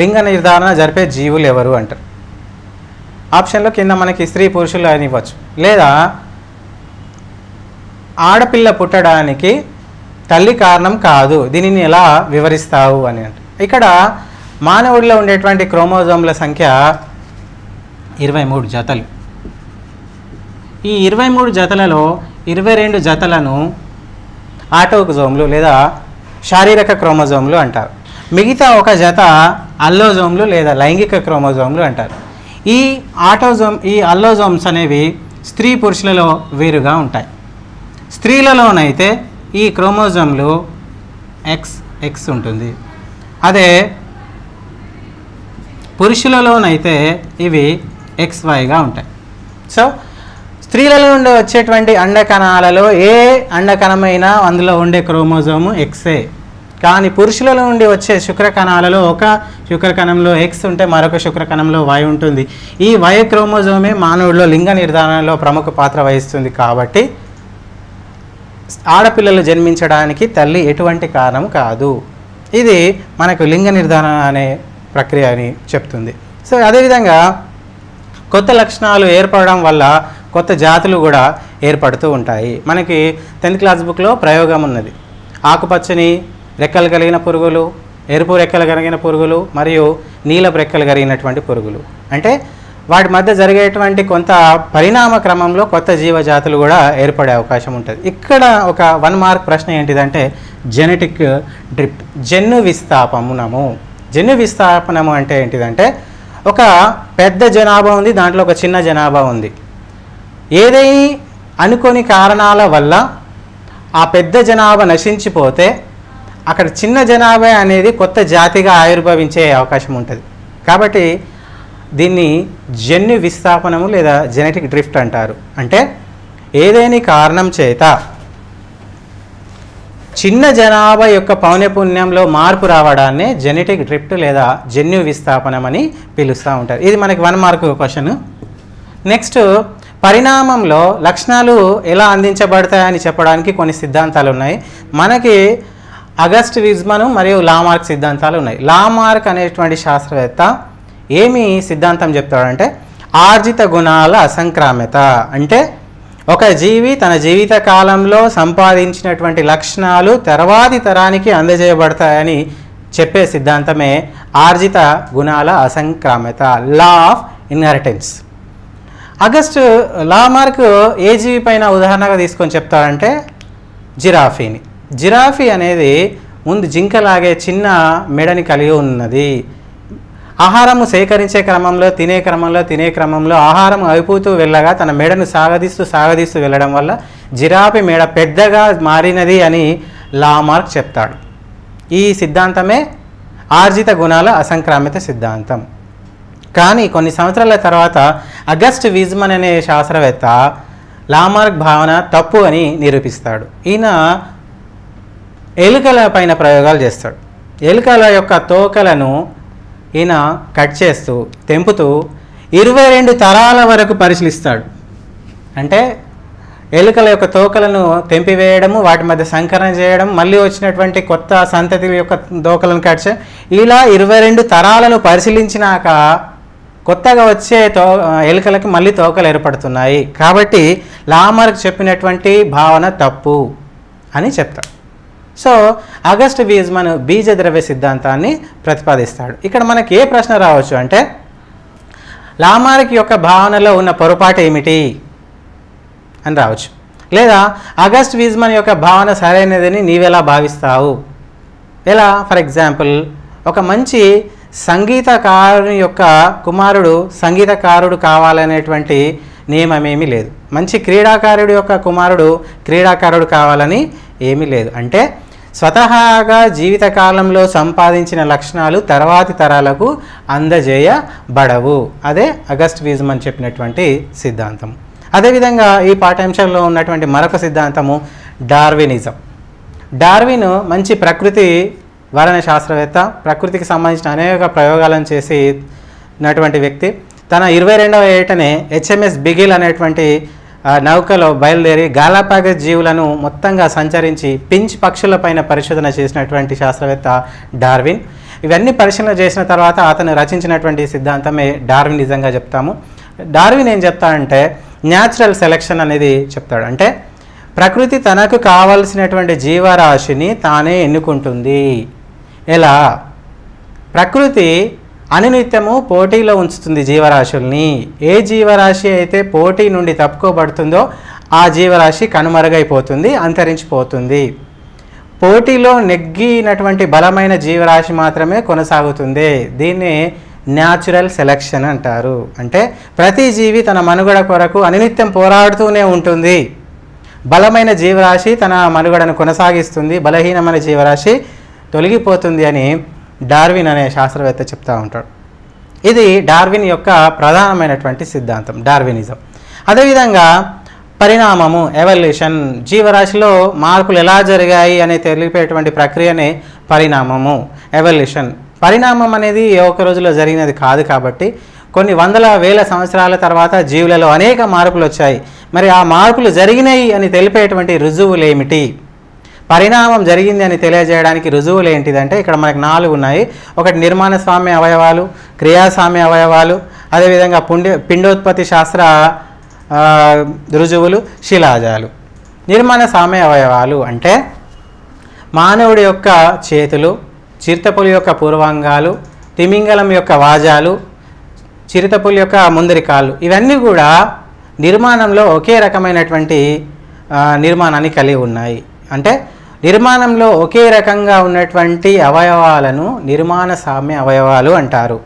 లింగ నిర్ధారణ జరిపే జీవులు ఎవరు అంటారు. ఆప్షన్లో కింద మనకి స్త్రీ పురుషులు అని ఇవ్వచ్చు. లేదా ఆడపిల్ల పుట్టడానికి తల్లి కారణం కాదు, దీనిని ఎలా వివరిస్తావు అని అంటే ఇక్కడ మానవుడిలో ఉండేటువంటి క్రోమోజోమ్ల సంఖ్య 23 జతలు. ఈ 23 జతలలో 22 జతలను ఆటోజోమ్లు లేదా శారీరక క్రోమోజోమ్లు అంటారు. మిగతా ఒక జత అల్లోజోమ్లు లేదా లైంగిక క్రోమోజోమ్లు అంటారు. ఈ అల్లోజోమ్స్ అనేవి స్త్రీ పురుషులలో వేరుగా ఉంటాయి. స్త్రీలలోనైతే ఈ క్రోమోజోమ్లు XX ఉంటుంది. అదే పురుషులలోనైతే ఇవి XYగా ఉంటాయి. సో స్త్రీలలో నుండి వచ్చేటువంటి అండకణాలలో ఏ అండకణమైనా అందులో ఉండే క్రోమోజోము XA. కానీ పురుషులలో నుండి వచ్చే శుక్రకణాలలో ఒక శుక్రకణంలో X ఉంటే మరొక శుక్రకణంలో Y ఉంటుంది. ఈ Y క్రోమోజోమే మానవుడిలో లింగ నిర్ధారణలో ప్రముఖ పాత్ర వహిస్తుంది. కాబట్టి ఆడపిల్లలు జన్మించడానికి తల్లి ఎటువంటి కారణం కాదు. ఇది మనకు లింగ నిర్ధారణ అనే ప్రక్రియ అని చెప్తుంది. సో అదేవిధంగా కొత్త లక్షణాలు ఏర్పడడం వల్ల కొత్త జాతులు కూడా ఏర్పడుతూ ఉంటాయి. మనకి 10th క్లాస్ బుక్లో ప్రయోగం ఉన్నది. ఆకుపచ్చని రెక్కలు కలిగిన పురుగులు, ఎరుపు రెక్కలు కలిగిన పురుగులు మరియు నీలపు రెక్కలు కలిగినటువంటి పురుగులు. అంటే వాటి మధ్య జరిగేటువంటి కొంత పరిణామ క్రమంలో కొత్త జీవజాతులు కూడా ఏర్పడే అవకాశం ఉంటుంది. ఇక్కడ ఒక 1 మార్క్ ప్రశ్న ఏంటిదంటే జెనెటిక్ డ్రిఫ్ట్, జన్యు విస్థాపనము. జన్యు విస్థాపనము అంటే ఏంటిదంటే ఒక పెద్ద జనాభా ఉంది, దాంట్లో ఒక చిన్న జనాభా ఉంది. ఏదైనా అనుకోని కారణాల వల్ల ఆ పెద్ద జనాభా నశించిపోతే అక్కడ చిన్న జనాభా అనేది కొత్త జాతిగా ఆవిర్భవించే అవకాశం ఉంటుంది. కాబట్టి దీన్ని జన్యు విస్థాపనము లేదా జెనెటిక్ డ్రిఫ్ట్ అంటారు. అంటే ఏదైనా కారణం చేత చిన్న జనాభా యొక్క పౌనఃపున్యంలో మార్పు రావడాన్ని జెనెటిక్ డ్రిఫ్ట్ లేదా జన్యు విస్థాపనం అని పిలుస్తూ ఉంటారు. ఇది మనకి 1 మార్క్ క్వశ్చన్. నెక్స్ట్, పరిణామంలో లక్షణాలు ఎలా అందించబడతాయని చెప్పడానికి కొన్ని సిద్ధాంతాలు ఉన్నాయి. మనకి అగస్ట్ వీజ్మన్ మరియు లామార్క్ సిద్ధాంతాలు ఉన్నాయి. లామార్క్ అనేటువంటి శాస్త్రవేత్త ఏమి సిద్ధాంతం చెప్తాడంటే ఆర్జిత గుణాల అసంక్రామ్యత. అంటే ఒక జీవి తన జీవిత కాలంలో సంపాదించినటువంటి లక్షణాలు తర్వాతి తరానికి అందజేయబడతాయని చెప్పే సిద్ధాంతమే ఆర్జిత గుణాల అసంక్రామ్యత, లా ఆఫ్ ఇన్హెరిటెన్స్. లామార్క్ ఏ జీవి పైన ఉదాహరణగా తీసుకొని చెప్తాడంటే జిరాఫీని. జిరాఫీ అనేది ముందు జింకలాగే చిన్న మెడని కలిగి ఉన్నది. ఆహారము సేకరించే క్రమంలో తినే క్రమంలో ఆహారం అయిపోతూ వెళ్ళగా తన మెడను సాగదీస్తూ వెళ్ళడం వల్ల జిరాఫీ మెడ పెద్దగా మారినది అని లామార్క్ చెప్తాడు. ఈ సిద్ధాంతమే ఆర్జిత గుణాల అసంక్రామ్యత సిద్ధాంతం. కానీ కొన్ని సంవత్సరాల తర్వాత అగస్ట్ వీజ్మన్ అనే శాస్త్రవేత్త లామార్క్ భావన తప్పు అని నిరూపిస్తాడు. ఈయన ఎలుకల పైన ప్రయోగాలు చేస్తాడు. ఎలుకల యొక్క తోకలను ఈయన కట్ చేస్తూ తెంపుతూ 22 తరాల వరకు పరిశీలిస్తాడు. అంటే ఎలుకల యొక్క తోకలను తెంపివేయడము, వాటి మధ్య సంకరణ చేయడం, మళ్ళీ వచ్చినటువంటి కొత్త సంతతి యొక్క తోకలను కట్ చేయడం, ఇలా 22 తరాలను పరిశీలించినాక కొత్తగా వచ్చే ఎలుకలకి మళ్ళీ తోకలు ఏర్పడుతున్నాయి. కాబట్టి లామార్క్ చెప్పినటువంటి భావన తప్పు అని చెప్తాడు. సో అగస్ట్ వీజ్మన్ బీజద్రవ్య సిద్ధాంతాన్ని ప్రతిపాదిస్తాడు. ఇక్కడ మనకి ఏ ప్రశ్న రావచ్చు అంటే లామార్క్ యొక్క భావనలో ఉన్న పొరపాటు ఏమిటి అని రావచ్చు. లేదా అగస్ట్ వీజ్మన్ యొక్క భావన సరైనదని నీవెలా భావిస్తావు? ఎలా? ఫర్ ఎగ్జాంపుల్, ఒక మంచి సంగీతకారుని యొక్క కుమారుడు సంగీతకారుడు కావాలనేటువంటి నియమమేమీ లేదు. మంచి క్రీడాకారుడి యొక్క కుమారుడు క్రీడాకారుడు కావాలని ఏమీ లేదు. అంటే స్వతహాగా జీవితకాలంలో సంపాదించిన లక్షణాలు తర్వాతి తరాలకు అందజేయబడవు. అదే అగస్ట్ వీజ్మన్ చెప్పినటువంటి సిద్ధాంతం. అదేవిధంగా ఈ పాఠ్యాంశంలో ఉన్నటువంటి మరొక సిద్ధాంతము డార్వినిజం. డార్విన్ మంచి ప్రకృతి వర్ణ శాస్త్రవేత్త, ప్రకృతికి సంబంధించిన అనేక ప్రయోగాలను చేసినటువంటి వ్యక్తి. తన 22వ ఏటనే HMS బిగిల్ అనేటువంటి నౌకలో బయలుదేరి గాలాపాగస్ జీవులను మొత్తంగా సంచరించి పించ్ పక్షులపైన పరిశోధన చేసినటువంటి శాస్త్రవేత్త డార్విన్. ఇవన్నీ పరిశీలన చేసిన తర్వాత అతను రచించినటువంటి సిద్ధాంతమే డార్వినిజంగా చెప్తాము. డార్విన్ ఏం చెప్తాడంటే న్యాచురల్ సెలెక్షన్ అనేది చెప్తాడు. అంటే ప్రకృతి తనకు కావలసినటువంటి జీవరాశిని తానే ఎన్నుకుంటుంది. ఎలా? ప్రకృతి అనునిత్యము పోటీలో ఉంచుతుంది జీవరాశుల్ని. ఏ జీవరాశి అయితే పోటీ నుండి తప్పుకోబడుతుందో ఆ జీవరాశి కనుమరుగైపోతుంది, అంతరించిపోతుంది. పోటీలో నెగ్గినటువంటి బలమైన జీవరాశి మాత్రమే కొనసాగుతుంది. దీన్ని న్యాచురల్ సెలెక్షన్ అంటారు. అంటే ప్రతి జీవి తన మనుగడ కొరకు అనునిత్యం పోరాడుతూనే ఉంటుంది. బలమైన జీవరాశి తన మనుగడను కొనసాగిస్తుంది, బలహీనమైన జీవరాశి తొలగిపోతుంది అని డార్విన్ అనే శాస్త్రవేత్త చెప్తూ ఉంటాడు. ఇది డార్విన్ యొక్క ప్రధానమైనటువంటి సిద్ధాంతం, డార్వినిజం. అదేవిధంగా పరిణామము, ఎవల్యూషన్, జీవరాశిలో మార్పులు ఎలా జరిగాయి అని తెలిపేటువంటి ప్రక్రియనే పరిణామము, ఎవల్యూషన్. పరిణామం అనేది ఏ ఒక్క రోజులో జరిగినది కాదు కాబట్టి కొన్ని వందల వేల సంవత్సరాల తర్వాత జీవులలో అనేక మార్పులు వచ్చాయి. మరి ఆ మార్పులు జరిగినాయి అని తెలిపేటువంటి రుజువులు ఏమిటి? పరిణామం జరిగింది అని తెలియజేయడానికి రుజువులు ఏంటిదంటే ఇక్కడ మనకు 4 ఉన్నాయి. ఒకటి నిర్మాణ స్వామ్య అవయవాలు, క్రియాస్వామ్య అవయవాలు, అదేవిధంగా పిండోత్పత్తి శాస్త్ర రుజువులు, శిలాజాలు. నిర్మాణ స్వామ్య అవయవాలు అంటే మానవుడి యొక్క చేతులు, చిరుతపులి యొక్క పూర్వాంగాలు, తిమింగలం యొక్క వాజాలు, చిరుతపులి యొక్క ముందరి కాళ్ళు, ఇవన్నీ కూడా నిర్మాణంలో ఒకే రకమైనటువంటి నిర్మాణాన్ని కలిగి ఉన్నాయి. అంటే నిర్మాణంలో ఒకే రకంగా ఉన్నటువంటి అవయవాలను నిర్మాణ సామ్య అవయవాలు అంటారు.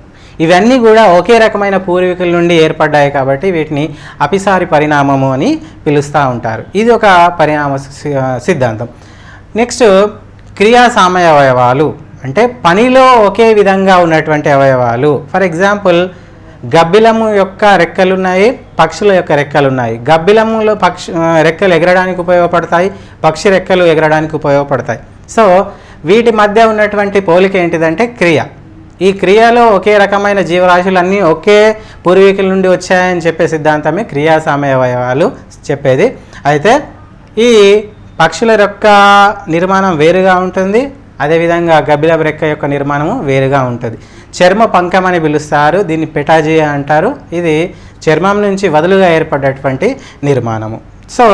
ఇవన్నీ కూడా ఒకే రకమైన పూర్వీకుల నుండి ఏర్పడ్డాయి కాబట్టి వీటిని అపిసారి పరిణామము అని పిలుస్తూ ఉంటారు. ఇది ఒక పరిణామ సిద్ధాంతం. నెక్స్ట్ క్రియా సామ్య అవయవాలు అంటే పనిలో ఒకే విధంగా ఉన్నటువంటి అవయవాలు. ఫర్ ఎగ్జాంపుల్ గబ్బిలము యొక్క రెక్కలున్నాయి, పక్షుల యొక్క రెక్కలున్నాయి. గబ్బిలములో రెక్కలు ఎగరడానికి ఉపయోగపడతాయి, పక్షి రెక్కలు ఎగరడానికి ఉపయోగపడతాయి. సో వీటి మధ్య ఉన్నటువంటి పోలిక ఏంటిదంటే క్రియ. ఈ క్రియలో ఒకే రకమైన జీవరాశులన్నీ ఒకే పూర్వీకుల నుండి వచ్చాయని చెప్పే సిద్ధాంతమే క్రియాసామ్య అవయవాలు చెప్పేది. అయితే ఈ పక్షుల యొక్క నిర్మాణం వేరుగా ఉంటుంది, అదేవిధంగా గబ్బిల రెక్క యొక్క నిర్మాణము వేరుగా ఉంటుంది. చర్మ పంకం అని పిలుస్తారు, దీన్ని పెటాజియా అంటారు. ఇది చర్మం నుంచి వదులుగా ఏర్పడేటువంటి నిర్మాణము. సో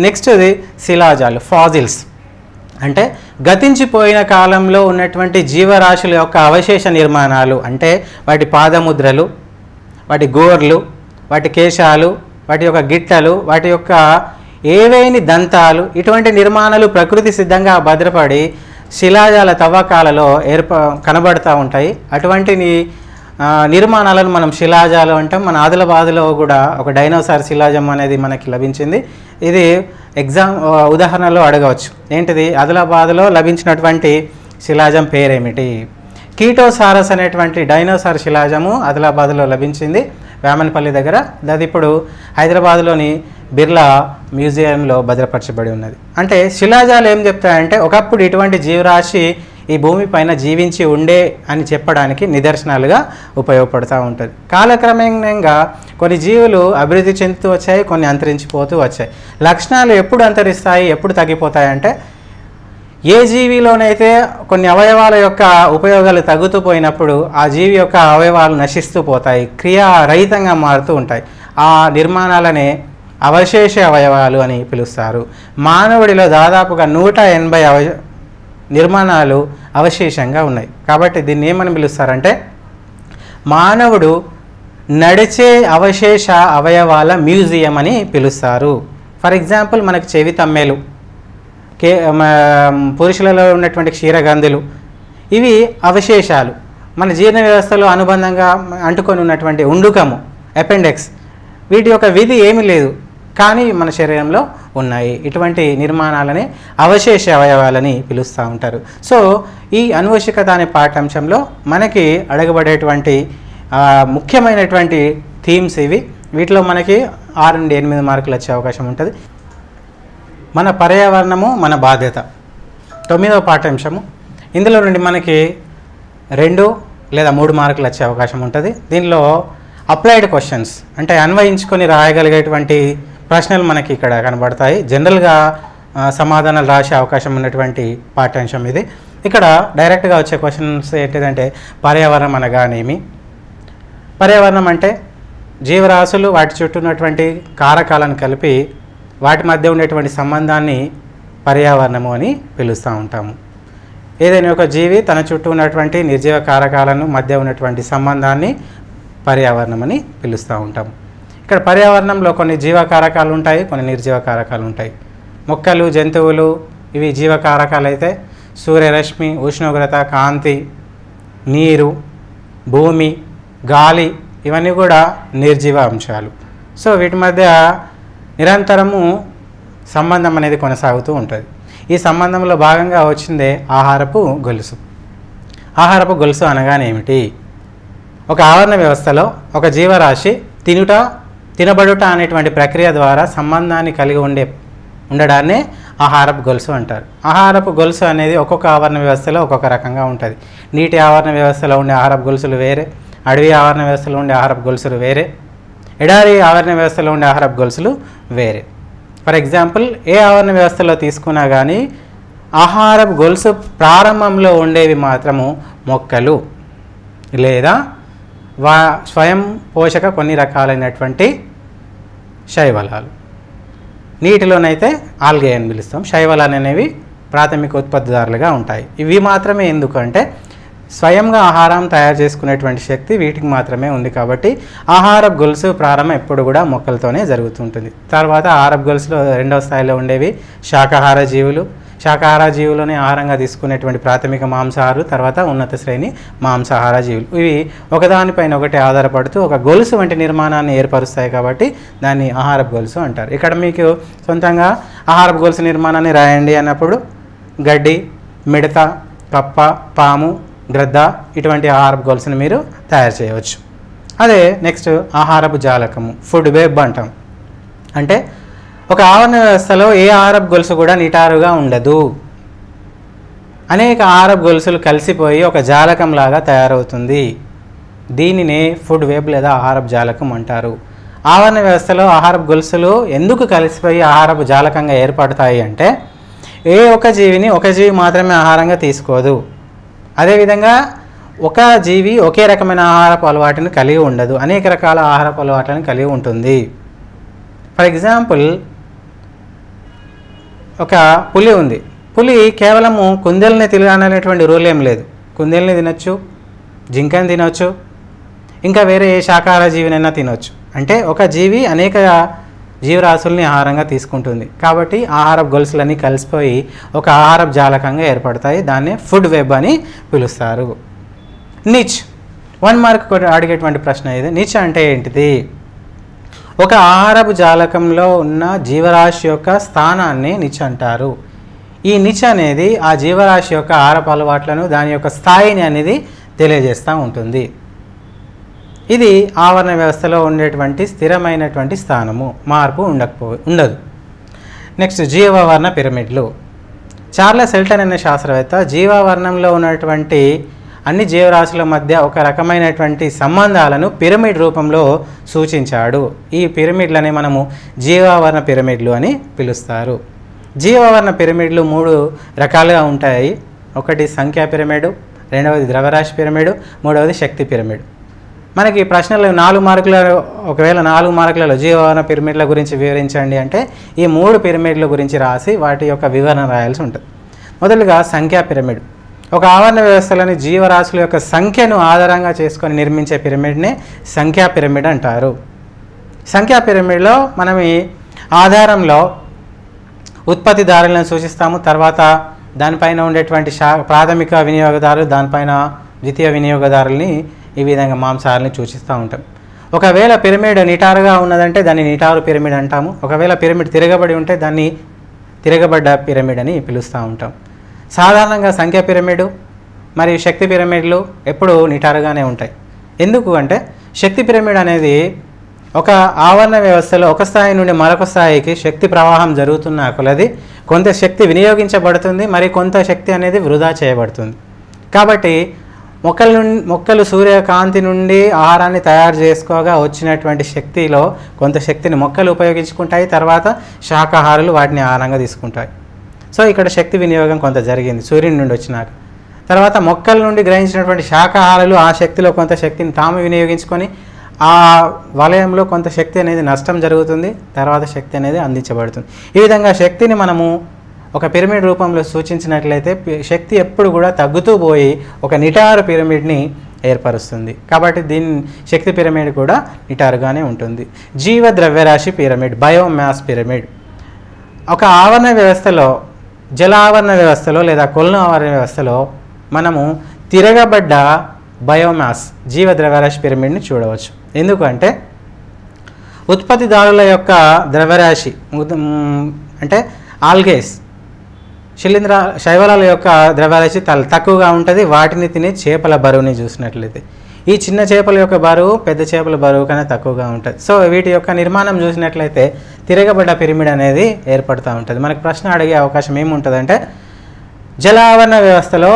నెక్స్ట్ ఇది శిలాజాలు, ఫాజిల్స్ అంటే గతించిపోయిన కాలంలో ఉన్నటువంటి జీవరాశుల యొక్క అవశేష నిర్మాణాలు. అంటే వాటి పాదముద్రలు, వాటి గోర్లు, వాటి కేశాలు, వాటి యొక్క గిట్టలు, వాటి యొక్క ఏవేని దంతాలు, ఇటువంటి నిర్మాణాలు ప్రకృతి సిద్ధంగా భద్రపడి శిలాజాల తవ్వకాలలో కనబడుతూ ఉంటాయి. అటువంటి నిర్మాణాలను మనం శిలాజాలు అంటాం. మన ఆదిలాబాద్లో కూడా ఒక డైనోసార్ శిలాజం అనేది మనకి లభించింది. ఇది ఉదాహరణలో అడగవచ్చు, ఏంటిది? ఆదిలాబాద్లో లభించినటువంటి శిలాజం పేరేమిటి? కీటోసారస్ అనేటువంటి డైనోసార్ శిలాజము ఆదిలాబాద్లో లభించింది, వేమనపల్లి దగ్గర. అది ఇప్పుడు హైదరాబాద్లోని బిర్లా మ్యూజియంలో భద్రపరచబడి ఉన్నది. అంటే శిలాజాలు ఏం చెప్తాయంటే ఒకప్పుడు ఇటువంటి జీవరాశి ఈ భూమిపైన జీవించి ఉండే అని చెప్పడానికి నిదర్శనాలుగా ఉపయోగపడుతూ ఉంటుంది. కాలక్రమేణంగా కొన్ని జీవులు అభివృద్ధి చెందుతూ వచ్చాయి, కొన్ని అంతరించిపోతూ వచ్చాయి. లక్షణాలు ఎప్పుడు అంతరిస్తాయి, ఎప్పుడు తగ్గిపోతాయి అంటే ఏ జీవిలోనైతే కొన్ని అవయవాల యొక్క ఉపయోగాలు తగ్గుతూ పోయినప్పుడు ఆ జీవి యొక్క అవయవాలు నశిస్తూ పోతాయి, క్రియారహితంగా మారుతూ ఉంటాయి. ఆ నిర్మాణాలనే అవశేష అవయవాలు అని పిలుస్తారు. మానవుడిలో దాదాపుగా 180 నిర్మాణాలు అవశేషంగా ఉన్నాయి. కాబట్టి దీన్ని ఏమని పిలుస్తారంటే మానవుడు నడిచే అవశేష అవయవాల మ్యూజియం అని పిలుస్తారు. ఫర్ ఎగ్జాంపుల్ మనకు చెవి తమ్మేలు, పురుషులలో ఉన్నటువంటి క్షీరగంధులు, ఇవి అవశేషాలు. మన జీర్ణ వ్యవస్థలో అనుబంధంగా అంటుకొని ఉన్నటువంటి ఉండుకము, అపెండెక్స్, వీటి యొక్క విధి ఏమీ లేదు కానీ మన శరీరంలో ఉన్నాయి. ఇటువంటి నిర్మాణాలని అవశేష అవయవాలని పిలుస్తూ ఉంటారు. సో ఈ అనువంశికత అనే పాఠ్యాంశంలో మనకి అడగబడేటువంటి ముఖ్యమైనటువంటి థీమ్స్ ఇవి. వీటిలో మనకి 6 నుండి 8 మార్కులు వచ్చే అవకాశం ఉంటుంది. మన పర్యావరణము మన బాధ్యత 9వ పాఠ్యాంశము. ఇందులో నుండి మనకి 2 లేదా 3 మార్కులు వచ్చే అవకాశం ఉంటుంది. దీనిలో అప్లైడ్ క్వశ్చన్స్ అంటే అన్వయించుకొని రాయగలిగేటువంటి ప్రశ్నలు మనకి ఇక్కడ కనబడతాయి. జనరల్గా సమాధానాలు రాసే అవకాశం ఉన్నటువంటి పాఠ్యాంశం ఇది. ఇక్కడ డైరెక్ట్గా వచ్చే క్వశ్చన్స్ ఏంటిదంటే పర్యావరణం అనగానేమి, పర్యావరణం అంటే జీవరాశులు వాటి చుట్టూ ఉన్నటువంటి కారకాలను కలిపి వాటి మధ్య ఉండేటువంటి సంబంధాన్ని పర్యావరణము అని పిలుస్తూ ఉంటాము. ఏదైనా ఒక జీవి తన చుట్టూ ఉన్నటువంటి నిర్జీవ కారకాలను మధ్య ఉన్నటువంటి సంబంధాన్ని పర్యావరణం అని పిలుస్తూ ఉంటాము. ఇక్కడ పర్యావరణంలో కొన్ని జీవకారకాలు ఉంటాయి, కొన్ని నిర్జీవ కారకాలు ఉంటాయి. మొక్కలు, జంతువులు ఇవి జీవకారకాలు అయితే సూర్యరశ్మి, ఉష్ణోగ్రత, కాంతి, నీరు, భూమి, గాలి ఇవన్నీ కూడా నిర్జీవ అంశాలు. సో వీటి మధ్య నిరంతరము సంబంధం అనేది కొనసాగుతూ ఉంటుంది. ఈ సంబంధంలో భాగంగా వచ్చిందే ఆహారపు గొలుసు. ఆహారపు గొలుసు అనగానే ఏమిటి? ఒక ఆవరణ వ్యవస్థలో ఒక జీవరాశి తినబడుట అనేటువంటి ప్రక్రియ ద్వారా సంబంధాన్ని కలిగి ఉండడాన్నే ఆహారపు గొలుసు అంటారు. ఆహారపు గొలుసు అనేది ఒక్కొక్క ఆవరణ వ్యవస్థలో ఒక్కొక్క రకంగా ఉంటుంది. నీటి ఆవరణ వ్యవస్థలో ఉండే ఆహారపు గొలుసులు వేరే, అడవి ఆవరణ వ్యవస్థలో ఉండే ఆహారపు గొలుసులు వేరే, ఎడారి ఆవరణ వ్యవస్థలో ఉండే ఆహారపు గొలుసులు వేరే. ఫర్ ఎగ్జాంపుల్ ఏ ఆవరణ వ్యవస్థలో తీసుకున్నా కానీ ఆహారపు గొలుసు ప్రారంభంలో ఉండేవి మాత్రము మొక్కలు లేదా స్వయం పోషక కొన్ని రకాలైనటువంటి శైవలాలు. నీటిలోనైతే ఆల్గే అని పిలుస్తాం. శైవలాలు అనేవి ప్రాథమిక ఉత్పత్తిదారులుగా ఉంటాయి. ఇవి మాత్రమే ఎందుకంటే స్వయంగా ఆహారం తయారు చేసుకునేటువంటి శక్తి వీటికి మాత్రమే ఉంది కాబట్టి ఆహారపు గొలుసు ప్రారంభం ఎప్పుడు కూడా మొక్కలతోనే జరుగుతుంటుంది. తర్వాత ఆహారపు గొలుసులో 2వ స్థాయిలో ఉండేవి శాకాహార జీవులు. శాకాహార జీవులని ఆహారంగా తీసుకునేటువంటి ప్రాథమిక మాంసాహారులు, తర్వాత ఉన్నత శ్రేణి మాంసాహార జీవులు. ఇవి ఒకదానిపైన ఒకటి ఆధారపడుతూ ఒక గొలుసు వంటి నిర్మాణాన్ని ఏర్పరుస్తాయి కాబట్టి దాన్ని ఆహారపు గొలుసు అంటారు. ఇక్కడ మీకు సొంతంగా ఆహారపు గొలుసు నిర్మాణాన్ని రాయండి అన్నప్పుడు గడ్డి, మిడత, కప్ప, పాము, గ్రద్ద ఇటువంటి ఆహారపు గొలుసుని మీరు తయారు చేయవచ్చు. అదే నెక్స్ట్ ఆహారపు జాలకము, ఫుడ్ వెబ్ అంటాం. అంటే ఒక ఆవరణ వ్యవస్థలో ఏ ఆహారపు గొలుసు కూడా నిటారుగా ఉండదు. అనేక ఆహారపు గొలుసులు కలిసిపోయి ఒక జాలకం లాగా తయారవుతుంది. దీనినే ఫుడ్ వెబ్ లేదా ఆహారపు జాలకం అంటారు. ఆవరణ వ్యవస్థలో ఆహారపు గొలుసులు ఎందుకు కలిసిపోయి ఆహారపు జాలకంగా ఏర్పడతాయి అంటే ఏ ఒక జీవిని ఒక జీవి మాత్రమే ఆహారంగా తీసుకోదు. అదేవిధంగా ఒక జీవి ఒకే రకమైన ఆహారపు అలవాటును కలిగి ఉండదు, అనేక రకాల ఆహారపు అలవాట్లను కలిగి ఉంటుంది. ఫర్ ఎగ్జాంపుల్ ఒక పులి ఉంది. పులి కేవలము కుందేలుని తిననేటువంటి రూల్ ఏం లేదు. కుందేలుని తినొచ్చు, జింకని తినొచ్చు, ఇంకా వేరే ఏ శాకాహార జీవినైనా తినొచ్చు. అంటే ఒక జీవి అనేక జీవరాశుల్ని ఆహారంగా తీసుకుంటుంది కాబట్టి ఆహారపు గొలుసులన్నీ కలిసిపోయి ఒక ఆహారపు జాలకంగా ఏర్పడతాయి. దాన్ని ఫుడ్ వెబ్ అని పిలుస్తారు. నిచ్ 1 మార్క్ అడిగేటువంటి ప్రశ్న ఇది. నిచ్ అంటే ఏంటిది? ఒక ఆహారపు జాలకంలో ఉన్న జీవరాశి యొక్క స్థానాన్ని నిచ్ అంటారు. ఈ నిచ్ అనేది ఆ జీవరాశి యొక్క ఆహారపు అలవాట్లను, దాని యొక్క స్థాయిని అనేది తెలియజేస్తూ ఉంటుంది. ఇది ఆవరణ వ్యవస్థలో ఉండేటువంటి స్థిరమైనటువంటి స్థానము, మార్పు ఉండదు. నెక్స్ట్ జీవావరణ పిరమిడ్లు. చార్లెస్ ఎల్టన్ అనే శాస్త్రవేత్త జీవావరణంలో ఉన్నటువంటి అన్ని జీవరాశుల మధ్య ఒక రకమైనటువంటి సంబంధాలను పిరమిడ్ రూపంలో సూచించాడు. ఈ పిరమిడ్లని మనము జీవావరణ పిరమిడ్లు అని పిలుస్తారు. జీవావరణ పిరమిడ్లు 3 రకాలుగా ఉంటాయి. ఒకటి సంఖ్యా పిరమిడ్, రెండవది ద్రవ్యరాశి పిరమిడ్, మూడవది శక్తి పిరమిడ్. మనకి ప్రశ్నలు 4 మార్కులలో ఒకవేళ 4 మార్కులలో జీవావరణ పిరమిడ్ల గురించి వివరించండి అంటే ఈ 3 పిరమిడ్ల గురించి రాసి వాటి యొక్క వివరణ రాయాల్సి ఉంటుంది. మొదలుగా సంఖ్యా పిరమిడ్. ఒక ఆవరణ వ్యవస్థలోని జీవరాశుల యొక్క సంఖ్యను ఆధారంగా చేసుకొని నిర్మించే పిరమిడ్నే సంఖ్యా పిరమిడ్ అంటారు. సంఖ్యా పిరమిడ్లో మనం ఈ ఆధారంలో ఉత్పత్తిదారులను సూచిస్తాము. తర్వాత దానిపైన ఉండేటువంటి ప్రాథమిక వినియోగదారులు, దానిపైన ద్వితీయ వినియోగదారుల్ని ఈ విధంగా మాంసాహారాన్ని సూచిస్తూ ఉంటాం. ఒకవేళ పిరమిడ్ నిటారుగా ఉన్నదంటే దాన్ని నిటారు పిరమిడ్ అంటాము. ఒకవేళ పిరమిడ్ తిరగబడి ఉంటే దాన్ని తిరగబడ్డ పిరమిడ్ అని పిలుస్తూ ఉంటాం. సాధారణంగా సంఖ్య పిరమిడ్ మరియు శక్తి పిరమిడ్లు ఎప్పుడూ నిటారుగానే ఉంటాయి. ఎందుకు అంటే శక్తి పిరమిడ్ అనేది ఒక ఆవరణ వ్యవస్థలో ఒక స్థాయి నుండి మరొక స్థాయికి శక్తి ప్రవాహం జరుగుతున్న కొలది కొంత శక్తి వినియోగించబడుతుంది, మరి కొంత శక్తి అనేది వృధా చేయబడుతుంది. కాబట్టి మొక్కలు సూర్యకాంతి నుండి ఆహారాన్ని తయారు చేసుకోగా వచ్చినటువంటి శక్తిలో కొంత శక్తిని మొక్కలు ఉపయోగించుకుంటాయి, తర్వాత శాకాహారులు వాటిని ఆహారంగా తీసుకుంటాయి. సో ఇక్కడ శక్తి వినియోగం కొంత జరిగింది సూర్యుని నుండి వచ్చినాక. తర్వాత మొక్కల నుండి గ్రహించినటువంటి శాకాహారులు ఆ శక్తిలో కొంత శక్తిని తాము వినియోగించుకొని ఆ వలయంలో కొంత శక్తి అనేది నష్టం జరుగుతుంది, తర్వాత శక్తి అనేది అందించబడుతుంది. ఈ విధంగా శక్తిని మనము ఒక పిరమిడ్ రూపంలో సూచించినట్లయితే శక్తి ఎప్పుడు కూడా తగ్గుతూ పోయి ఒక నిటారు పిరమిడ్ని ఏర్పరుస్తుంది. కాబట్టి దీని శక్తి పిరమిడ్ కూడా నిటారుగానే ఉంటుంది. జీవ ద్రవ్యరాశి పిరమిడ్, బయోమాస్ పిరమిడ్. ఒక ఆవరణ వ్యవస్థలో, జల ఆవరణ వ్యవస్థలో లేదా కొలను ఆవరణ వ్యవస్థలో మనము తిరగబడ్డ బయోమాస్ జీవ ద్రవ్యరాశి పిరమిడ్ని చూడవచ్చు. ఎందుకంటే ఉత్పత్తిదారుల యొక్క ద్రవ్యరాశి అంటే ఆల్గేస్, శైవలాల యొక్క ద్రవ్యరాశి తక్కువగా ఉంటుంది. వాటిని తినే చేపల బరువుని చూసినట్లయితే ఈ చిన్న చేపల యొక్క బరువు పెద్ద చేపల బరువు కన్నా తక్కువగా ఉంటుంది. సో వీటి యొక్క నిర్మాణం చూసినట్లయితే తిరగబడ్డ పిరమిడ్ అనేది ఏర్పడుతూ ఉంటుంది. మనకు ప్రశ్న అడిగే అవకాశం ఏముంటుందంటే జల ఆవరణ వ్యవస్థలో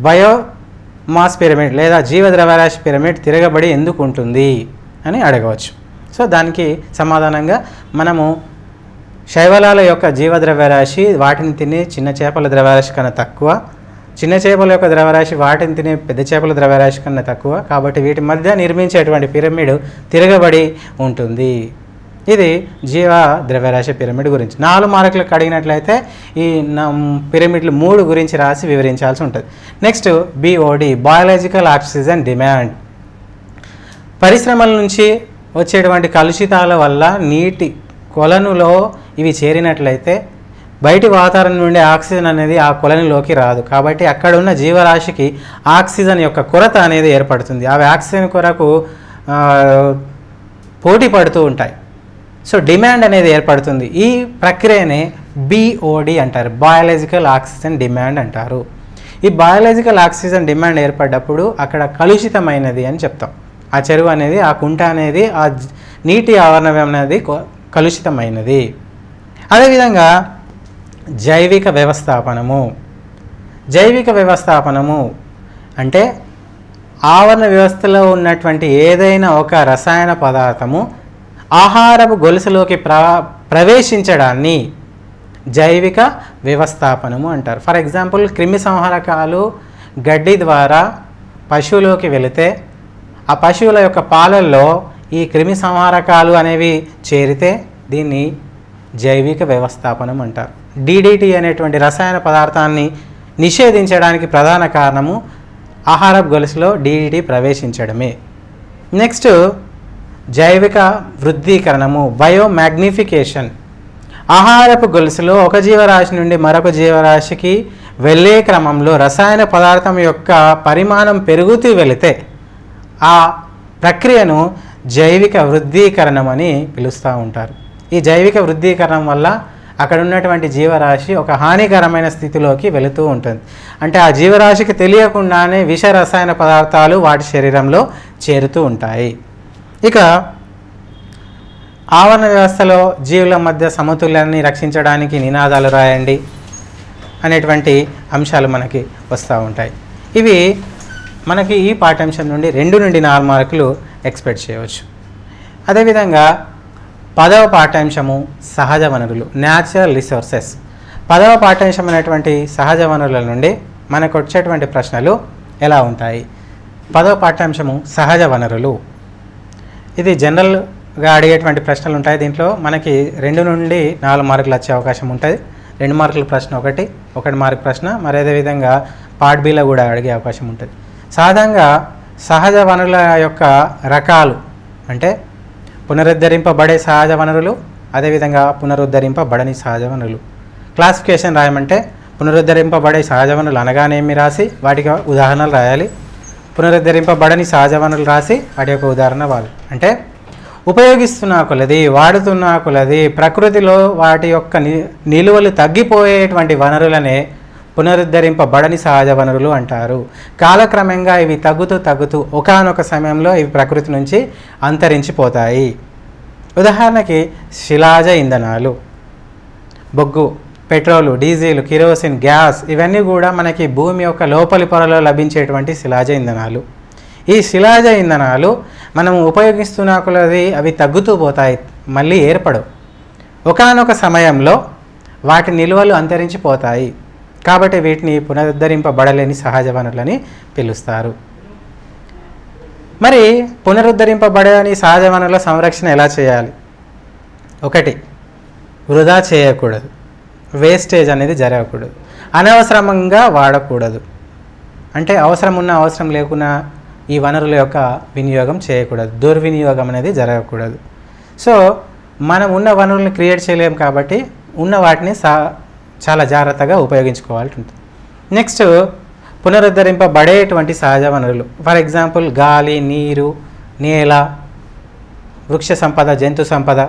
బయోమాస్ పిరమిడ్ లేదా జీవ ద్రవ్యరాశి పిరమిడ్ తిరగబడి ఎందుకు ఉంటుంది అని అడగవచ్చు. సో దానికి సమాధానంగా మనము శైవలాల యొక్క జీవ ద్రవ్యరాశి వాటిని తినే చిన్న చేపల ద్రవ్యరాశి కన్నా తక్కువ, చిన్న చేపల యొక్క ద్రవ్యరాశి వాటిని తినే పెద్ద చేపల ద్రవ్యరాశి కన్నా తక్కువ. కాబట్టి వీటి మధ్య నిర్మించేటువంటి పిరమిడ్ తిరగబడి ఉంటుంది. ఇది జీవ ద్రవ్యరాశి పిరమిడ్ గురించి. 4 మార్కులకు అడిగినట్లయితే ఈ పిరమిడ్లు 3 గురించి రాసి వివరించాల్సి ఉంటుంది. Next BOD, biological oxygen demand. పరిశ్రమల నుంచి వచ్చేటువంటి కలుషితాల వల్ల నీటి కొలనులో ఇవి చేరినట్లయితే బయటి వాతావరణం నుండి ఆక్సిజన్ అనేది ఆ కొలనులోకి రాదు. కాబట్టి అక్కడ ఉన్న జీవరాశికి ఆక్సిజన్ యొక్క కొరత అనేది ఏర్పడుతుంది. అవి ఆక్సిజన్ కొరకు పోటీ పడుతూ ఉంటాయి. సో డిమాండ్ అనేది ఏర్పడుతుంది. ఈ ప్రక్రియనే BOD అంటారు, బయాలజికల్ ఆక్సిజన్ డిమాండ్ అంటారు. ఈ బయాలజికల్ ఆక్సిజన్ డిమాండ్ ఏర్పడ్డప్పుడు అక్కడ కలుషితమైనది అని చెప్తాం. ఆ చెరువు అనేది, ఆ కుంట అనేది, ఆ నీటి ఆవరణం అనేది కలుషితమైనది. అదేవిధంగా జైవిక వ్యవస్థాపనము. జైవిక వ్యవస్థాపనము అంటే ఆవరణ వ్యవస్థలో ఉన్నటువంటి ఏదైనా ఒక రసాయన పదార్థము ఆహారపు గొలుసులోకి ప్రవేశించడాన్ని జైవిక వ్యవస్థాపనము అంటారు. ఫర్ ఎగ్జాంపుల్ క్రిమి సంహారకాలు గడ్డి ద్వారా పశువులోకి వెళితే ఆ పశువుల యొక్క పాలల్లో ఈ క్రిమి సంహారకాలు అనేవి చేరితే దీన్ని జైవిక వ్యవస్థాపనం అంటారు. DDT అనేటువంటి రసాయన పదార్థాన్ని నిషేధించడానికి ప్రధాన కారణము ఆహారపు గొలుసులో DDT ప్రవేశించడమే. నెక్స్ట్ జైవిక వృద్ధీకరణము, బయోమాగ్నిఫికేషన్. ఆహారపు గొలుసులో ఒక జీవరాశి నుండి మరొక జీవరాశికి వెళ్ళే క్రమంలో రసాయన పదార్థం యొక్క పరిమాణం పెరుగుతూ వెళితే ఆ ప్రక్రియను జైవిక వృద్ధీకరణం అని పిలుస్తూ ఉంటారు. ఈ జైవిక వృద్ధీకరణం వల్ల అక్కడ ఉన్నటువంటి జీవరాశి ఒక హానికరమైన స్థితిలోకి వెళుతూ ఉంటుంది. అంటే ఆ జీవరాశికి తెలియకుండానే విష రసాయన పదార్థాలు వాటి శరీరంలో చేరుతూ ఉంటాయి. ఇక ఆవరణ వ్యవస్థలో జీవుల మధ్య సమతుల్యాన్ని రక్షించడానికి నినాదాలు రాయండి అనేటువంటి అంశాలు మనకి వస్తూ ఉంటాయి. ఇవి మనకి ఈ పాఠ్యాంశం నుండి 2 నుండి 4 మార్కులు ఎక్స్పెక్ట్ చేయవచ్చు. అదేవిధంగా 10వ పాఠ్యాంశము సహజ వనరులు, న్యాచురల్ రిసోర్సెస్. 10వ పాఠ్యాంశం అనేటువంటి సహజ వనరుల నుండి మనకు వచ్చేటువంటి ప్రశ్నలు ఎలా ఉంటాయి? 10వ పాఠ్యాంశము సహజ వనరులు. ఇది జనరల్గా అడిగేటువంటి ప్రశ్నలు ఉంటాయి. దీంట్లో మనకి 2 నుండి 4 మార్కులు వచ్చే అవకాశం ఉంటుంది. 2 మార్కుల ప్రశ్న 1 మార్కు ప్రశ్న, మరి అదేవిధంగా పార్ట్ బిలో కూడా అడిగే అవకాశం ఉంటుంది. సాధారణంగా సహజ వనరుల యొక్క రకాలు అంటే పునరుద్ధరింపబడే సహజ వనరులు, అదేవిధంగా పునరుద్ధరింపబడని సహజ వనరులు. క్లాసిఫికేషన్ రాయమంటే పునరుద్ధరింపబడే సహజ వనరులు అనగానేమి రాసి వాటికి ఉదాహరణలు రాయాలి, పునరుద్ధరింపబడని సహజ వనరులు రాసి వాటి యొక్క ఉదాహరణ వాళ్ళు. అంటే ఉపయోగిస్తున్న కొలది, వాడుతున్న కొలది ప్రకృతిలో వాటి యొక్క నిలువలు తగ్గిపోయేటువంటి వనరులనే పునరుద్ధరింపబడని సహజ వనరులు అంటారు. కాలక్రమంగా ఇవి తగ్గుతూ ఒకానొక సమయంలో ఇవి ప్రకృతి నుంచి అంతరించిపోతాయి. ఉదాహరణకి శిలాజ ఇంధనాలు, బొగ్గు, పెట్రోలు, డీజిల్, కిరోసిన్, గ్యాస్ ఇవన్నీ కూడా మనకి భూమి యొక్క లోపలి పొరలో లభించేటువంటి శిలాజ ఇంధనాలు. ఈ శిలాజ ఇంధనాలు మనం ఉపయోగిస్తున్న కొలది అవి తగ్గుతూ పోతాయి, మళ్ళీ ఏర్పడవు. ఒకానొక సమయంలో వాటి నిల్వలు అంతరించిపోతాయి. కాబట్టి వీటిని పునరుద్ధరింపబడలేని సహజ వనరులని పిలుస్తారు. మరి పునరుద్ధరింపబడని సహజ వనరుల సంరక్షణ ఎలా చేయాలి? ఒకటి, వృధా చేయకూడదు, వేస్టేజ్ అనేది జరగకూడదు, అనవసరంగా వాడకూడదు. అంటే అవసరం ఉన్న అవసరం లేకున్నా ఈ వనరుల యొక్క వినియోగం చేయకూడదు, దుర్వినియోగం అనేది జరగకూడదు. సో మనం ఉన్న వనరులను క్రియేట్ చేయలేము కాబట్టి ఉన్న వాటిని చాలా జాగ్రత్తగా ఉపయోగించుకోవాల్సి ఉంటుంది. నెక్స్ట్, పునరుద్ధరింపబడేటువంటి సహజ వనరులు, ఫర్ ఎగ్జాంపుల్ గాలి, నీరు, నేల, వృక్ష సంపద, జంతు సంపద,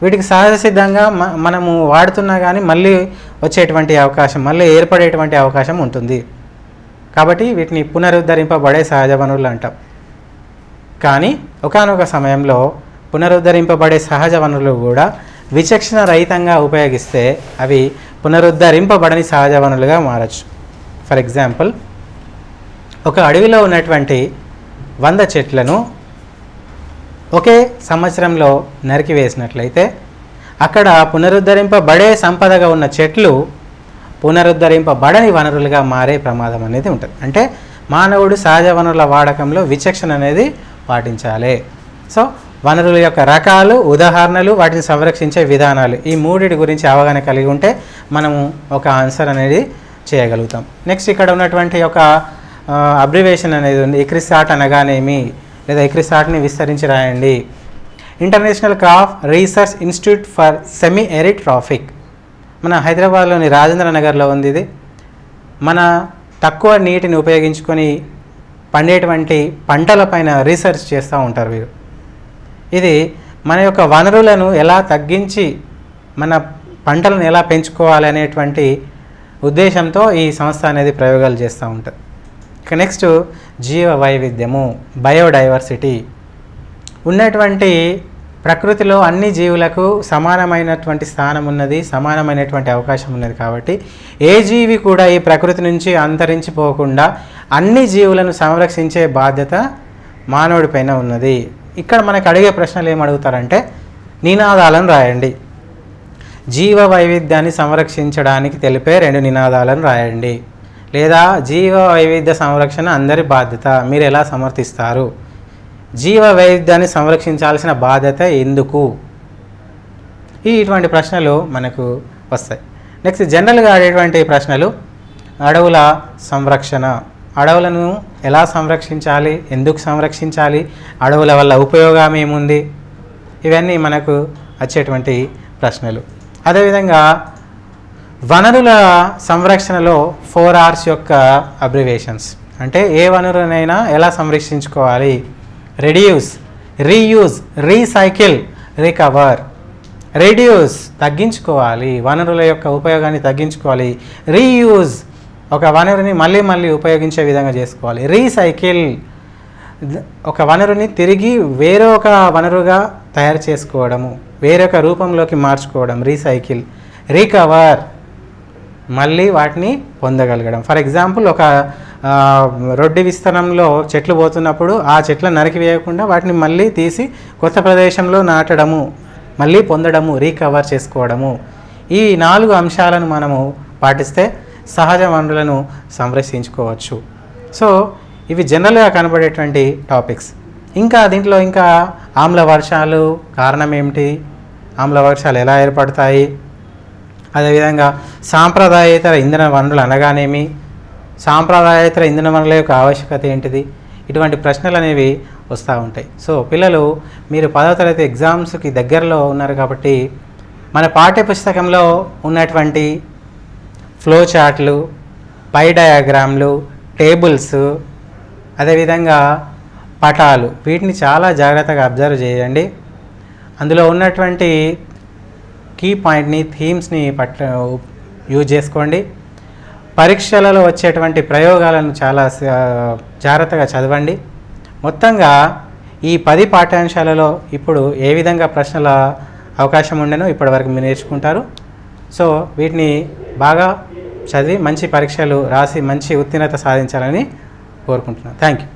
వీటికి సహజ సిద్ధంగా మనము వాడుతున్నా కానీ మళ్ళీ వచ్చేటువంటి అవకాశం, మళ్ళీ ఏర్పడేటువంటి అవకాశం ఉంటుంది. కాబట్టి వీటిని పునరుద్ధరింపబడే సహజ వనరులు అంటాం. కానీ ఒకానొక సమయంలో పునరుద్ధరింపబడే సహజ వనరులు కూడా విచక్షణ రహితంగా ఉపయోగిస్తే అవి పునరుద్ధరింపబడని సహజ వనరులుగా మారచ్చు. ఫర్ ఎగ్జాంపుల్, ఒక అడవిలో ఉన్నటువంటి 100 చెట్లను ఒకే సంవత్సరంలో నరికివేసినట్లయితే అక్కడ పునరుద్ధరింపబడే సంపదగా ఉన్న చెట్లు పునరుద్ధరింపబడని వనరులుగా మారే ప్రమాదం అనేది ఉంటుంది. అంటే మానవుడు సహజ వనరుల వాడకంలో విచక్షణ అనేది పాటించాలి. సో వనరుల యొక్క రకాలు, ఉదాహరణలు, వాటిని సంరక్షించే విధానాలు, ఈ మూడిటి గురించి అవగాహన కలిగి ఉంటే మనము ఒక ఆన్సర్ అనేది చేయగలుగుతాం. నెక్స్ట్, ఇక్కడ ఉన్నటువంటి ఒక అబ్రివేషన్ అనేది ఉంది. ఇక్రిసాట్ అనగానేమి, లేదా ఇక్రిసాట్ని విస్తరించి రాయండి. International crop research institute for semi arid traffic, మన హైదరాబాద్లోని రాజేంద్ర నగర్లో ఉంది. ఇది మన తక్కువ నీటిని ఉపయోగించుకొని పండేటువంటి పంటలపైన రీసెర్చ్ చేస్తూ ఉంటారు వీరు. ఇది మన యొక్క వనరులను ఎలా తగ్గించి మన పంటలను ఎలా పెంచుకోవాలి అనేటువంటి ఉద్దేశంతో ఈ సంస్థ అనేది ప్రయోగాలు చేస్తూ ఉంటుంది. ఇక నెక్స్ట్, జీవ వైవిధ్యము, బయోడైవర్సిటీ. ఉన్నటువంటి ప్రకృతిలో అన్ని జీవులకు సమానమైనటువంటి స్థానం ఉన్నది, సమానమైనటువంటి అవకాశం ఉన్నది. కాబట్టి ఏ జీవి కూడా ఈ ప్రకృతి నుంచి అంతరించిపోకుండా అన్ని జీవులను సంరక్షించే బాధ్యత మానవుడిపైన ఉన్నది. ఇక్కడ మనకు అడిగే ప్రశ్నలు ఏమడుగుతారంటే, నినాదాలను రాయండి. జీవ వైవిధ్యాన్ని సంరక్షించడానికి తెలిపే 2 నినాదాలను రాయండి. లేదా జీవ వైవిధ్య సంరక్షణ అందరి బాధ్యత, మీరు ఎలా సమర్థిస్తారు? జీవ వైవిధ్యాన్ని సంరక్షించాల్సిన బాధ్యత ఎందుకు? ఇటువంటి ప్రశ్నలు మనకు వస్తాయి. నెక్స్ట్, జనరల్గా అడేటువంటి ప్రశ్నలు, అడవుల సంరక్షణ, అడవులను ఎలా సంరక్షించాలి, ఎందుకు సంరక్షించాలి, అడవుల వల్ల ఉపయోగం ఏముంది, ఇవన్నీ మనకు వచ్చేటువంటి ప్రశ్నలు. అదేవిధంగా వనరుల సంరక్షణలో 4 R's యొక్క అబ్రివేషన్స్, అంటే ఏ వనరునైనా ఎలా సంరక్షించుకోవాలి: reduce, reuse, recycle, recover. Reduce తగ్గించుకోవాలి, వనరుల యొక్క ఉపయోగాన్ని తగ్గించుకోవాలి. రీయూజ్, ఒక వనరుని మళ్ళీ మళ్ళీ ఉపయోగించే విధంగా చేసుకోవాలి. రీసైకిల్, ఒక వనరుని తిరిగి వేరొక వనరుగా తయారు చేసుకోవడము, వేరొక రూపంలోకి మార్చుకోవడం రీసైకిల్. రికవర్, మళ్ళీ వాటిని పొందగలగడం. ఫర్ ఎగ్జాంపుల్, ఒక రొడ్డు విస్తరణంలో చెట్లు పోతున్నప్పుడు ఆ చెట్లను నరికివేయకుండా వాటిని మళ్ళీ తీసి కొత్త ప్రదేశంలో నాటడము, మళ్ళీ పొందడము, రీకవర్ చేసుకోవడము. ఈ 4 అంశాలను మనము పాటిస్తే సహజ వనరులను సంరక్షించుకోవచ్చు. సో ఇవి జనరల్గా కనబడేటువంటి టాపిక్స్. ఇంకా దీంట్లో ఇంకా ఆమ్ల వర్షాలు కారణం ఏమిటి, ఆమ్ల వర్షాలు ఎలా ఏర్పడతాయి, అదేవిధంగా సాంప్రదాయేతర ఇంధన వనరులు అనగానేమి, సాంప్రదాయేతర ఇంధన వనరుల యొక్క ఆవశ్యకత ఏంటిది, ఇటువంటి ప్రశ్నలు అనేవి వస్తూ ఉంటాయి. సో పిల్లలు, మీరు 10వ తరగతి ఎగ్జామ్స్కి దగ్గరలో ఉన్నారు కాబట్టి మన పాఠ్యపుస్తకంలో ఉన్నటువంటి ఫ్లో చార్ట్లు, పై డయాగ్రామ్లు, టేబుల్స్, అదేవిధంగా పటాలు, వీటిని చాలా జాగ్రత్తగా అబ్జర్వ్ చేయండి. అందులో ఉన్నటువంటి కీ పాయింట్ని, థీమ్స్ని యూజ్ చేసుకోండి. పరీక్షలలో వచ్చేటువంటి ప్రయోగాలను చాలా జాగ్రత్తగా చదవండి. మొత్తంగా ఈ 10 పాఠ్యాంశాలలో ఇప్పుడు ఏ విధంగా ప్రశ్నల అవకాశం ఉండేనో ఇప్పటివరకు మీరు నేర్చుకుంటారు. సో వీటిని బాగా చదివి మంచి పరీక్షలు రాసి మంచి ఉత్తీర్ణత సాధించాలని కోరుకుంటున్నాను. Thank you.